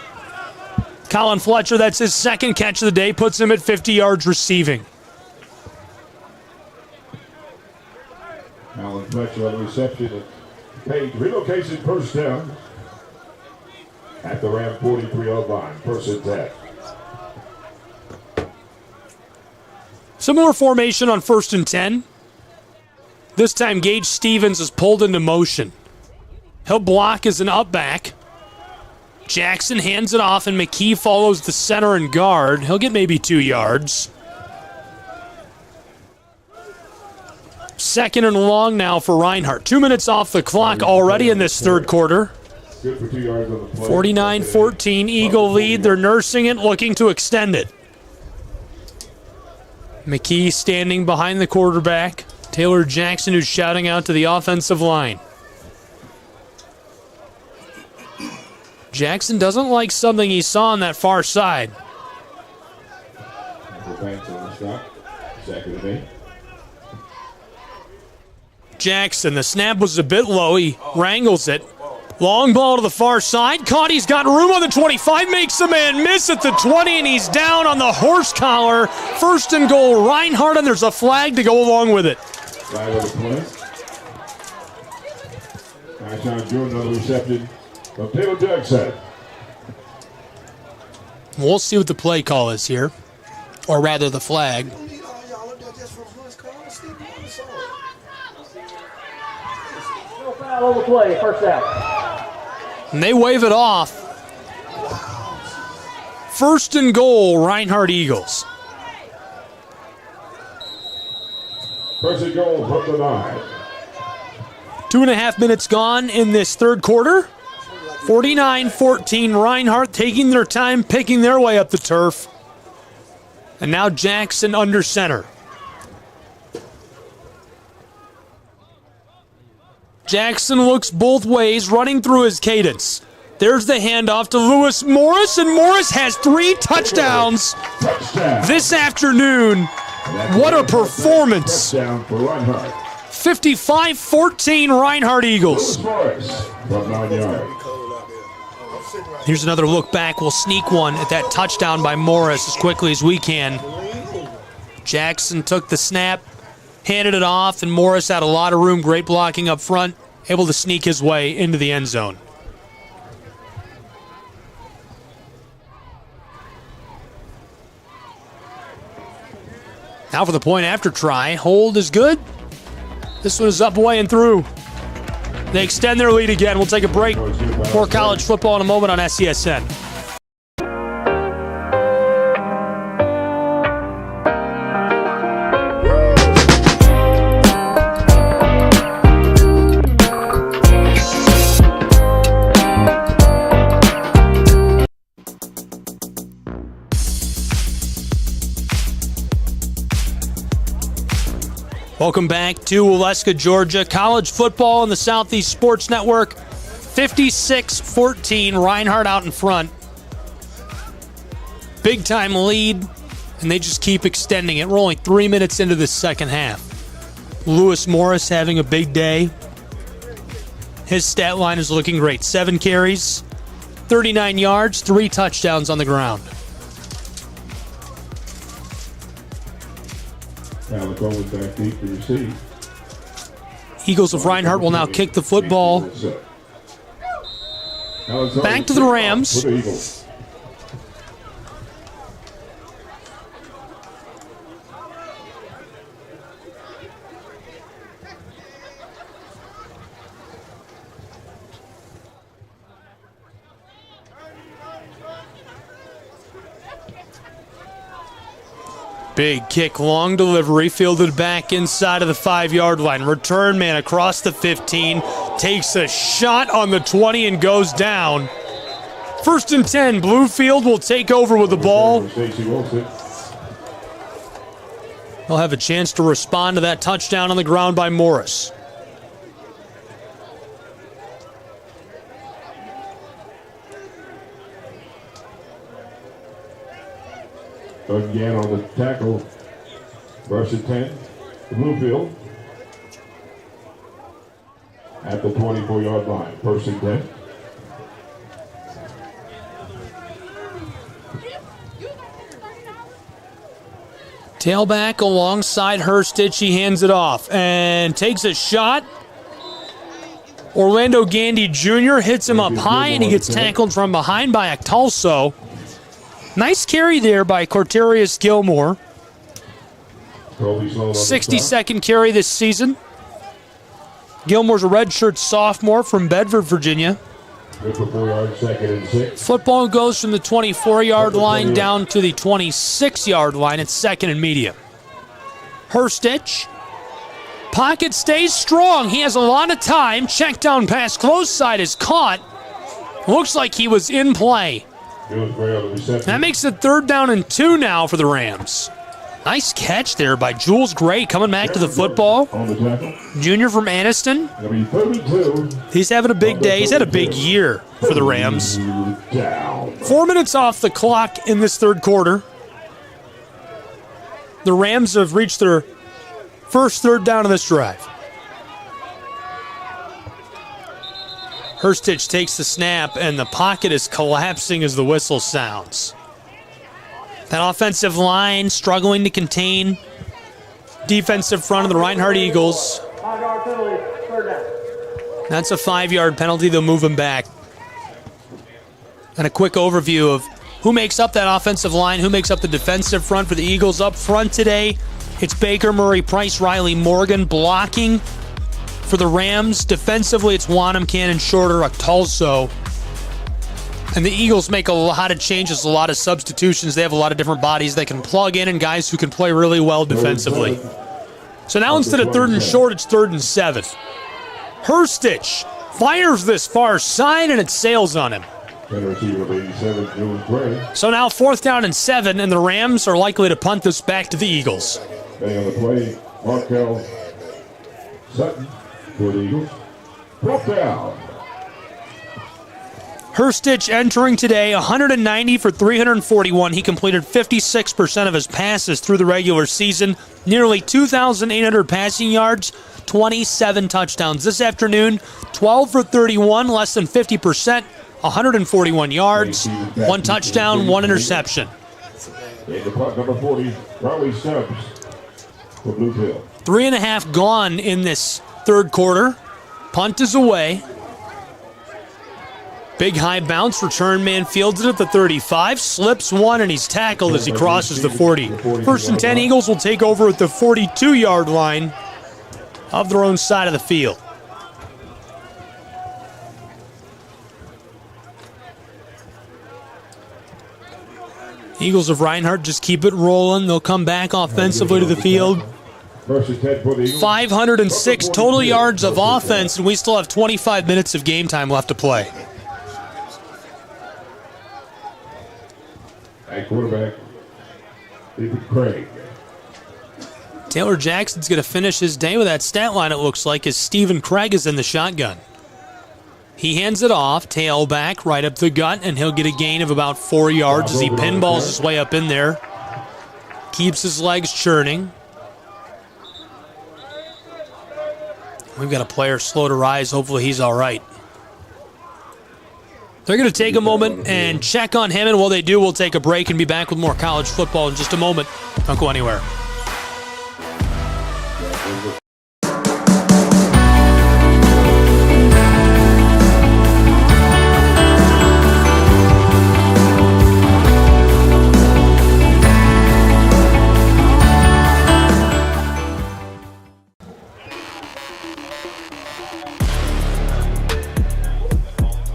Colin Fletcher, that's his 2nd catch of the day, puts him at 50 yards receiving. Colin Fletcher on the reception. Page relocation 1st down at the Ram 43-yard line. 1st and 10. Similar formation on 1st and 10. This time Gage Stevens is pulled into motion. He'll block as an up back. Jackson hands it off and McKee follows the center and guard. He'll get maybe 2 yards. 2nd and long now for Reinhardt. 2 minutes off the clock already in this 3rd quarter. 49-14, Eagle lead. They're nursing it, looking to extend it. McKee standing behind the quarterback. Taylor Jackson, who's shouting out to the offensive line. Jackson doesn't like something he saw on that far side. Jackson, the snap was a bit low. He wrangles it. Long ball to the far side. Caught. He's got room on the 25. Makes the man miss at the 20, and he's down on the horse collar. 1st and goal, Reinhardt, and there's a flag to go along with it. Flag on the play. Tyshon Jordan, another reception from Taylor Jackson. We'll see what the play call is here, or rather the flag. Over play, 1st down. And they wave it off. 1st and goal, Reinhardt Eagles. 1st and goal from the 9. 2.5 minutes gone in this 3rd quarter. 49-14, Reinhardt taking their time, picking their way up the turf. And now Jackson under center. Jackson looks both ways, running through his cadence. There's the handoff to Lewis Morris, and Morris has 3 touchdowns this afternoon. What a performance. 55-14 Reinhardt Eagles. Here's another look back. We'll sneak one at that touchdown by Morris as quickly as we can. Jackson took the snap, handed it off, and Morris had a lot of room. Great blocking up front, able to sneak his way into the end zone. Now for the point after try. Hold is good. This one is up, away, and through. They extend their lead again. We'll take a break. More college football in a moment on SESN. Welcome back to Waleska, Georgia. College football in the Southeast Sports Network. 56-14, Reinhardt out in front. Big time lead, and they just keep extending it. We're only 3 minutes into the second half. Lewis Morris having a big day. His stat line is looking great. 7 carries, 39 yards, 3 touchdowns on the ground. Eagles of Reinhardt will now kick the football back to the Rams. Big kick, long delivery, fielded back inside of the 5-yard line. Return man across the 15, takes a shot on the 20 and goes down. 1st and 10, Bluefield will take over with the ball. They'll have a chance to respond to that touchdown on the ground by Morris. Again on the tackle, 1st and 10, Bluefield at the 24-yard line, 1st and 10. Tailback alongside Herstich, he hands it off and takes a shot. Orlando Gandy Jr. hits him up high and he gets tackled from behind by Actalso. Nice carry there by Corterius Gilmore. 62nd carry this season. Gilmore's a redshirt sophomore from Bedford, Virginia. Football goes from the 24-yard line down to the 26-yard line. It's 2nd and medium. Herstich. Pocket stays strong. He has a lot of time. Check down pass close side is caught. Looks like he was in play. That makes it 3rd down and 2 now for the Rams. Nice catch there by Jules Gray coming back to the football. Junior from Anniston. He's having a big day. He's had a big year for the Rams. 4 minutes off the clock in this 3rd quarter. The Rams have reached their first 3rd down of this drive. Herstich takes the snap, and the pocket is collapsing as the whistle sounds. That offensive line struggling to contain defensive front of the Reinhardt Eagles. That's a 5-yard penalty. They'll move him back. And a quick overview of who makes up that offensive line, who makes up the defensive front for the Eagles. Up front today, it's Baker, Murray, Price, Riley, Morgan blocking for the Rams. Defensively, it's Wanham, Cannon, Shorter, Actalso. And the Eagles make a lot of changes, a lot of substitutions. They have a lot of different bodies they can plug in and guys who can play really well defensively. So now instead of 3rd and short, it's 3rd and 7. Herstich fires this far side and it sails on him. So now 4th down and 7, and the Rams are likely to punt this back to the Eagles. Staying on the play, Markel Sutton for the Eagles. 4th down. Herstich entering today, 190 for 341. He completed 56% of his passes through the regular season. Nearly 2,800 passing yards, 27 touchdowns. This afternoon, 12 for 31, less than 50%, 141 yards, 1 touchdown, 1 interception. In the punt, number 40, Riley Stubbs for Bluefield. 3.5 gone in this 3rd quarter. Punt is away. Big high bounce, return man fields it at the 35, slips one, and he's tackled as he crosses the 40. 1st and 10, Eagles will take over at the 42-yard line of their own side of the field. Eagles of Reinhardt just keep it rolling. They'll come back offensively to the field. 506 total yards of offense, and we still have 25 minutes of game time left to play. At quarterback, David Craig. Taylor Jackson's going to finish his day with that stat line, it looks like, as Stephen Craig is in the shotgun. He hands it off, tailback, right up the gut, and he'll get a gain of about 4 yards as he pinballs his way up in there. Keeps his legs churning. We've got a player slow to rise. Hopefully he's all right. They're going to take a moment and check on him, and while they do, we'll take a break and be back with more college football in just a moment. Don't go anywhere.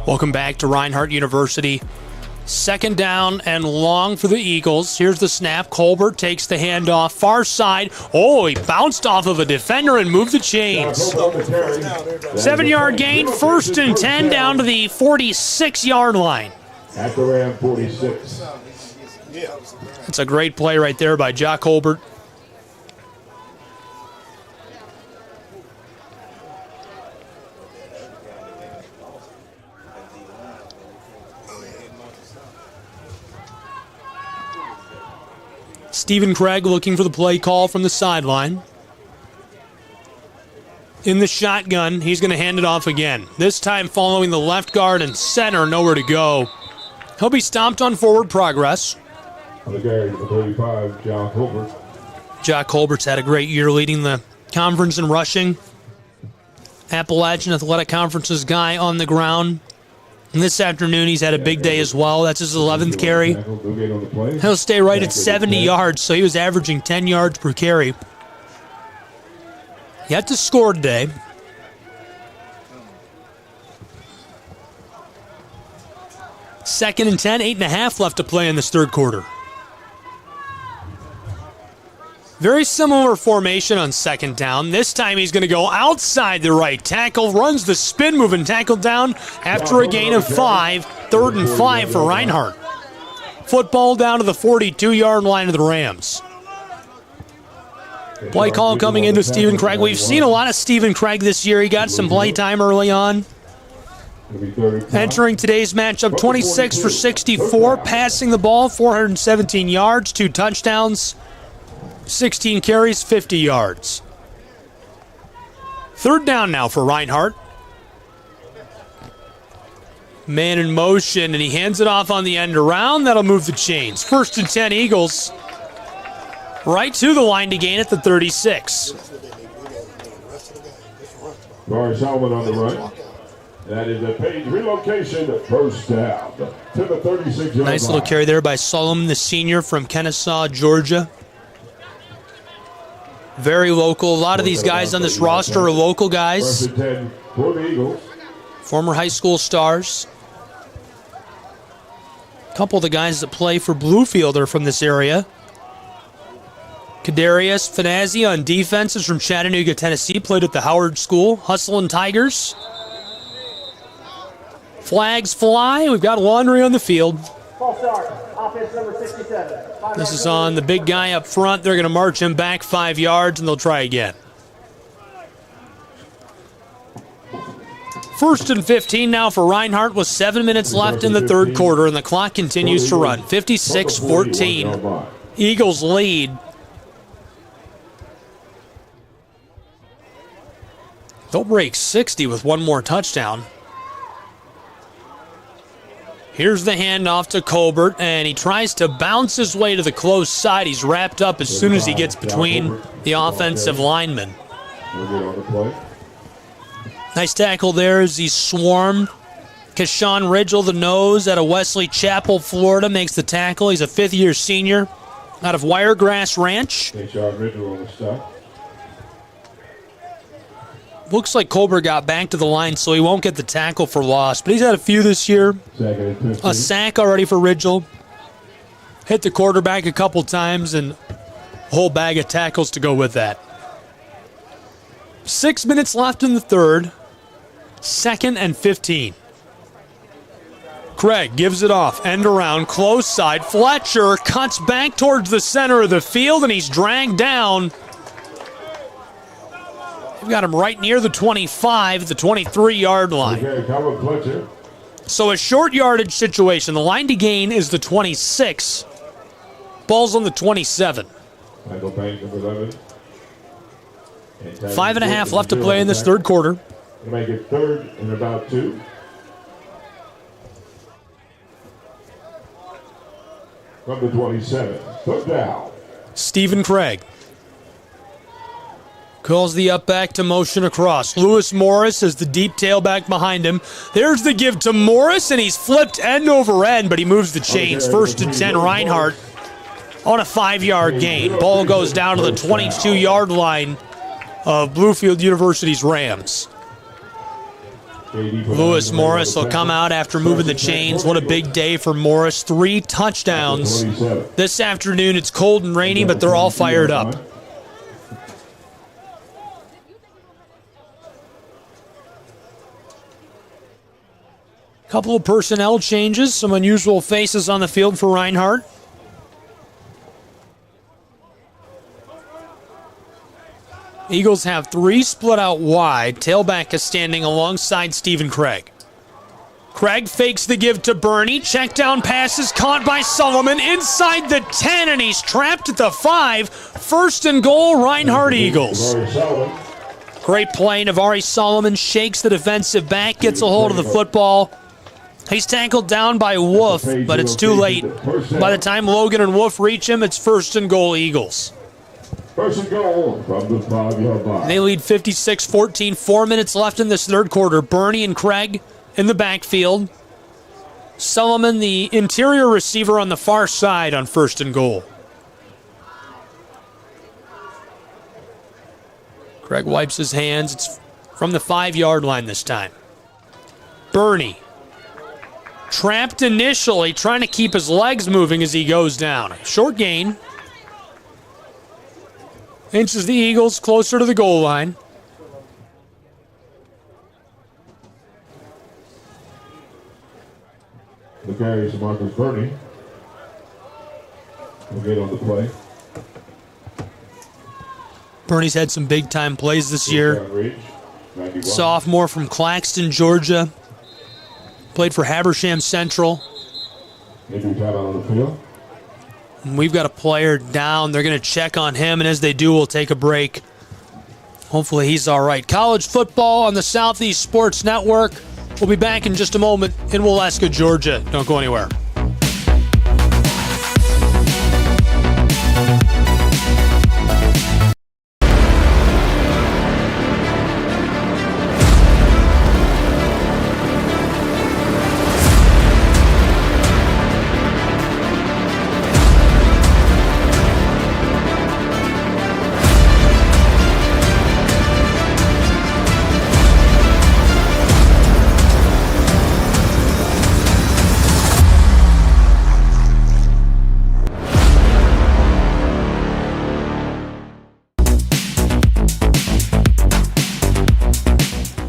Welcome back to Reinhardt University. Second down and long for the Eagles. Here's the snap. Colbert takes the handoff. Far side. Oh, he bounced off of a defender and moved the chains. 7-yard gain. 1st and 10 down to the 46-yard line. At the Ram 46. That's a great play right there by Jock Colbert. Stephen Craig looking for the play call from the sideline. In the shotgun, he's going to hand it off again. This time following the left guard and center, nowhere to go. He'll be stopped on forward progress. On the carry, the 35, John Colbert. Jock Colbert's had a great year leading the conference in rushing. Appalachian Athletic Conference's guy on the ground. And this afternoon, he's had a big day as well. That's his 11th carry. He'll stay right at 70 yards, so he was averaging 10 yards per carry. Yet to score today. Second and 10, 8.5 left to play in this third quarter. Very similar formation on second down. This time he's going to go outside the right tackle, runs the spin move and tackle down after a gain of 5. 3rd and 5 for Reinhardt. Football down to the 42-yard line of the Rams. Play call coming into Stephen Craig. We've seen a lot of Stephen Craig this year. He got some play time early on. Entering today's matchup, 26 for 64, passing the ball, 417 yards, 2 touchdowns. 16 carries, 50 yards. Third down now for Reinhardt. Man in motion, and he hands it off on the end around. That'll move the chains. 1st and 10 Eagles. Right to the line to gain at the 36. Lawrence Hellman on the run. That is a page relocation, 1st down to the 36-yard line. Nice little carry there by Solomon, the senior from Kennesaw, Georgia. Very local. A lot of these guys on this roster are local guys. Former high school stars. A couple of the guys that play for Bluefield are from this area. Kadarius Finazzi on defense is from Chattanooga, Tennessee. Played at the Howard School. Hustling Tigers. Flags fly. We've got laundry on the field. False start. Offense number 67. This is on the big guy up front. They're going to march him back 5 yards, and they'll try again. 1st and 15 now for Reinhardt with 7 minutes left in the third quarter, and the clock continues to run. 56-14. Eagles lead. They'll break 60 with one more touchdown. Here's the handoff to Colbert, and he tries to bounce his way to the close side. He's wrapped up as soon as he gets between the offensive linemen. Nice tackle there as he swarmed. Keshawn Ridgel, the nose out of Wesley Chapel, Florida, makes the tackle. He's a 5th-year senior out of Wiregrass Ranch. Looks like Colbert got back to the line, so he won't get the tackle for loss. But he's had a few this year. A sack already for Ridgel. Hit the quarterback a couple times, and a whole bag of tackles to go with that. 6 minutes left in the third. 2nd and 15. Craig gives it off. End around, close side. Fletcher cuts back towards the center of the field, and he's dragged down. We've got him right near the 25, the 23-yard line. So a short yardage situation. The line to gain is the 26. Ball's on the 27. 5.5 left to play in this third quarter. Make it 3rd and about 2. From the 27. 3rd down. Stephen Craig calls the up back to motion across. Lewis Morris is the deep tailback behind him. There's the give to Morris, and he's flipped end over end, but he moves the chains. 1st and 10, Reinhardt on a 5-yard gain. Ball goes down to the 22-yard line of Bluefield University's Rams. Lewis Morris will come out after moving the chains. What a big day for Morris. 3 touchdowns. This afternoon it's cold and rainy, but they're all fired up. Couple of personnel changes, some unusual faces on the field for Reinhardt. Eagles have 3 split out wide. Tailback is standing alongside Stephen Craig. Craig fakes the give to Burney. Check down pass is caught by Solomon inside the 10, and he's trapped at the 5. First and goal, Reinhardt Eagles. Great play. Navari Solomon shakes the defensive back, gets a hold of the football. He's tackled down by Wolf, but it's too late. By the time Logan and Wolf reach him, it's first and goal Eagles. First and goal from the 5-yard line. They lead 56-14, 4 minutes left in this third quarter. Burney and Craig in the backfield. Solomon, the interior receiver, on the far side on first and goal. Craig wipes his hands. It's from the 5-yard line this time. Burney. Trapped initially, trying to keep his legs moving as he goes down. Short gain. Inches the Eagles closer to the goal line. The carry is Marcus Burney. We'll get on the play. Burney's had some big-time plays this year. Sophomore from Claxton, Georgia. Played for Habersham Central. Injury time out on the field. And we've got a player down. They're going to check on him, and as they do, we'll take a break. Hopefully he's all right. College football on the Southeast Sports Network. We'll be back in just a moment in Waleska, Georgia. Don't go anywhere.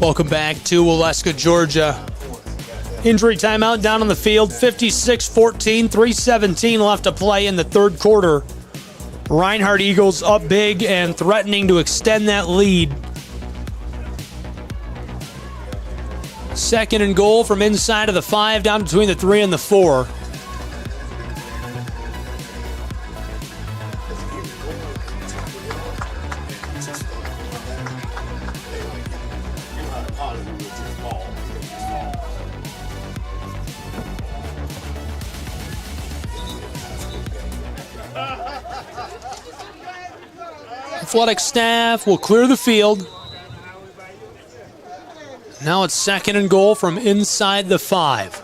Welcome back to Waleska, Georgia. Injury timeout down on the field, 56-14, 3:17 left to play in the third quarter. Reinhardt Eagles up big and threatening to extend that lead. Second and goal from inside of the 5, down between the 3 and the 4. Athletic staff will clear the field. Now it's second and goal from inside the 5.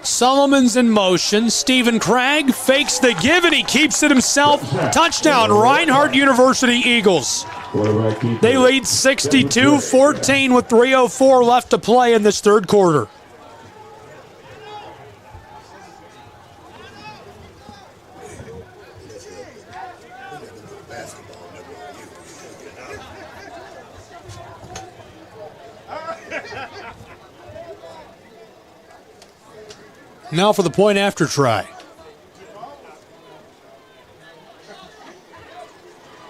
Solomon's in motion. Stephen Craig fakes the give and he keeps it himself. Touchdown, Reinhardt University Eagles. They lead 62-14 with 3:04 left to play in this third quarter. Now for the point after try.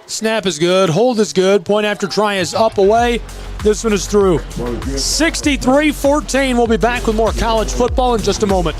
Snap is good. Hold is good. Point after try is up, away. This one is through. 63-14. We'll be back with more college football in just a moment.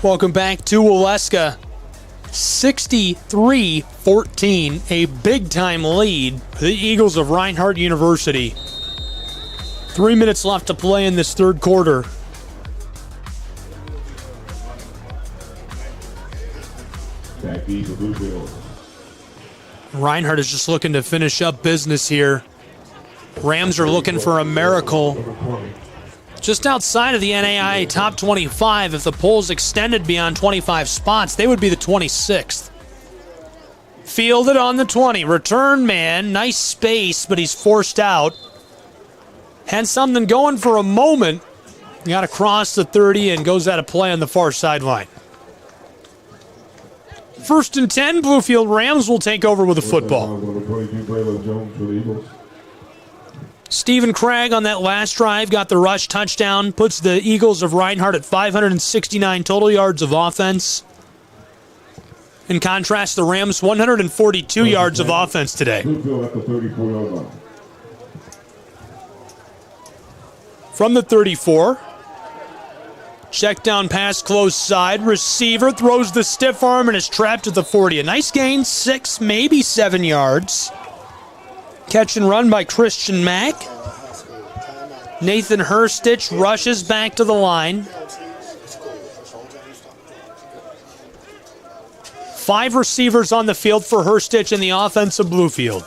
Welcome back to Waleska. 63-14, a big-time lead for the Eagles of Reinhardt University. 3 minutes left to play in this third quarter. Reinhardt is just looking to finish up business here. Rams are looking for a miracle. Just outside of the NAIA top 25, if the polls extended beyond 25 spots, they would be the 26th. Fielded on the 20. Return man. Nice space, but he's forced out. Had something going for a moment. Got across the 30 and goes out of play on the far sideline. 1st and 10, Bluefield Rams will take over with the football. Stephen Craig on that last drive got the rush touchdown, puts the Eagles of Reinhardt at 569 total yards of offense. In contrast, the Rams 142 yards of offense today. From the 34, check down pass close side, receiver throws the stiff arm and is trapped at the 40. A nice gain, 6, maybe 7 yards. Catch and run by Christian Mack. Nathan Herstich rushes back to the line. 5 receivers on the field for Herstich in the offense of Bluefield.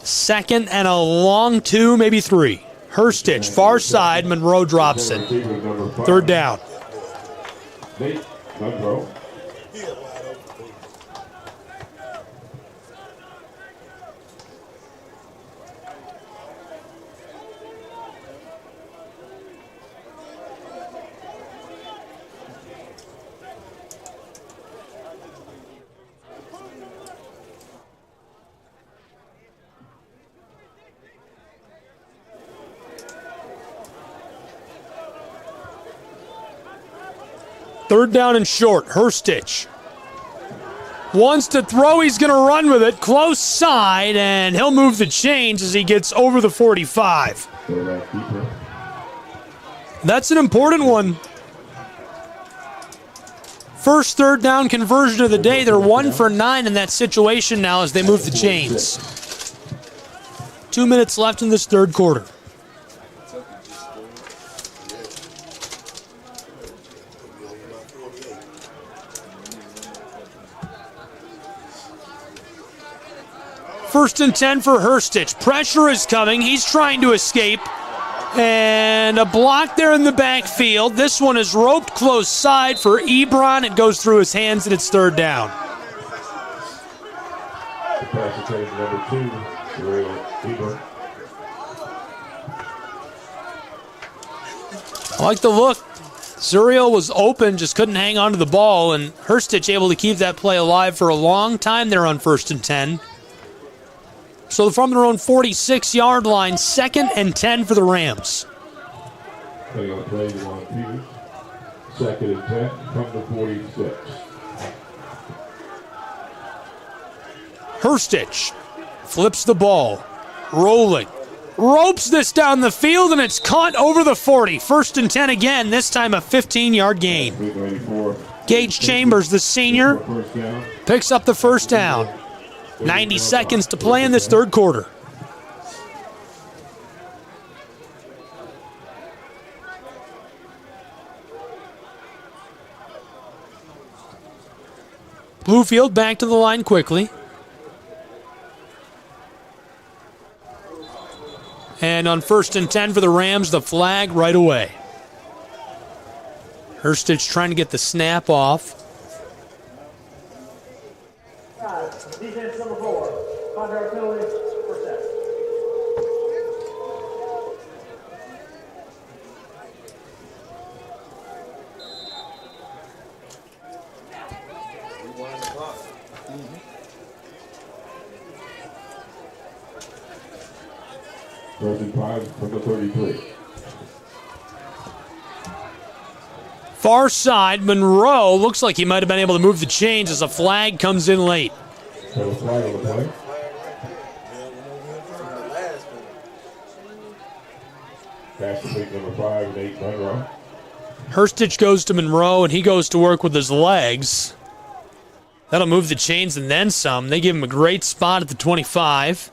2nd and a long 2, maybe 3. Herstich, far side, Monroe drops it. 3rd down. Third down and short. Herstich wants to throw. He's going to run with it. Close side, and he'll move the chains as he gets over the 45. That's an important one. First third down conversion of the day. They're 1 for 9 in that situation now as they move the chains. 2 minutes left in this third quarter. First and 10 for Herstich. Pressure is coming. He's trying to escape. And a block there in the backfield. This one is roped close side for Ebron. It goes through his hands and it's 3rd down. I like the look. Zuriel was open, just couldn't hang on to the ball, and Herstich able to keep that play alive for a long time there on 1st and 10. So from their own 46-yard line, 2nd and 10 for the Rams. 2nd and 10 from the 46. Herstich flips the ball, rolling. Ropes this down the field, and it's caught over the 40. 1st and 10 again, this time a 15-yard gain. Gage Chambers, the senior, picks up the 1st down. 90 seconds to play in this third quarter. Bluefield back to the line quickly. And on 1st and 10 for the Rams, the flag right away. Herstich trying to get the snap off. Defense number 4, contract penalty, first down. Rewind the clock. First and 5 from the 33. Far side, Monroe looks like he might have been able to move the chains as a flag comes in late. So flag on the play. Pass to pick number 5 and 8, Monroe. Herstich goes to Monroe, and he goes to work with his legs. That'll move the chains and then some. They give him a great spot at the 25.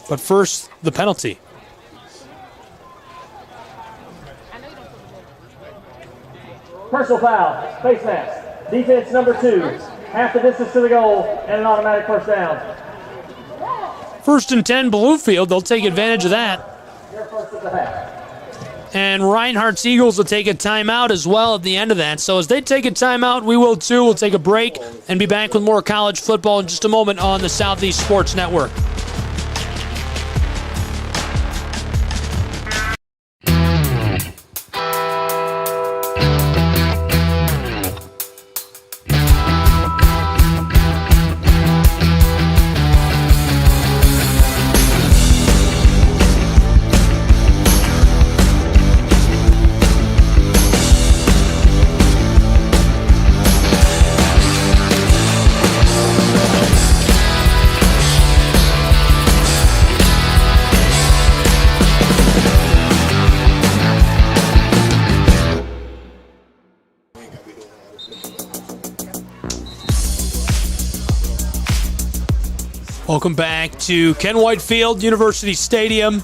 But first, the penalty. Personal foul, face mask. Defense number 2. Half the distance to the goal and an automatic first down. 1st and 10, Bluefield. They'll take advantage of that. They're first at the half. And Reinhardt's Eagles will take a timeout as well at the end of that. So as they take a timeout, we will too. We'll take a break and be back with more college football in just a moment on the Southeast Sports Network. Welcome back to Ken White Field, University Stadium.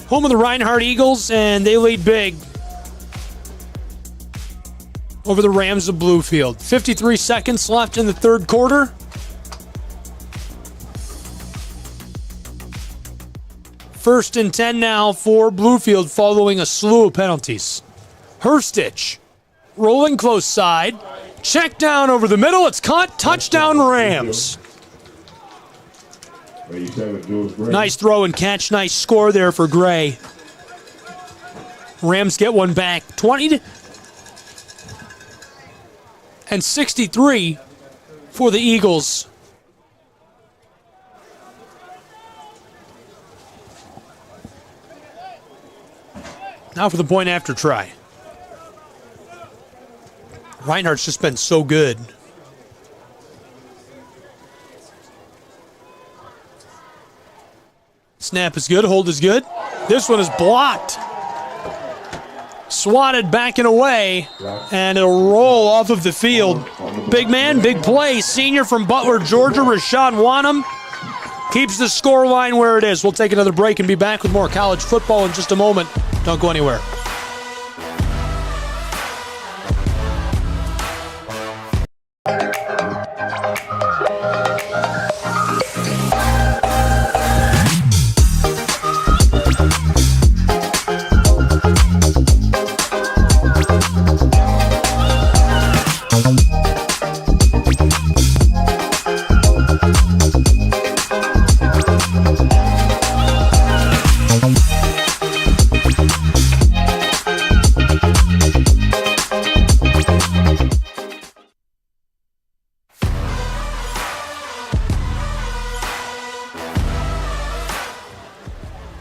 Home of the Reinhardt Eagles, and they lead big over the Rams of Bluefield. 53 seconds left in the third quarter. First and 10 now for Bluefield following a slew of penalties. Herstich rolling close side. Check down over the middle. It's caught. Touchdown Rams. Nice throw and catch. Nice score there for Gray. Rams get one back. 20 and 63 for the Eagles. Now for the point after try. Reinhardt's just been so good. Snap is good, hold is good. This one is blocked. Swatted back and away, and it'll roll off of the field. Big man, big play. Senior from Butler, Georgia, Rashad Wanham keeps the score line where it is. We'll take another break and be back with more college football in just a moment. Don't go anywhere.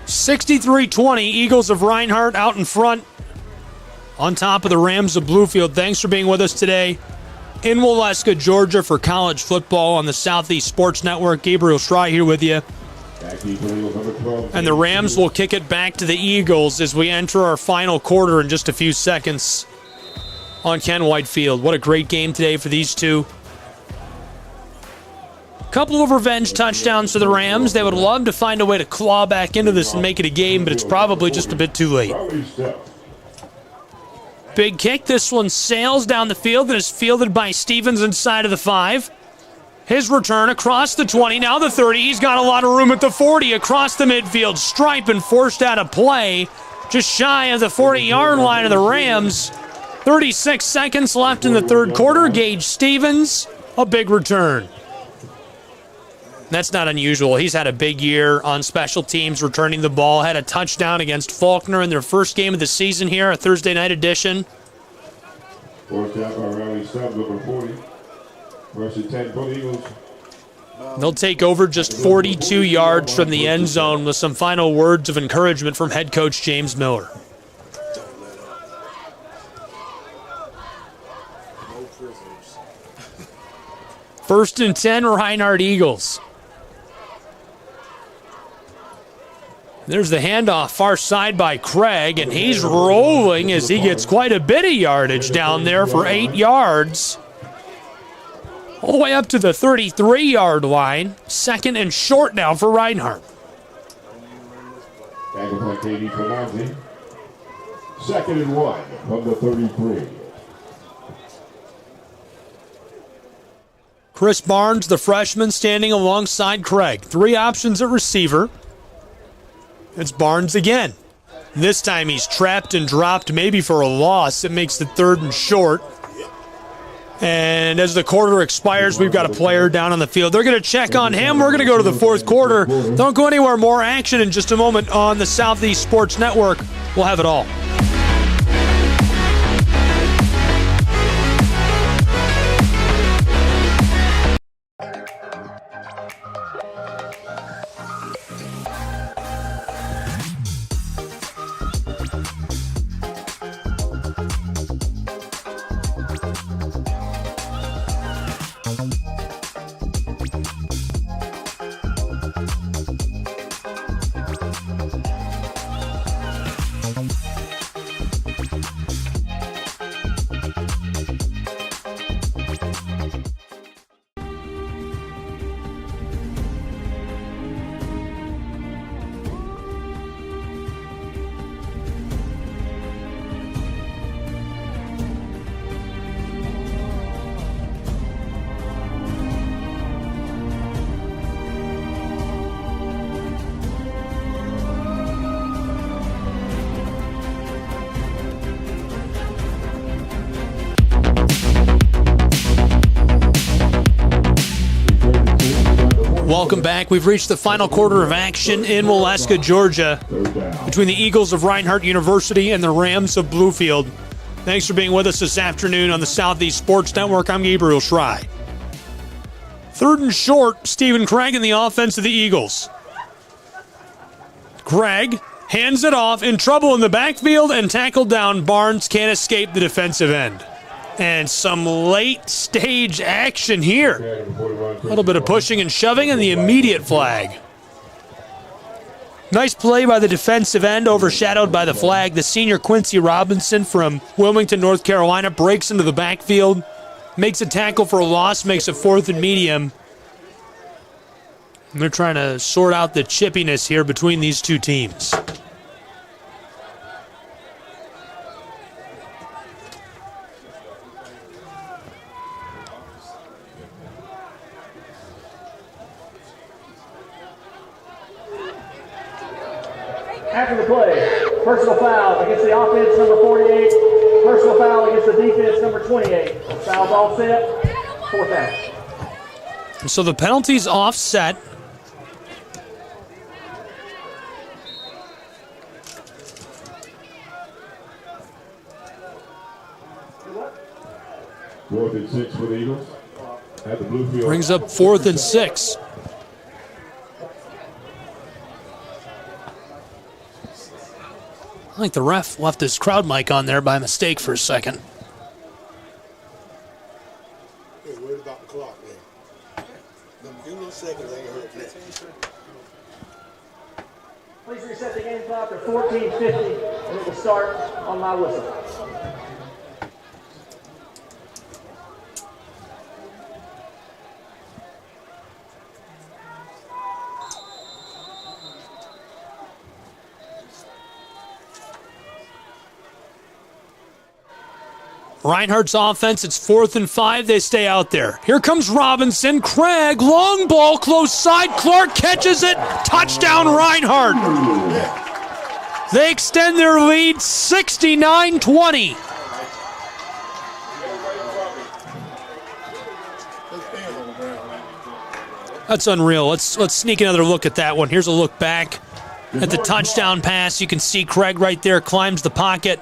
.63-20, Eagles of Reinhardt out in front on top of the Rams of Bluefield. Thanks for being with us today in Waleska, Georgia for college football on the Southeast Sports Network. Gabriel Schrei here with you. And the Rams will kick it back to the Eagles as we enter our final quarter in just a few seconds on Ken White Field. What a great game today for these two. Couple of revenge touchdowns to the Rams. They would love to find a way to claw back into this and make it a game, but it's probably just a bit too late. Big kick. This one sails down the field and is fielded by Stevens inside of the 5. His return across the 20, now the 30. He's got a lot of room at the 40, across the midfield. Stripe and forced out of play, just shy of the 40-yard line of the Rams. 36 seconds left in the third quarter. Gage Stevens, a big return. That's not unusual. He's had a big year on special teams, returning the ball. Had a touchdown against Faulkner in their first game of the season here, a Thursday night edition. Forced out by Riley Stubbs, over 40. First and 10 for the Eagles. They'll take over just 42 yards from the end zone with some final words of encouragement from head coach James Miller. First and 10, Reinhardt Eagles. There's the handoff far side by Craig, and he's rolling as he gets quite a bit of yardage down there for 8 yards. All the way up to the 33-yard line. 2nd and short now for Reinhardt. Tackle by Katie Panazzi. 2nd and 1 from the 33. Chris Barnes, the freshman, standing alongside Craig. 3 options at receiver. It's Barnes again. This time he's trapped and dropped, maybe for a loss. It makes the 3rd and short. And as the quarter expires, we've got a player down on the field. They're going to check on him. We're going to go to the 4th quarter. Don't go anywhere. More action in just a moment on the Southeast Sports Network. We'll have it all. Welcome back. We've reached the final quarter of action in Waleska, Georgia, between the Eagles of Reinhardt University and the Rams of Bluefield. Thanks for being with us this afternoon on the Southeast Sports Network. I'm Gabriel Schrei. 3rd and short, Stephen Craig in the offense of the Eagles. Craig hands it off, in trouble in the backfield, and tackled down. Barnes can't escape the defensive end. And some late-stage action here. A little bit of pushing and shoving, and the immediate flag. Nice play by the defensive end, overshadowed by the flag. The senior Quincy Robinson from Wilmington, North Carolina, breaks into the backfield, makes a tackle for a loss, makes a 4th and medium. And they're trying to sort out the chippiness here between these two teams. After the play, personal foul against the offense, number 48. Personal foul against the defense, number 28. Foul's all set. 4th down. So the penalty's offset. Fourth and 6 for the Eagles. At the Bluefield. Brings up 4th and 6. I think the ref left his crowd mic on there by mistake for a second. Hey, worried about the clock, man. Give me a second, I ain't heard that. Please reset the game clock to 14:50, and it will start on my whistle. Reinhardt's offense, it's 4th and 5. They stay out there. Here comes Robinson. Craig, long ball, close side. Clark catches it. Touchdown, Reinhardt. They extend their lead 69-20. That's unreal. Let's sneak another look at that one. Here's a look back at the touchdown pass. You can see Craig right there climbs the pocket.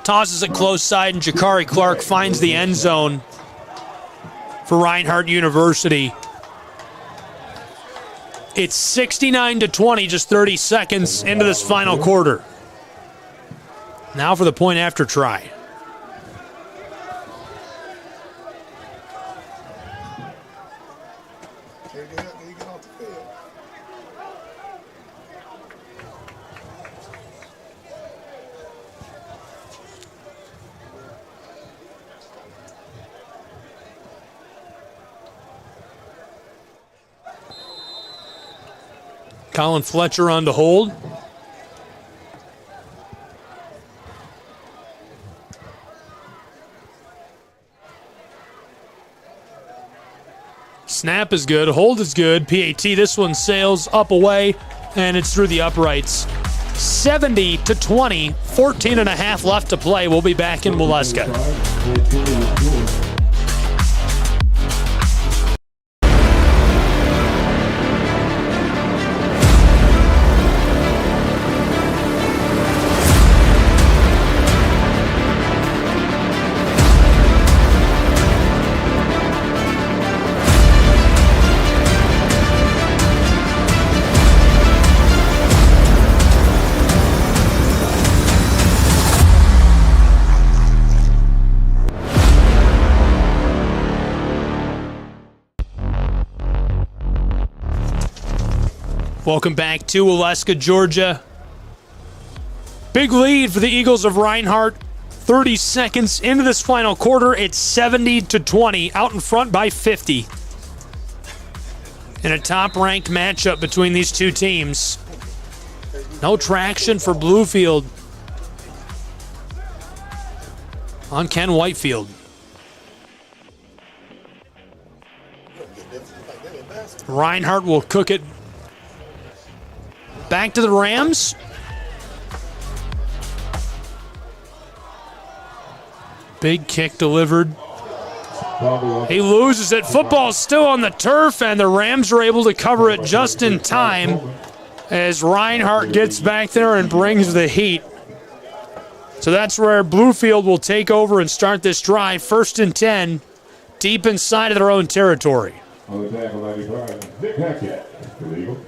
Tosses it close side, and Jakari Clark finds the end zone for Reinhardt University. It's 69-20, just 30 seconds into this final quarter. Now for the point after try. Colin Fletcher on to hold. Snap is good. Hold is good. PAT, this one sails up away, and it's through the uprights. 70-20, 14 and a half left to play. We'll be back in Waleska. Welcome back to Waleska, Georgia. Big lead for the Eagles of Reinhardt. 30 seconds into this final quarter, it's 70-20, out in front by 50. In a top-ranked matchup between these two teams. No traction for Bluefield on Ken Whitefield. Reinhardt will cook it back to the Rams. Big kick delivered. He loses it. Football's still on the turf, and the Rams are able to cover it just in time as Reinhardt gets back there and brings the heat. So that's where Bluefield will take over and start this drive. 1st and 10, deep inside of their own territory. On the tackle, 95, Nick Hackett for the Eagles.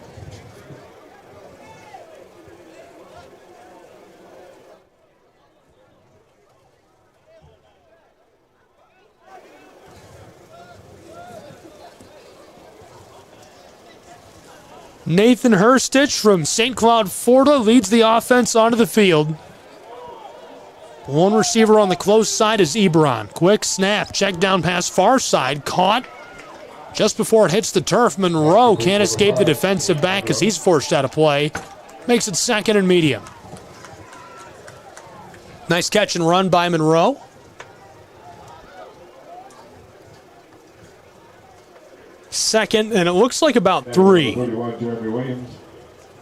Nathan Herstich from St. Cloud, Florida leads the offense onto the field. One receiver on the close side is Ebron. Quick snap, check down pass far side, caught just before it hits the turf. Monroe can't escape the defensive back as he's forced out of play. Makes it 2nd and medium. Nice catch and run by Monroe. Second, and it looks like about 3. 31, Jeremy Williams.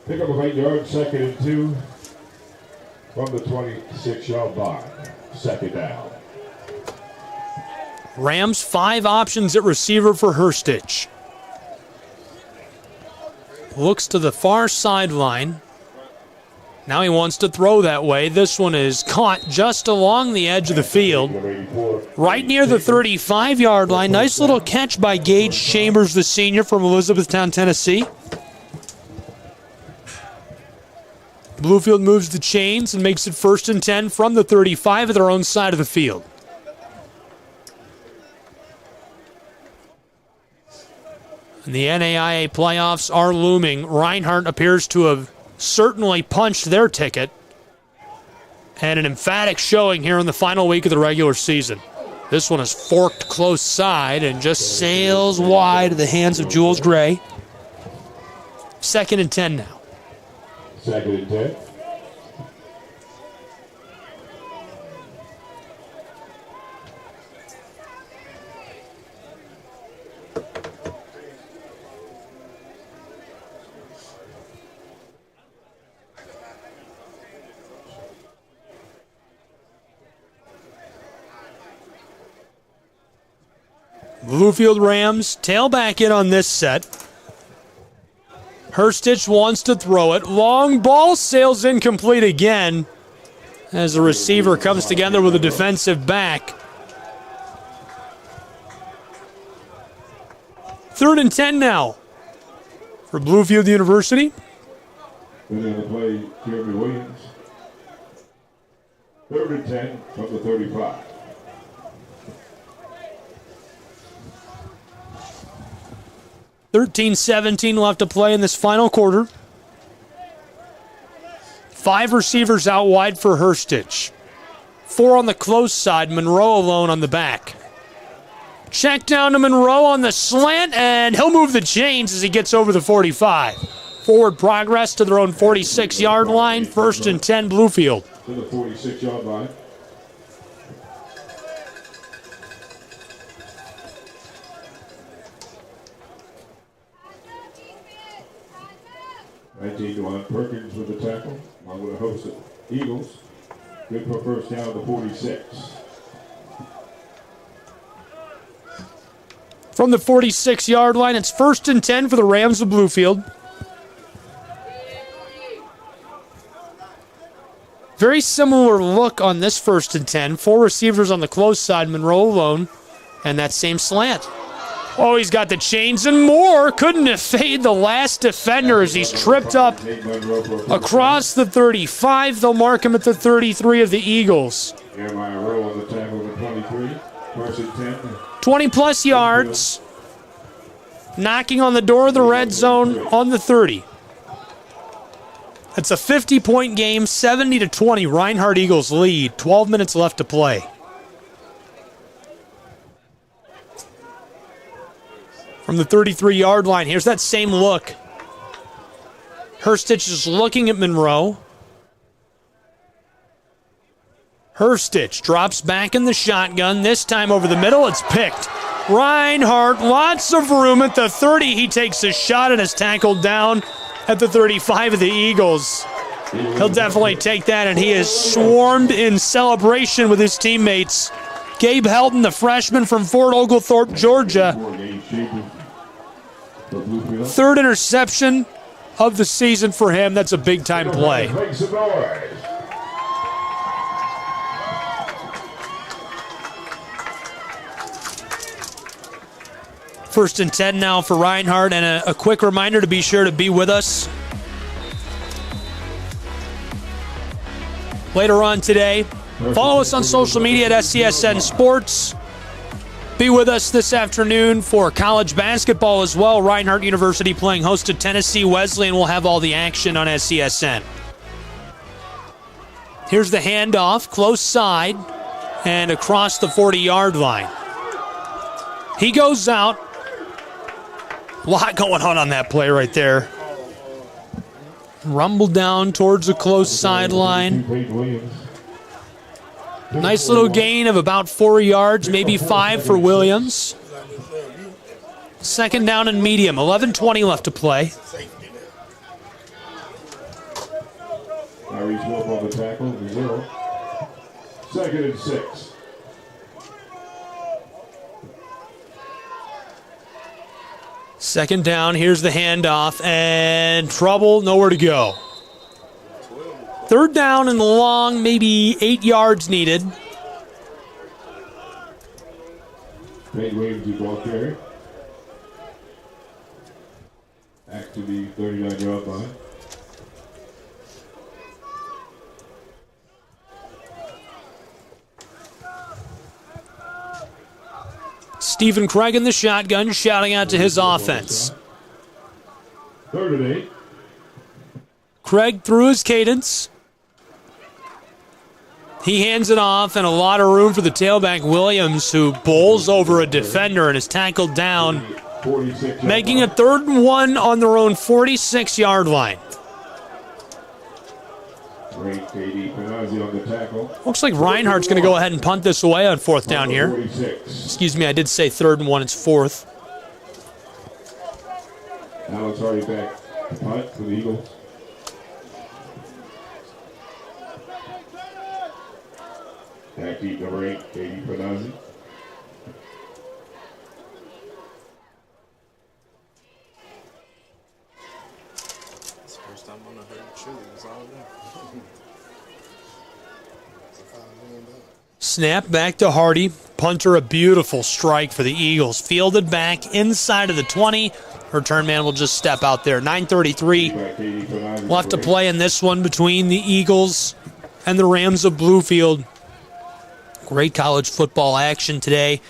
Pick up of 8 yards, 2nd and 2 from the 26-yard line. 2nd down. Rams 5 options at receiver for Herstich. Looks to the far sideline. Now he wants to throw that way. This one is caught just along the edge of the field, right near the 35-yard line. Nice little catch by Gage Chambers, the senior from Elizabethtown, Tennessee. Bluefield moves the chains and makes it 1st and 10 from the 35 of their own side of the field. And the NAIA playoffs are looming. Reinhardt appears to have certainly punched their ticket, and an emphatic showing here in the final week of the regular season. This one is forked close side and just sails wide of the hands of Jules Gray. 2nd and 10 now. 2nd and 10. Bluefield Rams tailback in on this set. Herstich wants to throw it. Long ball sails incomplete again as the receiver comes together with a defensive back. 3rd and 10 now for Bluefield University. Then on the play, Jeremy Williams. 3rd and 10 from the 35. $13-17 left to play in this final quarter. 5 receivers out wide for Herstich. 4 on the close side, Monroe alone on the back. Check down to Monroe on the slant, and he'll move the chains as he gets over the 45. forward progress to their own 46-yard line. 1st and 10, Bluefield. To the 46-yard line. On Perkins with the tackle. Along with a host of Eagles. Good for first down at the 46. From the 46-yard line, it's 1st and 10 for the Rams of Bluefield. Very similar look on this 1st and 10. 4 receivers on the close side, Monroe alone, and that same slant. Oh, he's got the chains and more. Couldn't evade the last defender as he's tripped up across the 35. They'll mark him at the 33 of the Eagles. Jeremiah Rowe on the tackle at the 23. 1st and 10. 20-plus yards. Knocking on the door of the red zone on the 30. It's a 50-point game, 70-20. Reinhardt Eagles lead. 12 minutes left to play. From the 33-yard line, here's that same look. Herstich is looking at Monroe. Herstich drops back in the shotgun. This time over the middle, it's picked. Reinhardt, lots of room at the 30. He takes a shot and is tackled down at the 35 of the Eagles. He'll definitely take that, and he is swarmed in celebration with his teammates. Gabe Helton, the freshman from Fort Oglethorpe, Georgia. 3rd interception of the season for him. That's a big-time play. First and 10 now for Reinhardt, and a quick reminder to be sure to be with us later on today. Follow us on social media at SCSN Sports. Be with us this afternoon for college basketball as well. Reinhardt University playing host to Tennessee Wesleyan. We'll have all the action on SCSN. Here's the handoff, close side, and across the 40-yard line. He goes out. A lot going on that play right there. Rumble down towards the close sideline. Nice little gain of about 4 yards, maybe 5 for Williams. 2nd down and medium, 11:20 left to play. Harry's Wolf on the tackle, 0. 2nd and 6. Second down, here's the handoff, and trouble, nowhere to go. 3rd down and long, maybe 8 yards needed. Peyton Williams, the ball carrier. Back to the 39-yard line. Stephen Craig in the shotgun, shouting out to his offense. 3rd and 8. Craig through his cadence. He hands it off, and a lot of room for the tailback Williams, who bowls over a defender and is tackled down, making a 3rd and 1 on their own 46-yard line. Great KD Panazzi on the tackle. Looks like Reinhardt's going to go ahead and punt this away on 4th down here. 46. Excuse me, I did say 3rd and 1, it's 4th. Alex already back to punt for the Eagles. Back deep, number 8, KD Panazzi. It's the first time I'm gonna hear the shoes all day. Snap back to Hardy. Punter, a beautiful strike for the Eagles. Fielded back inside of the 20. Return man will just step out there. 9:33 left to play in this one between the Eagles and the Rams of Bluefield. Great college football action today.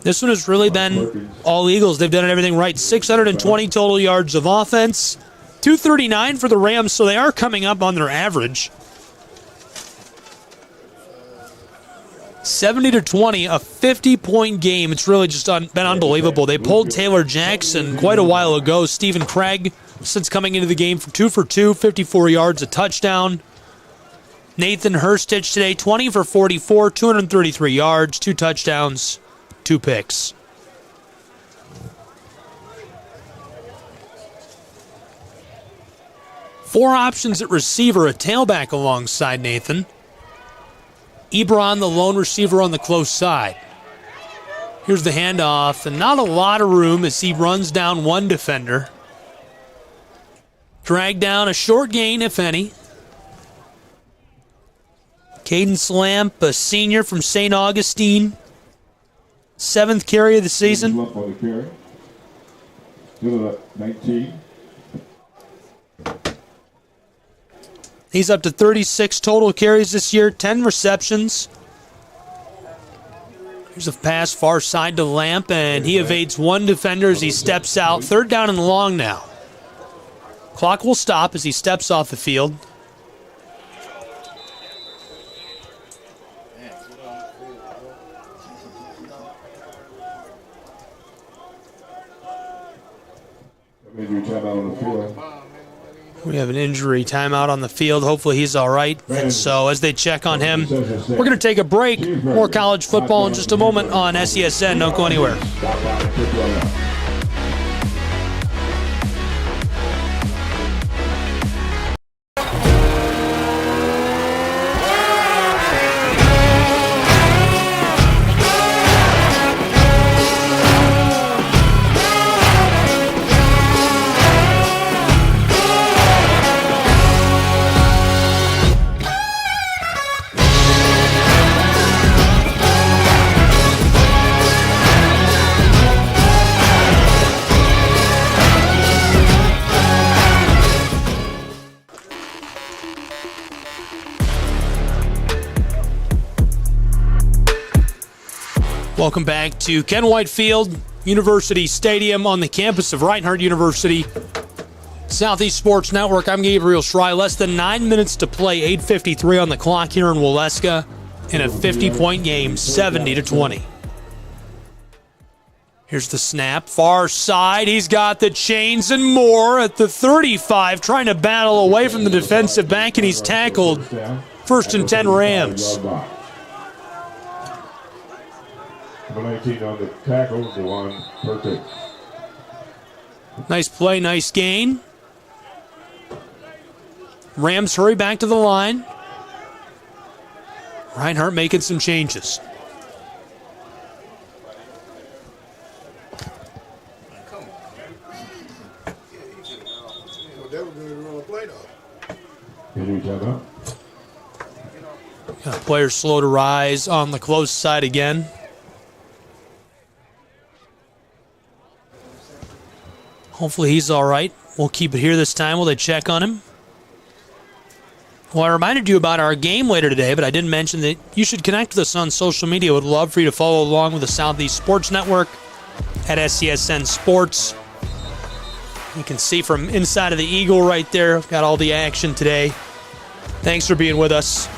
This one has really been all Eagles. They've done everything right. 620 total yards of offense. 239 for the Rams, so they are coming up on their average. 70-20, a 50-point game. It's really just been unbelievable. They pulled Taylor Jackson quite a while ago. Stephen Craig since coming into the game, 2 for 2, 54 yards, a touchdown. Nathan Hurstich today, 20 for 44, 233 yards, 2 touchdowns, 2 picks. Four options at receiver, a tailback alongside Nathan. Ebron, the lone receiver, on the close side. Here's the handoff, and not a lot of room as he runs down one defender. Drag down a short gain, if any. Caden Slamp, a senior from St. Augustine. 7th carry of the season. Up on the carry. To the 19. He's up to 36 total carries this year, 10 receptions. Here's a pass far side to Lamp, and he evades one defender as he steps out. 3rd down and long now. Clock will stop as he steps off the field. We have an injury timeout on the field. Hopefully he's all right. And so as they check on him, we're going to take a break. More college football in just a moment on SESN. Don't go anywhere. Welcome back to Ken Whitefield University Stadium on the campus of Reinhardt University. Southeast Sports Network, I'm Gabriel Schrei. Less than 9 minutes to play, 8:53 on the clock here in Waleska in a 50-point game, 70-20. Here's the snap, far side. He's got the chains and more at the 35, trying to battle away from the defensive back, and he's tackled. 1st and 10 Rams. Number 19 on the tackle, DeJuan Perkins. Nice play, nice gain. Rams hurry back to the line. Reinhardt making some changes. Players slow to rise on the close side again. Hopefully he's all right. We'll keep it here this time while they check on him. Well, I reminded you about our game later today, but I didn't mention that you should connect with us on social media. Would love for you to follow along with the Southeast Sports Network at SESN Sports. You can see from inside of the Eagle right there. Got all the action today. Thanks for being with us.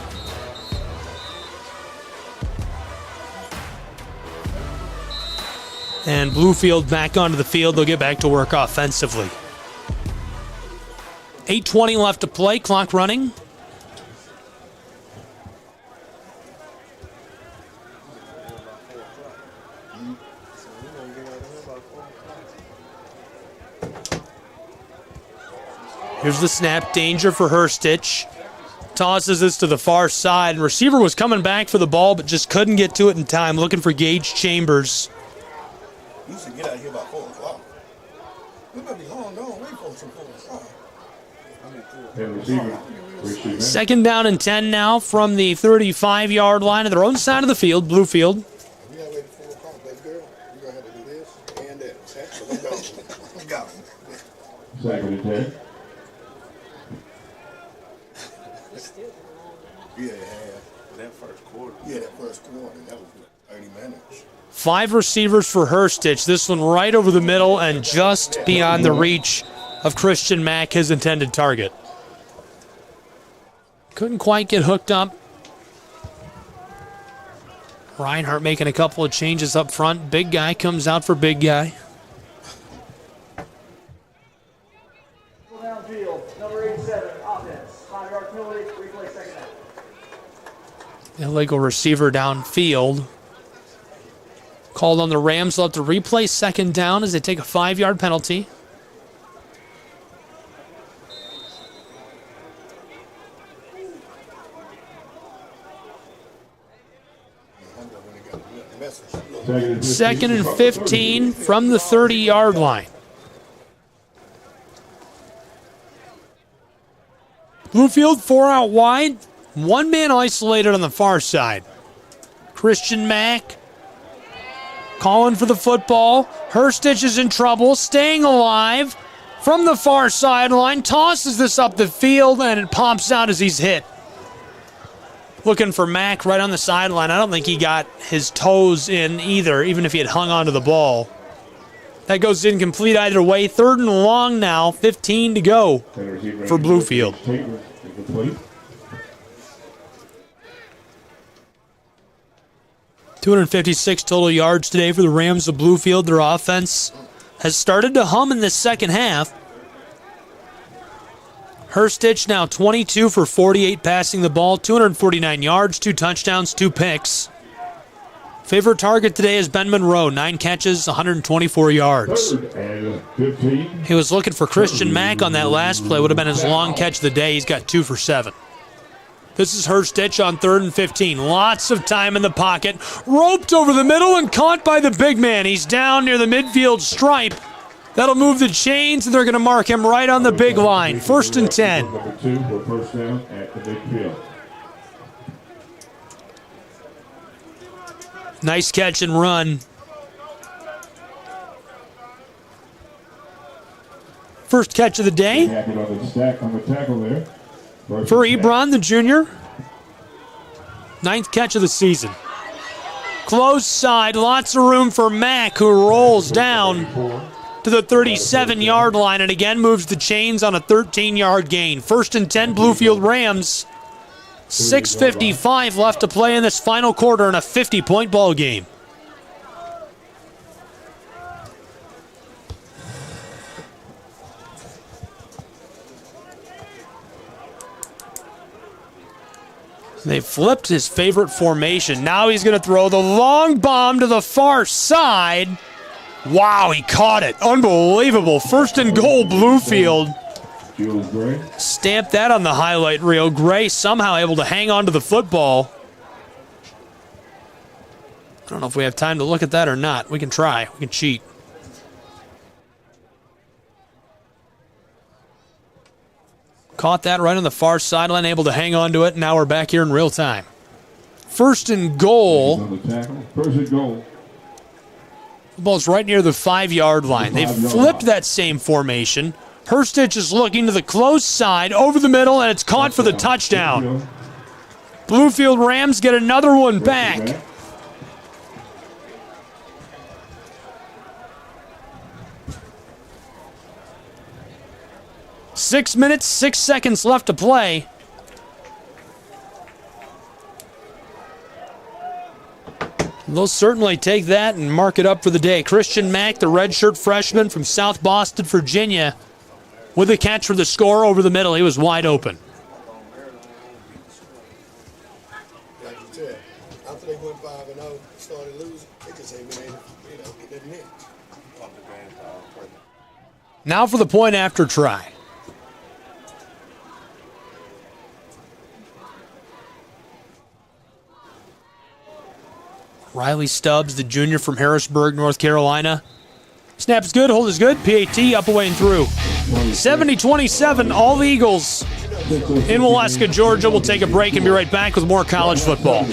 And Bluefield back onto the field. They'll get back to work offensively. 8:20 left to play. Clock running. Here's the snap. Danger for Hurstich. Tosses this to the far side. And receiver was coming back for the ball, but just couldn't get to it in time. Looking for Gage Chambers. You should get out of here by 4 o'clock. We better be long gone. Wait for some 4 o'clock. 2nd down and 10 now from the 35-yard line of their own side of the field, Bluefield. We gotta wait for 4 o'clock, baby girl. You're going to have to do this and that. So let's go. Let's go. 2nd and 10. Yeah, that first quarter. Yeah, that first quarter. That was 30 minutes. 5 receivers for Hurstich. This one right over the middle and just beyond the reach of Christian Mack, his intended target. Couldn't quite get hooked up. Reinhardt making a couple of changes up front. Big guy comes out for big guy. Illegal receiver downfield. Called on the Rams. They'll have to replay second down as they take a 5-yard penalty. Second and 15 from the 30-yard line. Bluefield 4 out wide. One man isolated on the far side. Christian Mack calling for the football. Herstich is in trouble, staying alive from the far sideline. Tosses this up the field, and it pops out as he's hit. Looking for Mack right on the sideline. I don't think he got his toes in either, even if he had hung onto the ball. That goes incomplete either way. 3rd and long now. 15 to go for Bluefield. 256 total yards today for the Rams of Bluefield. Their offense has started to hum in this second half. Herstich now 22 for 48 passing the ball, 249 yards, 2 touchdowns, 2 picks. Favorite target today is Ben Monroe, 9 catches, 124 yards. He was looking for Christian Mack on that last play. Would have been his long catch of the day. He's got 2 for 7. This is Herstich on 3rd and 15. Lots of time in the pocket. Roped over the middle and caught by the big man. He's down near the midfield stripe. That'll move the chains, and they're going to mark him right on the big line. 1st and 10. Number 2 for first down at the big field. Nice catch and run. First catch of the day for Ebron, the junior. 9th catch of the season. Close side, lots of room for Mack, who rolls down to the 37-yard line and again moves the chains on a 13-yard gain. 1st and 10, Bluefield Rams. 6:55 left to play in this final quarter in a 50-point ball game. They flipped his favorite formation. Now he's going to throw the long bomb to the far side. Wow, he caught it. Unbelievable. 1st and goal, Bluefield. Stamp that on the highlight reel. Gray somehow able to hang on to the football. I don't know if we have time to look at that or not. We can try. We can cheat. Caught that right on the far sideline, able to hang on to it. Now we're back here in real time. 1st and goal. 1st and goal. The ball's right near the 5-yard line. They've flipped that same formation. Herstich is looking to the close side, over the middle, and it's caught for the touchdown. Bluefield Rams get another one back. Six minutes, 6 seconds left to play. They'll certainly take that and mark it up for the day. Christian Mack, the redshirt freshman from South Boston, Virginia, with a catch for the score over the middle. He was wide open. Like you said, after they went 5-0, started losing, they just ain't been able to, get that niche. Now for the point after try. Riley Stubbs, the junior from Harrisburg, North Carolina. Snap is good, hold is good. PAT up, away, and through. 70-27, all Eagles in Waleska, Georgia. We'll take a break and be right back with more college football.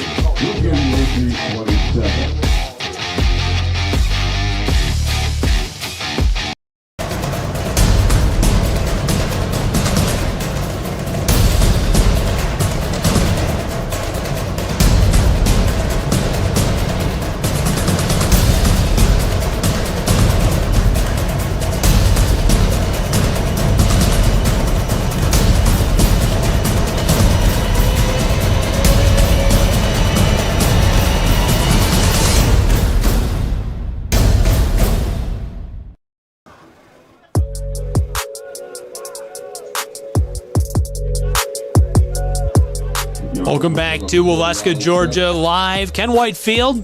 Welcome back to Waleska, Georgia, live. Ken White Field,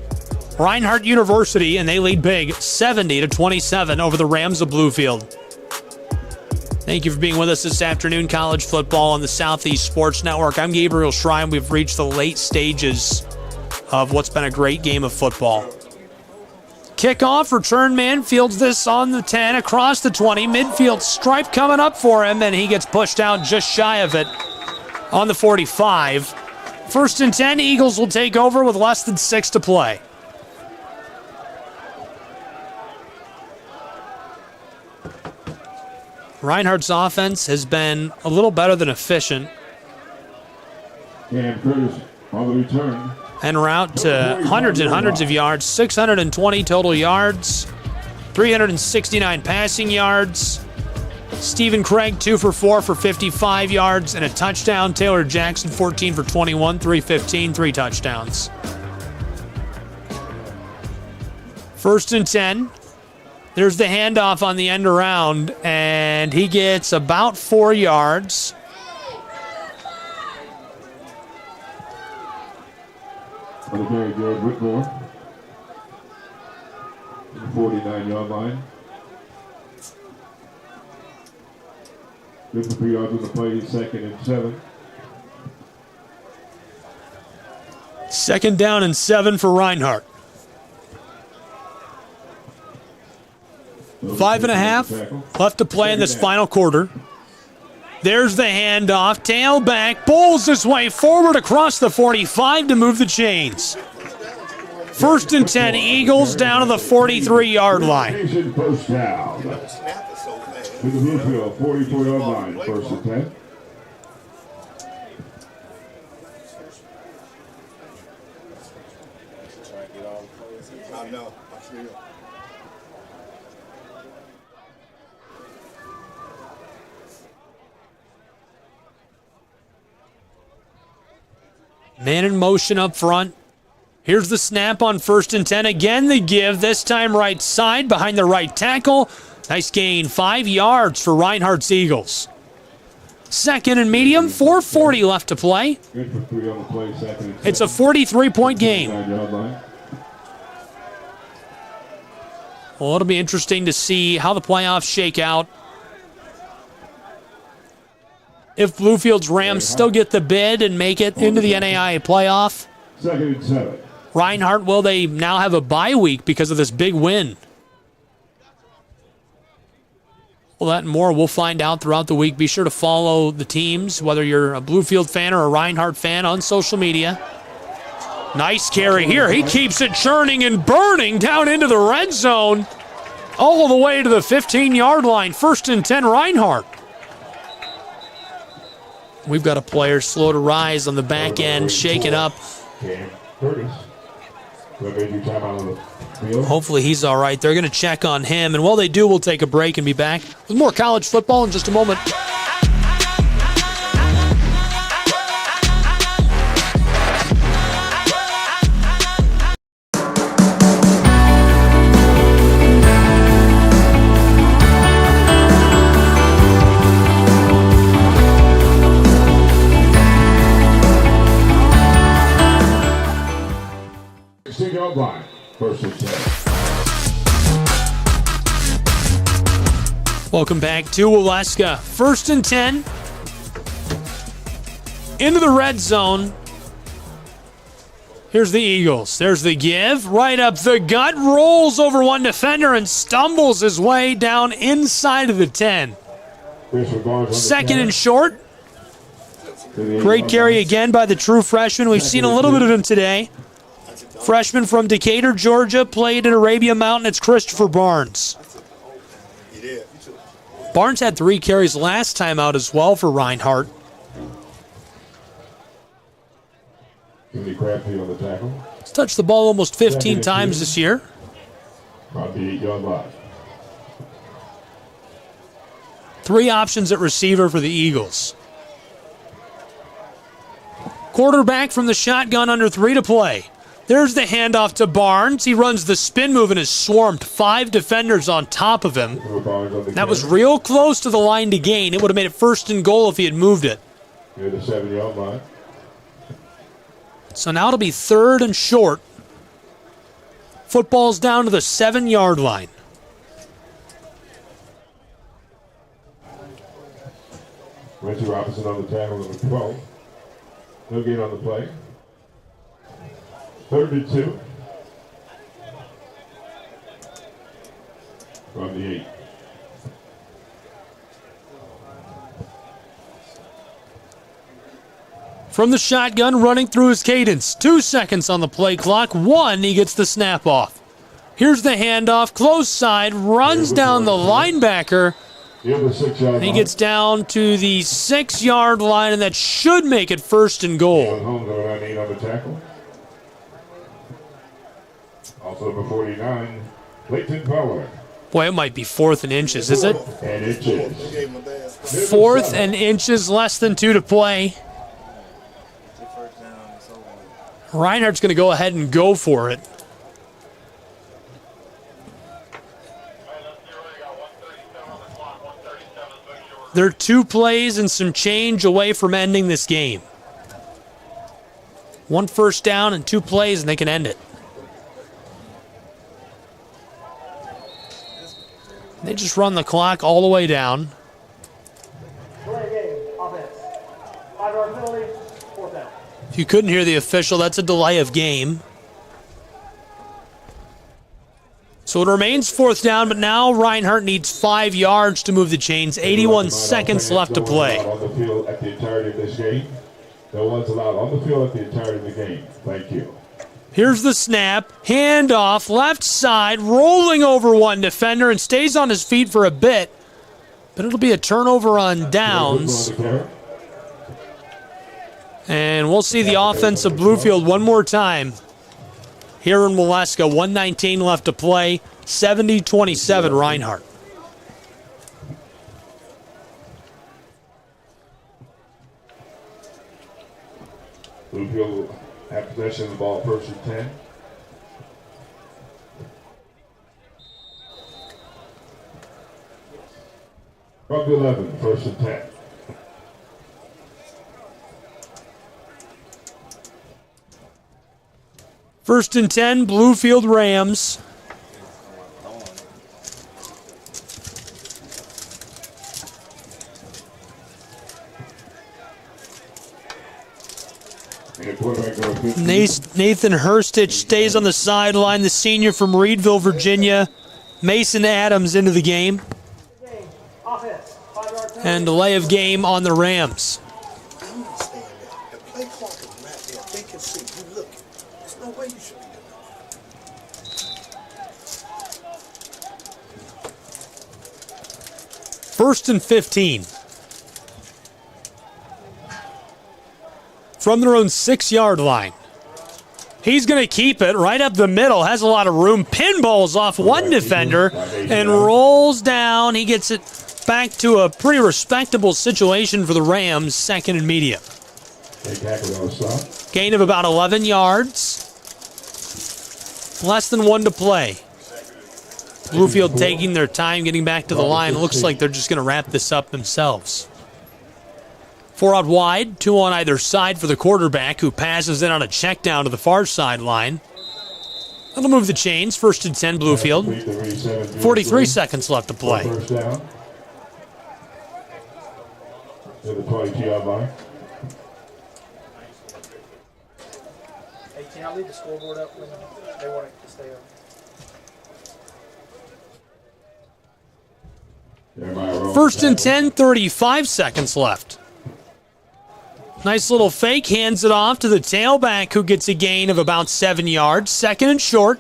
Reinhardt University, and they lead big 70-27 over the Rams of Bluefield. Thank you for being with us this afternoon. College football on the Southeast Sports Network. I'm Gabriel Schrein. We've reached the late stages of what's been a great game of football. Kickoff, return man fields this on the 10, across the 20. Midfield stripe coming up for him, and he gets pushed out just shy of it on the 45. First and 10, Eagles will take over with less than 6 to play. Reinhardt's offense has been a little better than efficient. Cam Curtis on the return. En route to hundreds and hundreds of yards, 620 total yards, 369 passing yards. Stephen Craig, 2 for 4 for 55 yards and a touchdown. Taylor Jackson, 14 for 21, 315, 3 touchdowns. First and 10. There's the handoff on the end around, and he gets about 4 yards. On the carry, Jared Whitmore. 49-yard line. Good for 3 yards on the play, 2nd and 7. 2nd down and 7 for Reinhardt. 5.5 left to play in this final quarter. There's the handoff. Tailback bowls his way forward across the 45 to move the chains. First and 10, Eagles down to the 43-yard line. First down. To the Bluefield, 44-yard line, first and 10. Man in motion up front. Here's the snap on first and 10. Again, the give, this time right side behind the right tackle. Nice gain, 5 yards for Reinhardt's Eagles. 2nd and medium, 4:40 left to play. Good for 3 on the play, 2nd and 7. It's a 43-point game. 9-yard line. Well, it'll be interesting to see how the playoffs shake out. If Bluefield's Rams still get the bid and make it into the NAIA playoff. 2nd and 7. Reinhardt, will they now have a bye week because of this big win? Well, that and more we'll find out throughout the week. Be sure to follow the teams, whether you're a Bluefield fan or a Reinhardt fan, on social media. Nice carry here. He keeps it churning and burning down into the red zone. All the way to the 15-yard line. First and 10, Reinhardt. We've got a player slow to rise on the back end, shaking up. Hopefully he's all right. They're going to check on him. And while they do, we'll take a break and be back with more college football in just a moment. Line, first and 10. Welcome back to Waleska. First and 10. Into the red zone. Here's the Eagles. There's the give. Right up the gut. Rolls over one defender and stumbles his way down inside of the 10. 2nd and short. Great carry again by the true freshman. We've seen a little bit of him today. Freshman from Decatur, Georgia, played at Arabia Mountain. It's Christopher Barnes. Barnes had 3 carries last time out as well for Reinhardt. He's touched the ball almost 15 times this year. About the 8-yard line. 3 options at receiver for the Eagles. Quarterback from the shotgun, under 3 to play. There's the handoff to Barnes. He runs the spin move and is swarmed. 5 defenders on top of him. That was real close to the line to gain. It would have made it first and goal if he had moved it. Near the 7-yard line. So now it'll be 3rd and short. Football's down to the 7-yard line. Reggie Robinson on the tackle, number 12. No gain on the play. 3rd and 2. From the 8. From the shotgun, running through his cadence. 2 seconds on the play clock. 1, he gets the snap off. Here's the handoff, close side, runs down the linebacker. And he gets down to the 6-yard line, and that should make it 1st and goal. Also number 49, Clayton Fowler. Boy, it might be 4th and inches, is it? And inches. 4th and inches, less than 2 to play. Reinhardt's going to go ahead and go for it. They're 2 plays and some change away from ending this game. 1 first down and 2 plays, and they can end it. They just run the clock all the way down. If you couldn't hear the official, that's a delay of game. So it remains 4th down, but now Reinhardt needs 5 yards to move the chains. 81 seconds left to play. On the field at the entirety of this game. No one's allowed on the field at the entirety of the game. Thank you. Here's the snap, handoff, left side, rolling over one defender and stays on his feet for a bit. But it'll be a turnover on downs. And we'll see the offense of Bluefield one more time. Here in Waleska, 1:19 left to play, 70-27 Reinhardt. Bluefield have possession of the ball, 1st and 10. From the 11, 1st and 10. First and 10, Bluefield Rams. Nathan Hurstich stays on the sideline, the senior from Reedville, Virginia. Mason Adams into the game. And delay of game on the Rams. First and 15. From their own 6-yard line. He's going to keep it right up the middle. Has a lot of room. Pinballs off one defender and rolls down. He gets it back to a pretty respectable situation for the Rams. 2nd and medium. Gain of about 11 yards. Less than 1 to play. Bluefield taking their time getting back to the line. It looks like they're just going to wrap this up themselves. 4 out wide, 2 on either side for the quarterback, who passes in on a check down to the far sideline. That'll move the chains. 1st and 10 Bluefield. 43 seconds left to play. First down. To the 22-yard line. Hey, can I leave the scoreboard up when they want it to stay up? First and 10, 35 seconds left. Nice little fake, hands it off to the tailback, who gets a gain of about 7 yards. 2nd and short.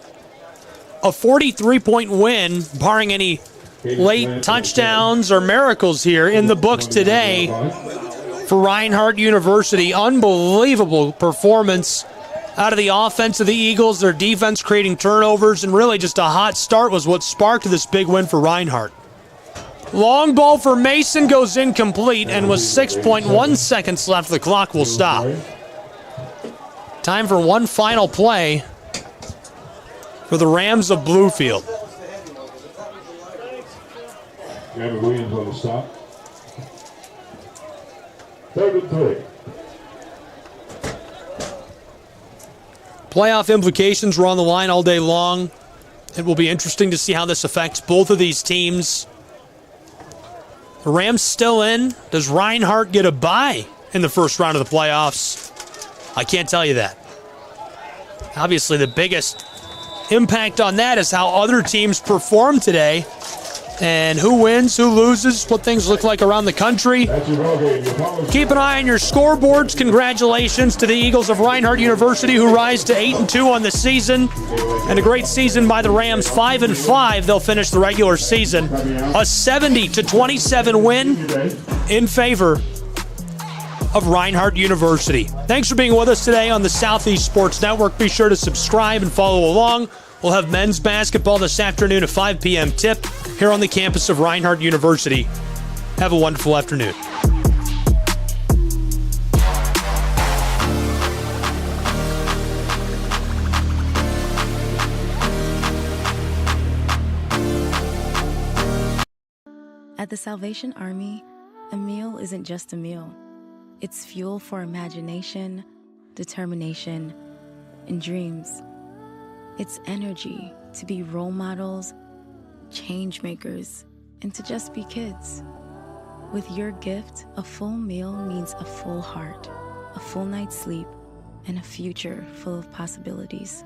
A 43-point win, barring any late touchdowns or miracles here in the books today for Reinhardt University. Unbelievable performance out of the offense of the Eagles. Their defense creating turnovers, and really just a hot start was what sparked this big win for Reinhardt. Long ball for Mason goes incomplete, and with 6.1 seconds left, the clock will stop. Time for one final play for the Rams of Bluefield. Gavin Williams on the stop. 3rd and 3. Playoff implications were on the line all day long. It will be interesting to see how this affects both of these teams. The Rams still in. Does Reinhardt get a bye in the first round of the playoffs? I can't tell you that. Obviously, the biggest impact on that is how other teams perform today and who wins, who loses, what things look like around the country. Keep an eye on your scoreboards. Congratulations to the Eagles of Reinhardt University, who rise to 8-2 on the season, and a great season by the Rams. 5-5, they'll finish the regular season. A 70-27 win in favor of Reinhardt University. Thanks for being with us today on the Southeast Sports Network. Be sure to subscribe and follow along. We'll have men's basketball this afternoon at 5 p.m. tip here on the campus of Reinhardt University. Have a wonderful afternoon. At the Salvation Army, a meal isn't just a meal. It's fuel for imagination, determination, and dreams. It's energy to be role models, change makers, and to just be kids. With your gift, a full meal means a full heart, a full night's sleep, and a future full of possibilities.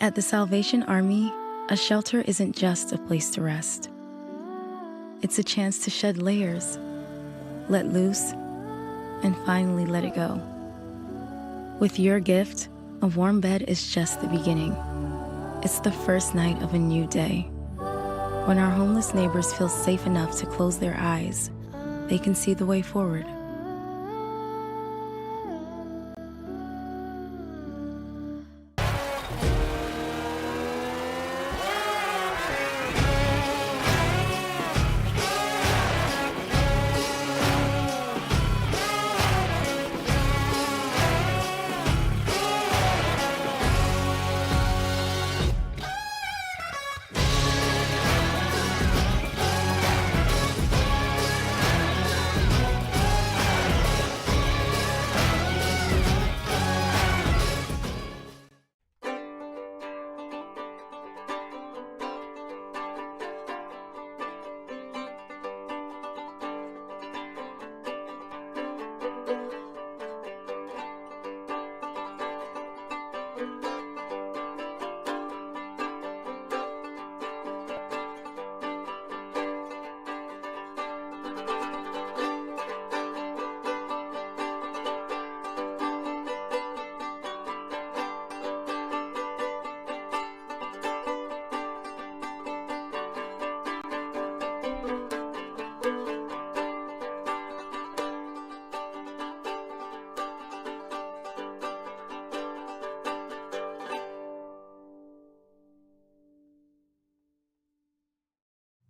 At the Salvation Army, a shelter isn't just a place to rest. It's a chance to shed layers, let loose, and finally let it go. With your gift, a warm bed is just the beginning. It's the first night of a new day. When our homeless neighbors feel safe enough to close their eyes, they can see the way forward.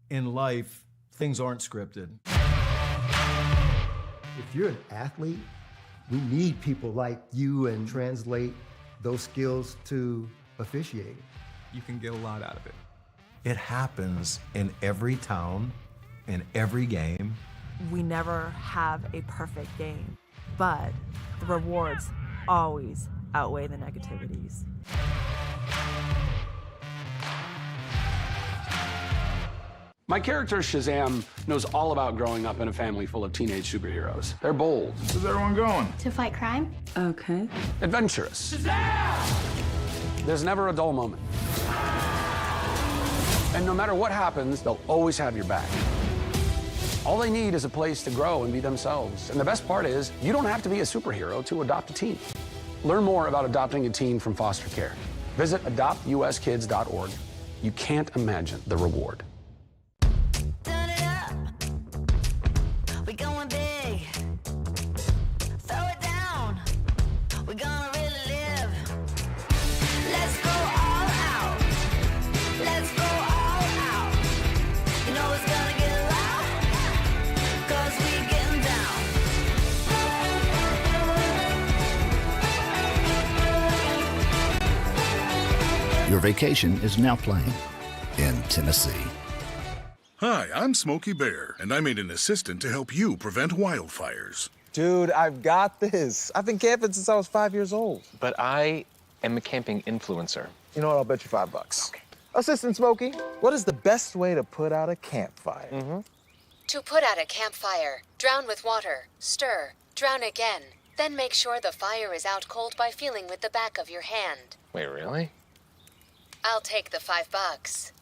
In life, things aren't scripted. If you're an athlete, we need people like you and translate those skills to officiating. You can get a lot out of it. It happens in every town, in every game. We never have a perfect game, but the rewards always outweigh the negativities. My character, Shazam, knows all about growing up in a family full of teenage superheroes. They're bold. Where's everyone going? To fight crime? Okay. Adventurous. There's never a dull moment. And no matter what happens, they'll always have your back. All they need is a place to grow and be themselves. And the best part is, you don't have to be a superhero to adopt a teen. Learn more about adopting a teen from foster care. Visit adoptuskids.org. You can't imagine the reward. Turn it up. We going big. Throw it down. We're gonna really live. Let's go all out. Let's go all out. You know it's gonna get loud. 'Cause we getting down. Your vacation is now playing in Tennessee. Hi, I'm Smokey Bear, and I made an assistant to help you prevent wildfires. Dude, I've got this. I've been camping since I was 5 years old. But I am a camping influencer. You know what? I'll bet you $5. Okay. Assistant Smokey, what is the best way to put out a campfire? To put out a campfire, drown with water, stir, drown again. Then make sure the fire is out cold by feeling with the back of your hand. Wait, really? I'll take the $5.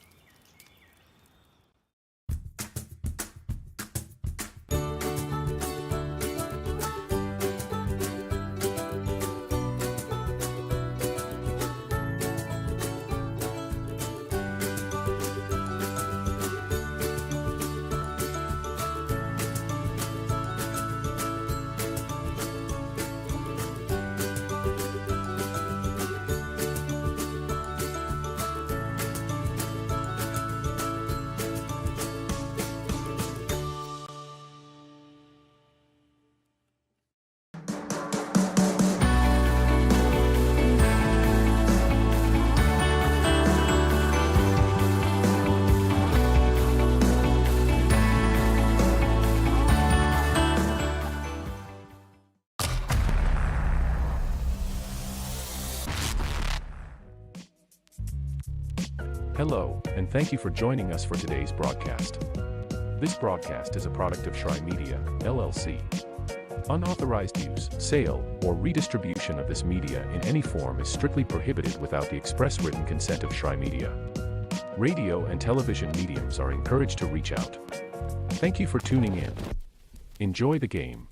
Hello, and thank you for joining us for today's broadcast. This broadcast is a product of Shry Media, LLC. Unauthorized use, sale, or redistribution of this media in any form is strictly prohibited without the express written consent of Shry Media. Radio and television mediums are encouraged to reach out. Thank you for tuning in. Enjoy the game.